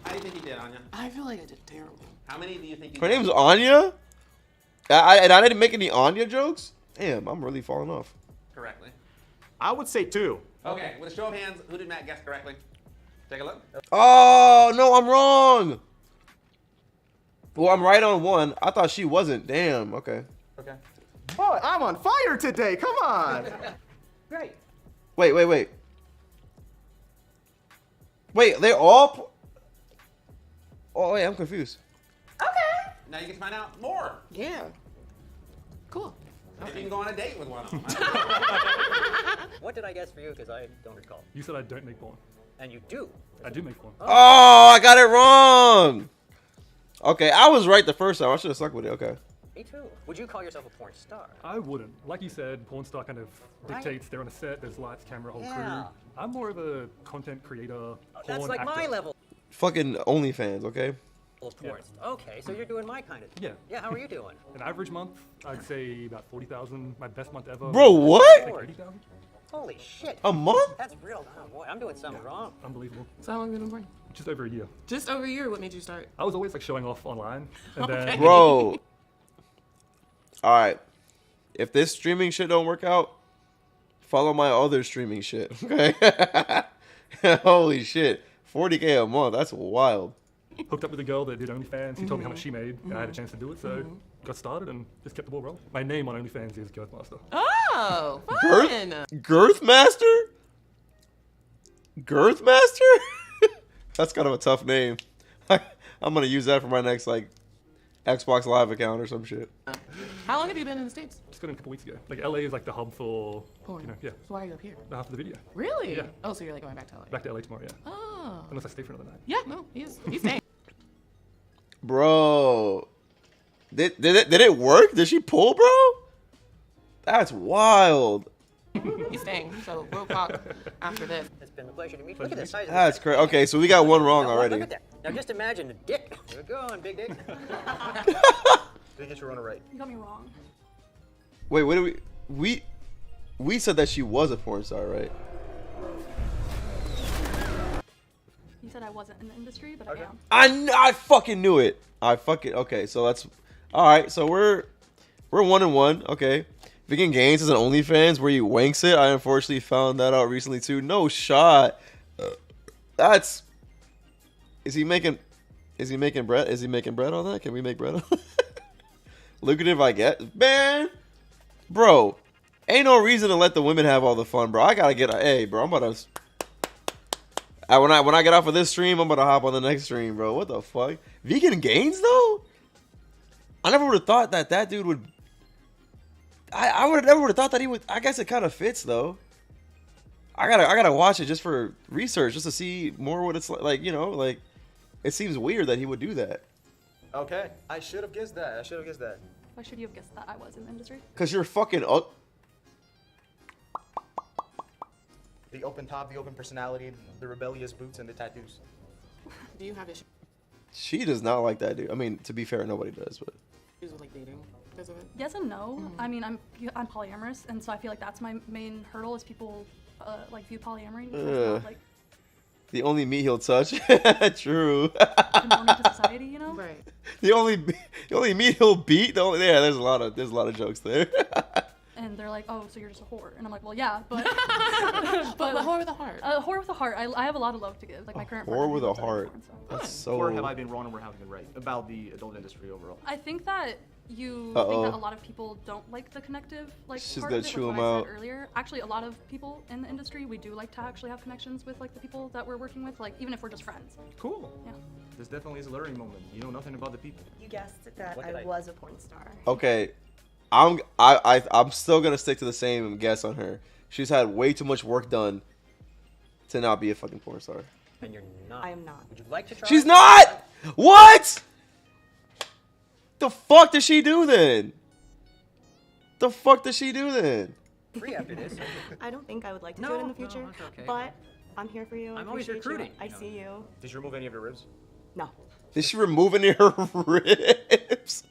How do you think you did, Anya? I feel like I did terrible. How many do you think you Her did? name's Anya. And I didn't make any Anya jokes? Damn, I'm really falling off. Correctly. I would say 2. Okay, with a show of hands, who did Matt guess correctly? Take a look. Oh, no, I'm wrong. Well, I'm right on 1. I thought she wasn't. Damn, okay. Okay. Boy, I'm on fire today. Come on. Great. Wait. Wait, they're all... Oh, wait, I'm confused. Now you get to find out more. Yeah. Cool. Maybe you can go on a date with one of them. What did I guess for you? Because I don't recall. You said I don't make porn. And you do. I do make porn. Oh, I got it wrong. Okay, I was right the first time. I should have stuck with it. Okay. Me too. Would you call yourself a porn star? I wouldn't. Like you said, porn star kind of dictates. They're on a set. There's lights, camera, whole Yeah. crew. I'm more of a content creator. That's porn like actor. my level. Fucking OnlyFans, okay? Of porn. Okay, so you're doing my kind of thing. Yeah. Yeah, how are you doing? An average month, I'd say about 40,000. My best month ever. Bro, what? Like 80,000. Holy shit. A month? That's real. Oh boy, I'm doing something wrong. Unbelievable. So how long have you been porn? Just over a year. Just over a year. What made you start? I was always like showing off online, and then Bro. All right. If this streaming shit don't work out, follow my other streaming shit. Okay. Holy shit. 40K a month. That's wild. hooked up with a girl that did OnlyFans. She told me how much she made, and I had a chance to do it, so got started and just kept the ball rolling. My name on OnlyFans is Girthmaster. Oh, fun. Girthmaster? Girthmaster? That's kind of a tough name. I'm gonna use that for my next like Xbox Live account or some shit. How long have you been in the States? Just got in a couple weeks ago. Like LA is like the hub for Porn. you know, yeah. So why are you up here? After the video. Really? Yeah. Oh, so you're like going back to LA? Back to LA tomorrow, yeah. Oh. Unless I stay for another night. Yeah, no, he's staying. Bro, did it work? Did she pull, bro? That's wild. He's staying, so we'll talk after this. It's been a pleasure to meet you. Look at the size of That's crazy. Okay, so we got one wrong already. Look at that. Now just imagine a dick. There we go, big dick. Did get your runner right. You got me wrong. Wait, what did we said that she was a porn star, right? You said I wasn't in the industry, but I am. I fucking knew it. Okay, so that's all right. So we're 1-1. Okay, Vegan Gains is an OnlyFans where he wanks it. I unfortunately found that out recently too. No shot. Is he making bread? Is he making bread on that? Can we make bread on that? Lucrative, I get, man, bro. Ain't no reason to let the women have all the fun, bro. I gotta get hey, bro. I'm about to. When I get off of this stream, I'm gonna hop on the next stream, bro. What the fuck? Vegan Gains though? I never would have thought that dude would. I would have never would have thought that he would. I guess it kind of fits though. I gotta watch it just for research, just to see more what it's like. You know, like it seems weird that he would do that. Okay, I should have guessed that. Why should you have guessed that I was in the industry? Cause you're fucking The open top, the open personality, the rebellious boots, and the tattoos. Do you have issues She does not like that dude. I mean, to be fair, nobody does, but. with like dating because of it? Yes and no. I mean, I'm polyamorous, and so I feel like that's my main hurdle is people like view polyamory as not, like The only meat he'll touch. True. conforming to society, you know? Right. The only meat he'll beat. There's a lot of jokes there. And they're like, oh, so you're just a whore, and I'm like, well, yeah, but But a whore with a heart. A whore with a heart. I have a lot of love to give. Like my current partner, Whore he with a loves every heart. porn, so. That's so. Or have I been wrong and where have I been right about the adult industry overall? I think that you Uh-oh. think that a lot of people don't like the connective She's part gonna of it, chew like 'em what I out. said earlier. Actually, a lot of people in the industry, we do like to actually have connections with like the people that we're working with, like even if we're just friends. Cool. Yeah. This definitely is a learning moment. You know nothing about the people. You guessed that What did I was a porn star. Okay, I'm still gonna stick to the same guess on her. She's had way too much work done to not be a fucking porn star. And you're not. I am not. Would you like to try? She's not. What? The fuck did she do then? Free after this. I don't think I would like to do No, it in the no, future, it's okay. but I'm here for you. I I'm always appreciate recruiting, you. I you know. see you. Did you remove any of your ribs? No. Did she remove any of her ribs?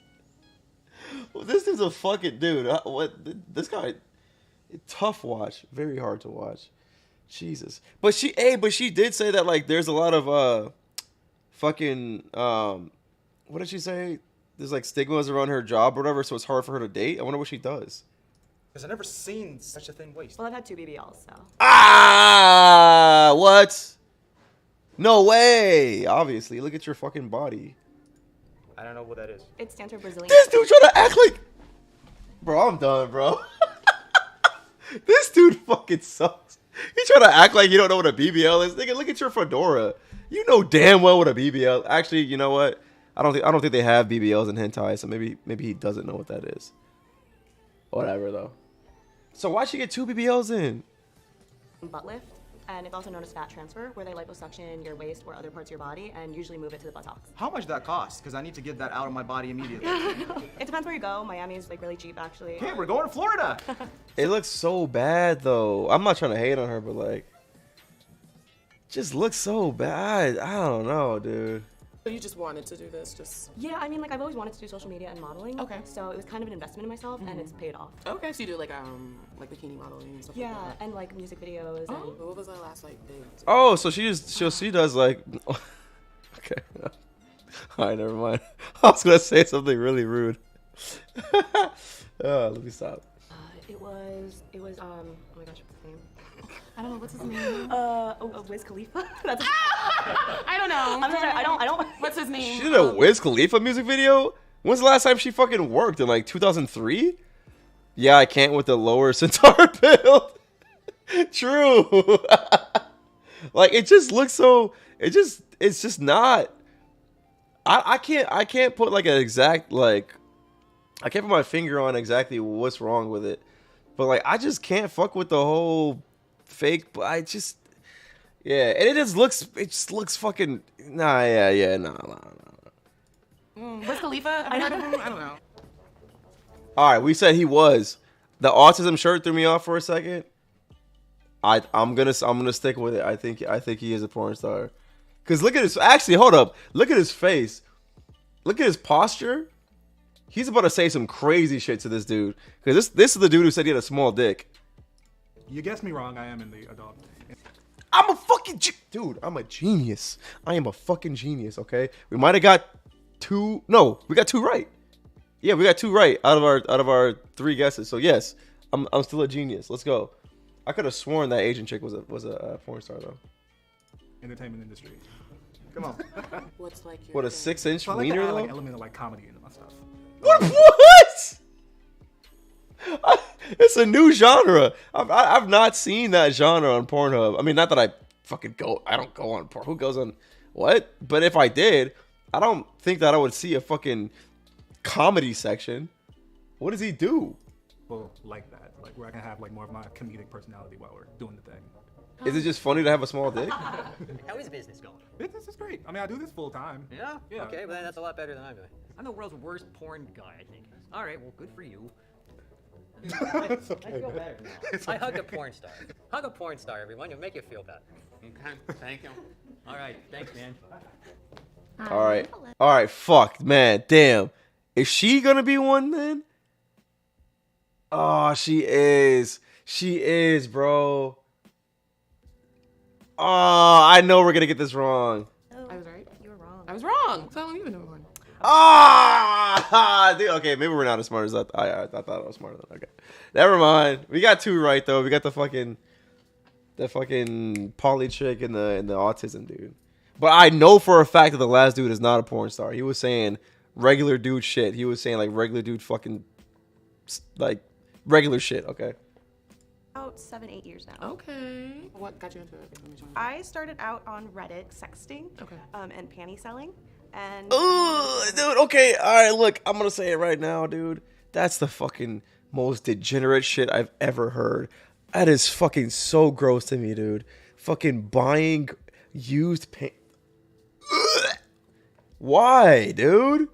Well, this is a fucking dude. What? This guy, tough watch. Very hard to watch. Jesus. But she did say that like there's a lot of fucking what did she say? there's like stigmas around her job or whatever, so it's hard for her to date. I wonder what she does. Because I've never seen such a thin waist. Well, I've had 2 BBLs, so. Ah, what? No way. Obviously, look at your fucking body. I don't know what that is. It stands for Brazilian. This dude trying to act like, bro. I'm done, bro. This dude fucking sucks. He trying to act like you don't know what a BBL is. Nigga, look at your fedora. You know damn well what a BBL. Actually, you know what? I don't think they have BBLs in hentai, so maybe he doesn't know what that is. Whatever though. So why'd she get 2 BBLs in? Butt lift, and it's also known as fat transfer, where they liposuction your waist or other parts of your body and usually move it to the buttocks. How much that cost? Because I need to get that out of my body immediately. It depends where you go. Miami is like really cheap, actually. Okay, we're going to Florida. It looks so bad though. I'm not trying to hate on her, but like, just looks so bad. I don't know, dude. So you just wanted to do this, just... Yeah, I mean, like, I've always wanted to do social media and modeling. Okay. So it was kind of an investment in myself, and it's paid off. Okay, so you do like bikini modeling and stuff like Yeah, that. and like music videos. Oh, And... what was that last like big? Oh, so she does like. Okay. All right, never mind. I was gonna say something really rude. Let me stop. It was oh my gosh, what's his name? I don't know, what's his name? Wiz Khalifa. That's. I don't know. I'm sorry, I don't. What's his name? She did a Wiz Khalifa music video. When's the last time she fucking worked? In like 2003? Yeah, I can't with the lower centaur build. True. Like it just looks so. It's just not. I can't put like an exact like. I can't put my finger on exactly what's wrong with it, but like I just can't fuck with the whole fake. But I just. Yeah, and it just looks fucking nah. Wiz Khalifa? I heard of him. I don't know. All right, we said he was. The autism shirt threw me off for a second. I'm gonna stick with it. I think he is a porn star. Cause look at his hold up. Look at his face. Look at his posture. He's about to say some crazy shit to this dude. Cause this is the dude who said he had a small dick. You guessed me wrong. I am in the adult. I'm a fucking dude. I'm a genius. I am a fucking genius. Okay, we might have got 2. No, we got 2 right. Yeah, we got 2 right out of our 3 guesses. So yes, I'm still a genius. Let's go. I could have sworn that Asian chick was a porn star though. Entertainment industry. Come on. What's like your What, a 6-inch So I like to wiener add though? like element of like comedy into my stuff. What? It's a new genre. I've not seen that genre on Pornhub. I mean, not that I fucking go. I don't go on porn. Who goes on what? But if I did, I don't think that I would see a fucking comedy section. What does he do? Well, like that, like where I can have like more of my comedic personality while we're doing the thing. Is it just funny to have a small dick? How is business going? Business is great. I mean, I do this full time. Yeah? Yeah. Okay, well that's a lot better than I'm doing. I'm the world's worst porn guy, I think. All right, well, good for you. I feel better now. I hug a porn star. Hug a porn star, everyone. It'll make you feel better. Okay, thank you. All right, thanks, man. All right. Fuck, man. Damn. Is she gonna be one then? Oh, she is. She is, bro. Oh, I know we're gonna get this wrong. I was right. You were wrong. I was wrong. So I don't even know one. Ah, dude, okay, maybe we're not as smart as I thought I was smarter than. Okay, never mind. We got 2 right though. We got the fucking poly chick and the autism dude. But I know for a fact that the last dude is not a porn star. He was saying regular dude shit. He was saying like regular dude fucking like regular shit. Okay. About 7-8 years now. Okay. What got you into it? I started out on Reddit sexting. Okay. And panty selling. And Dude, okay, all right, look, I'm gonna say it right now, dude. That's the fucking most degenerate shit I've ever heard. That is fucking so gross to me, dude. Fucking buying used paint. Why, dude?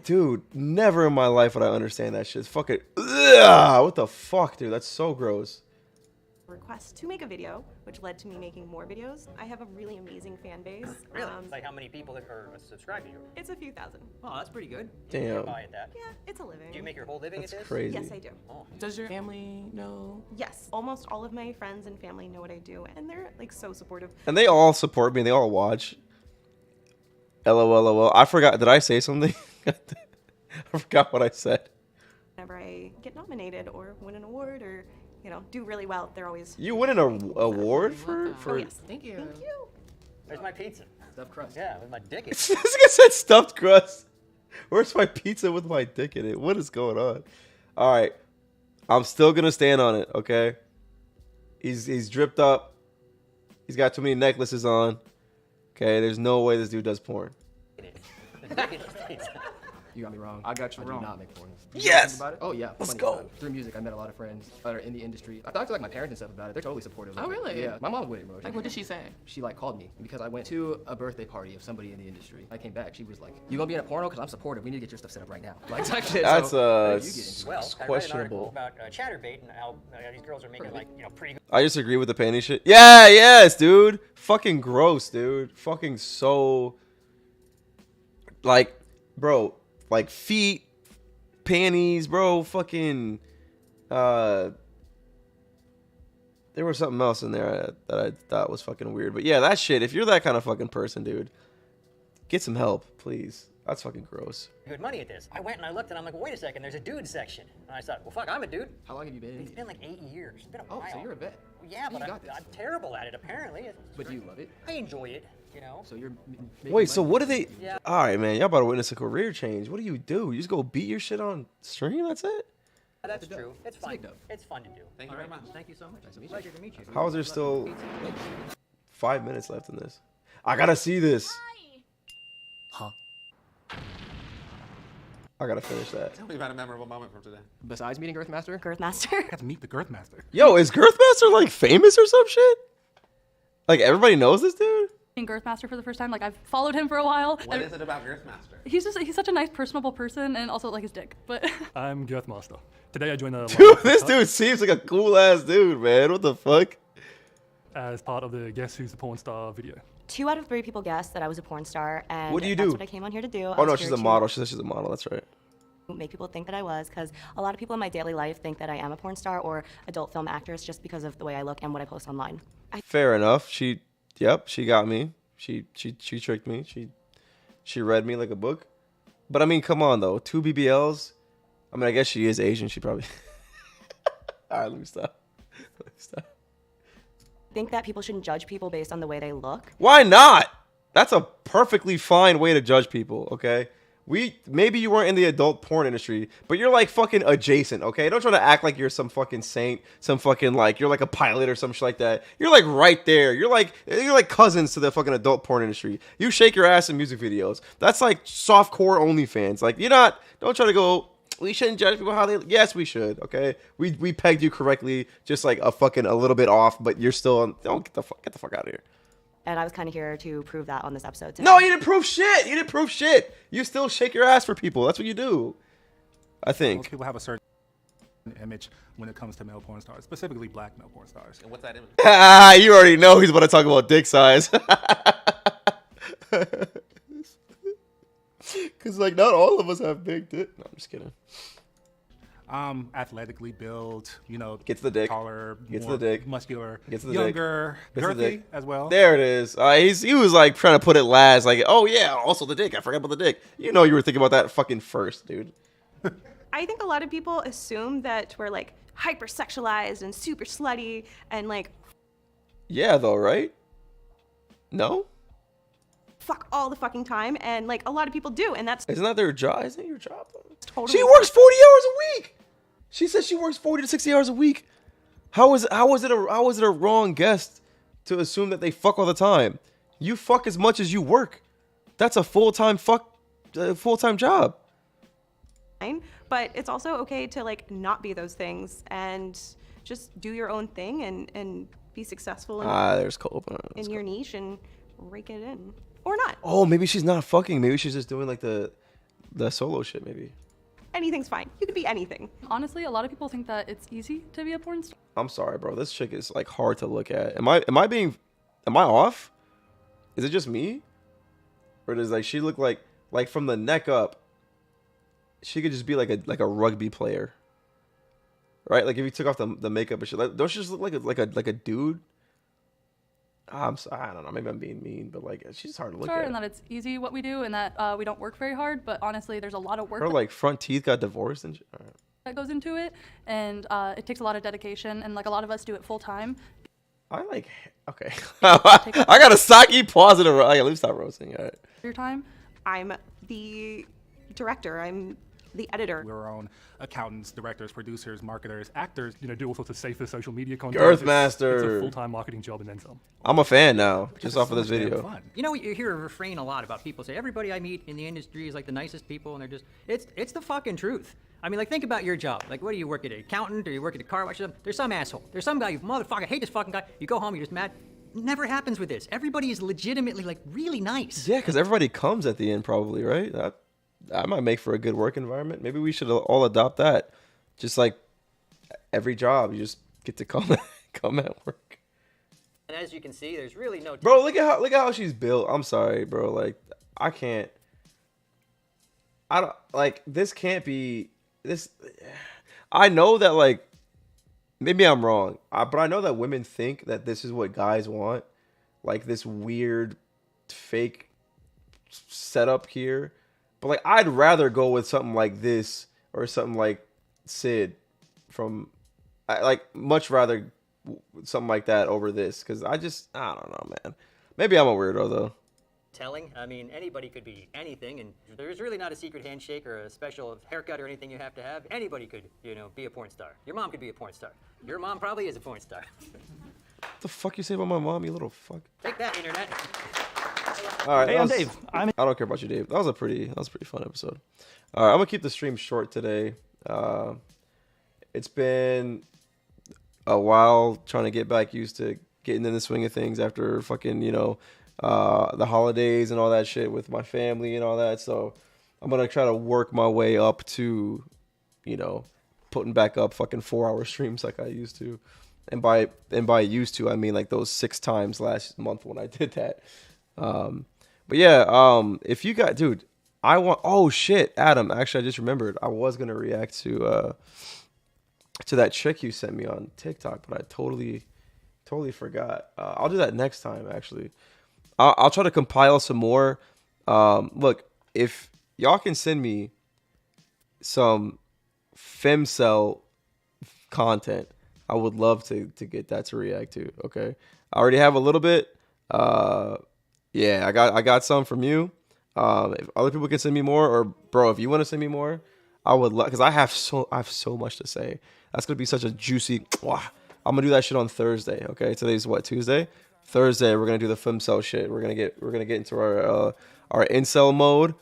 Dude, never in my life would I understand that shit. It's fucking, what the fuck, dude? That's so gross. Request to make a video, which led to me making more videos. I have a really amazing fan base. Really? Like how many people are subscribed to you? It's a few thousand. Oh, that's pretty good. Damn. You buy at that. Yeah, it's a living. Do you make your whole living That's at this? crazy. Yes, I do. Oh. Does your family know? Yes, almost all of my friends and family know what I do, and they're like so supportive. And they all support me. They all watch. LOL. I forgot. Did I say something? I forgot what I said. Whenever I get nominated or win an award or, you know, do really well, they're always. You win an award for? Oh, yes. Thank you. Thank you. Where's my pizza? Stuffed crust. Yeah, with my dick in it. This guy said stuffed crust. Where's my pizza with my dick in it? What is going on? All right, I'm still gonna stand on it. Okay. He's dripped up. He's got too many necklaces on. Okay, there's no way this dude does porn. You got me wrong. I got you wrong. I do not make porn. Yes! About it? Oh yeah. Let's Funny go. about it. Through music, I met a lot of friends that are in the industry. I talked to like my parents and stuff about it. They're totally supportive. Oh, of it. really? Yeah. My mom's with it, bro. Like, what did she say? She like called me because I went to a birthday party of somebody in the industry. I came back. She was like, "You gonna be in a porno? Because I'm supportive. We need to get your stuff set up right now." Like type shit. That's so, you get into it. Well, I read an article about Chatterbait and how these girls are making like, you know, pretty good. I just agree with the panty shit. Yeah, yes, dude. Fucking gross, dude. Fucking so. Like, bro, like feet, panties, bro. Fucking. There was something else in there that I thought was fucking weird. But yeah, that shit. If you're that kind of fucking person, dude, get some help, please. That's fucking gross. Good money at this. I went and I looked and I'm like, wait a second, there's a dude section. And I thought, well, fuck, I'm a dude. How long have you been? It's been like 8 years. It's been a while. Oh, so you're a vet. Yeah, but You I'm, got this. I'm terrible at it, apparently. But do you love it? I enjoy it, you know. So you're. Wait, so what do they? Yeah. All right, man. Y'all about to witness a career change. What do? You just go beat your shit on stream? That's it? That's true. It's fun. It's fun to do. Thank you very much. Thank you so much. Pleasure to meet you. How is there still 5 minutes left in this? I gotta see this. Huh? I gotta finish that. Tell me about a memorable moment from today. Besides meeting Girthmaster? Girthmaster. Got to meet the Girthmaster. Yo, is Girthmaster like famous or some shit? Like everybody knows this dude? Girthmaster for the first time. Like I've followed him for a while. What is it about Girthmaster? He's such a nice, personable person, and also like his dick. But I'm Girthmaster. Today I joined the Dude, this dude seems like a cool ass dude, man. What the fuck? as part of the Guess Who's the Porn Star video. 2 out of 3 people guessed that I was a porn star, and What do you that's do? what I came on here to do. Oh no, she's a model. She said she's a model. That's right. Make people think that I was, because a lot of people in my daily life think that I am a porn star or adult film actress just because of the way I look and what I post online. Fair enough. She got me. She tricked me. She read me like a book. But I mean, come on though, 2 BBLs. I mean, I guess she is Asian. She probably. All right, let me stop. I think that people shouldn't judge people based on the way they look. Why not? That's a perfectly fine way to judge people. Okay. Maybe you weren't in the adult porn industry, but you're like fucking adjacent, okay? Don't try to act like you're some fucking saint, some fucking like you're like a pilot or some shit like that. You're like right there. You're like cousins to the fucking adult porn industry. You shake your ass in music videos. That's like softcore OnlyFans. Like don't try to go, we shouldn't judge people how they, yes, we should, okay? We pegged you correctly, just like a little bit off, but you're still, don't get the fuck out of here. And I was kind of here to prove that on this episode today. No, you didn't prove shit. You still shake your ass for people. That's what you do. I think. Most people have a certain image when it comes to male porn stars, specifically black male porn stars. And what's that image? You already know he's about to talk about dick size. Because like not all of us have big dick. No, I'm just kidding. Athletically built, gets the dick, taller, gets more the dick, muscular, gets the younger, dick, girthy as well. There it is. He was like trying to put it last, like, oh yeah, also the dick. I forgot about the dick. You know, you were thinking about that fucking first, dude. I think a lot of people assume that we're like hypersexualized and super slutty and like Yeah, though, right? No. fuck all the fucking time, and like a lot of people do, and that's Isn't that their job? Isn't it your job though? totally. She works 40 hours a week. She says she works 40 to 60 hours a week. How is it a wrong guess to assume that they fuck all the time? You fuck as much as you work. That's a full-time job. fine, but it's also okay to like not be those things and just do your own thing and be successful There's Cope. in your niche and rake it in, or not. Oh, maybe she's not fucking. Maybe she's just doing like the solo shit. Maybe. Anything's fine. You could be anything. honestly, a lot of people think that it's easy to be a porn star. I'm sorry, bro. This chick is like hard to look at. Am I off? Is it just me? Or does like she look like from the neck up? She could just be like a rugby player, right? Like if you took off the makeup and shit, like, don't she just look like a dude? I don't know. Maybe I'm being mean, but like she's hard to look Sure, at. and that it's easy what we do, and that we don't work very hard. But honestly, there's a lot of work Her like front teeth got divorced and. All right. that goes into it, and it takes a lot of dedication, and like a lot of us do it full time. I like. Okay. I got a Saki positive. Like, at least stop roasting. All right. Your time. I'm the director. I'm the editor. We're our own accountants, directors, producers, marketers, actors. Do all sorts of safer social media content. Girthmaster. It's a full-time marketing job and then some. I'm a fan now, just off of this video. You know, you hear a refrain a lot about people say everybody I meet in the industry is like the nicest people, and they're just it's the fucking truth. I mean, like, think about your job. Like, what do you work at, an accountant, or you work at a car wash? There's some asshole. There's some guy, you motherfucker, I hate this fucking guy. You go home, you're just mad. Never happens with this. Everybody is legitimately like really nice. Yeah, because everybody comes at the end, probably, right? That might make for a good work environment. Maybe we should all adopt that. Just like every job, you just get to come at work. And as you can see, there's really no. Bro, look at how she's built. I'm sorry, bro. Like I don't like this. Can't be this. I know that like maybe I'm wrong, but I know that women think that this is what guys want, like this weird, fake setup here. But like, I'd rather go with something like this or something like Sid from, like, much rather something like that over this, because I don't know, man. Maybe I'm a weirdo though. Telling. I mean, anybody could be anything, and there's really not a secret handshake or a special haircut or anything you have to have. Anybody could, be a porn star. Your mom could be a porn star. Your mom probably is a porn star. What the fuck you say about my mom, you little fuck? Take that, internet. All right, Hey, I'm Dave. I don't care about you, Dave. That was a pretty fun episode. All right, I'm gonna keep the stream short today. It's been a while trying to get back used to getting in the swing of things after fucking the holidays and all that shit with my family and all that. So I'm gonna try to work my way up to, putting back up fucking 4-hour streams like I used to. And by used to, I mean like those 6 times last month when I did that. But yeah, if you got, dude, oh shit, Adam, actually I just remembered I was going to react to that chick you sent me on TikTok, but I totally forgot. I'll do that next time, actually. I'll try to compile some more. Look, if y'all can send me some femcel content, I would love to get that to react to. Okay, I already have a little bit. Yeah, I got some from you. If other people can send me more, or bro, if you want to send me more, I would love, because I have so much to say. That's gonna be such a juicy. I'm gonna do that shit on Thursday. Okay, today's what, Tuesday? Thursday we're gonna do the femcel shit. We're gonna get into our incel mode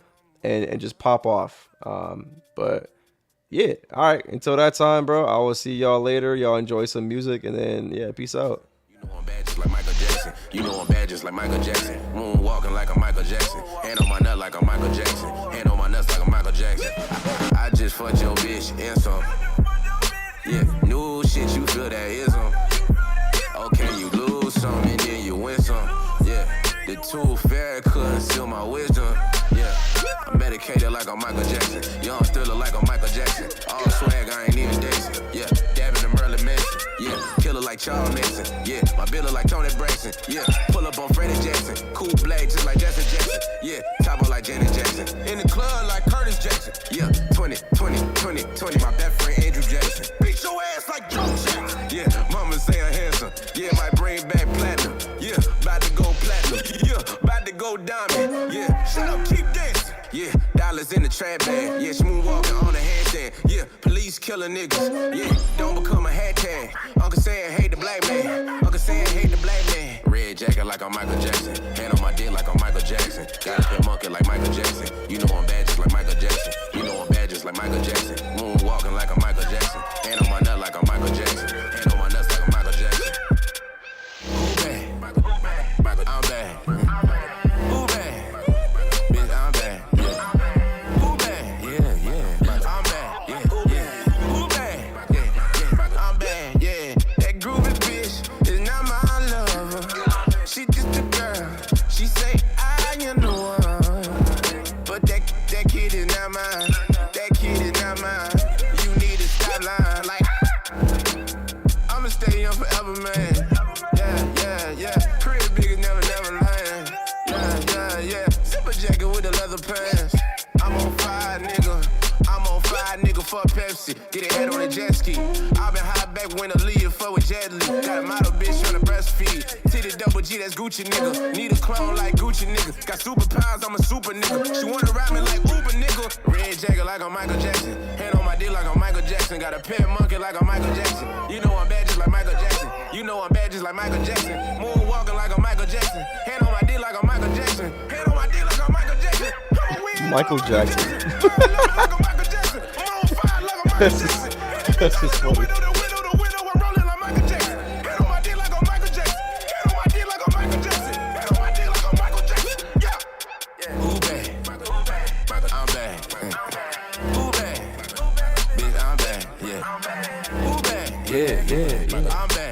and just pop off. But yeah, all right. Until that time, bro, I will see y'all later. Y'all enjoy some music, and then yeah, peace out. I'm bad just like Michael Jackson. You know I'm bad just like Michael Jackson. Moonwalking like a Michael Jackson. Hand on my nut like a Michael Jackson. Hand on my nuts like a Michael Jackson. I just fucked your bitch and some. Yeah, new shit, you feel that is on. Okay, you lose some and then you win some. Yeah, the tooth fairy couldn't seal my wisdom. Yeah, I'm medicated like a Michael Jackson. Young still look like a Michael Jackson. All swag, I ain't even dancing. Yeah, dabbing the Merlin Manson. Yeah, killer like Charles Manson. Yeah, my bill like Tony Braxton. Yeah, pull up on Freddie Jackson. Cool blade just like Jesse Jackson. Yeah, top up like Janet Jackson. In the club like Curtis Jackson. Yeah, 20, my best friend Andrew Jackson. Beat your ass like Joe Jackson. Yeah, mama say I'm handsome. Yeah, might bring back platinum. Yeah, about to go platinum. Yeah, about to go diamond. Yeah, shut up, keep dancing. Yeah, dollars in the trap bag. Yeah, smooth walking on the handstand. Yeah, police killing niggas. Yeah, don't become a hashtag. Uncle saying hate the black man. Uncle saying hate the black man. Red jacket like I'm Michael Jackson. Hand on my dick like I'm Michael Jackson. Got a pet monkey like Michael Jackson. You know I'm bad just like Michael Jackson. You know I'm bad just like Michael Jackson. Moonwalking like I'm Michael Jackson. Hand on my nut like I'm Michael Jackson. Hand on my nuts like I'm Michael Jackson. Who bad? I'm bad. Who bad? Bitch, I'm bad. Yeah. Who bad? Yeah. I'm bad. Yeah. Who bad? Yeah. I'm bad. Yeah. That groovy bitch is not my lover. She just a girl. She say I am the one. But that kid hot nigga for Pepsi. Get a head on a jet ski. I've been high back when Aaliyah fuck with Jet Li. Got a model bitch tryna breastfeed. Titty double G, that's Gucci nigga. Need a clone like Gucci nigga. Got superpowers, I'm a super nigga. She wanna rap me like Uber nigga. Red jacket like I'm Michael Jackson. Hand on my dick like I'm Michael Jackson. Got a pet monkey like I'm Michael Jackson. You know I'm bad just like Michael Jackson. You know I'm bad just like Michael Jackson. Moonwalking like I'm Michael Jackson. Hand on my dick like I'm Michael Jackson. Hand on my dick like I'm Michael Jackson. Michael Jackson. That's just funny. Yeah.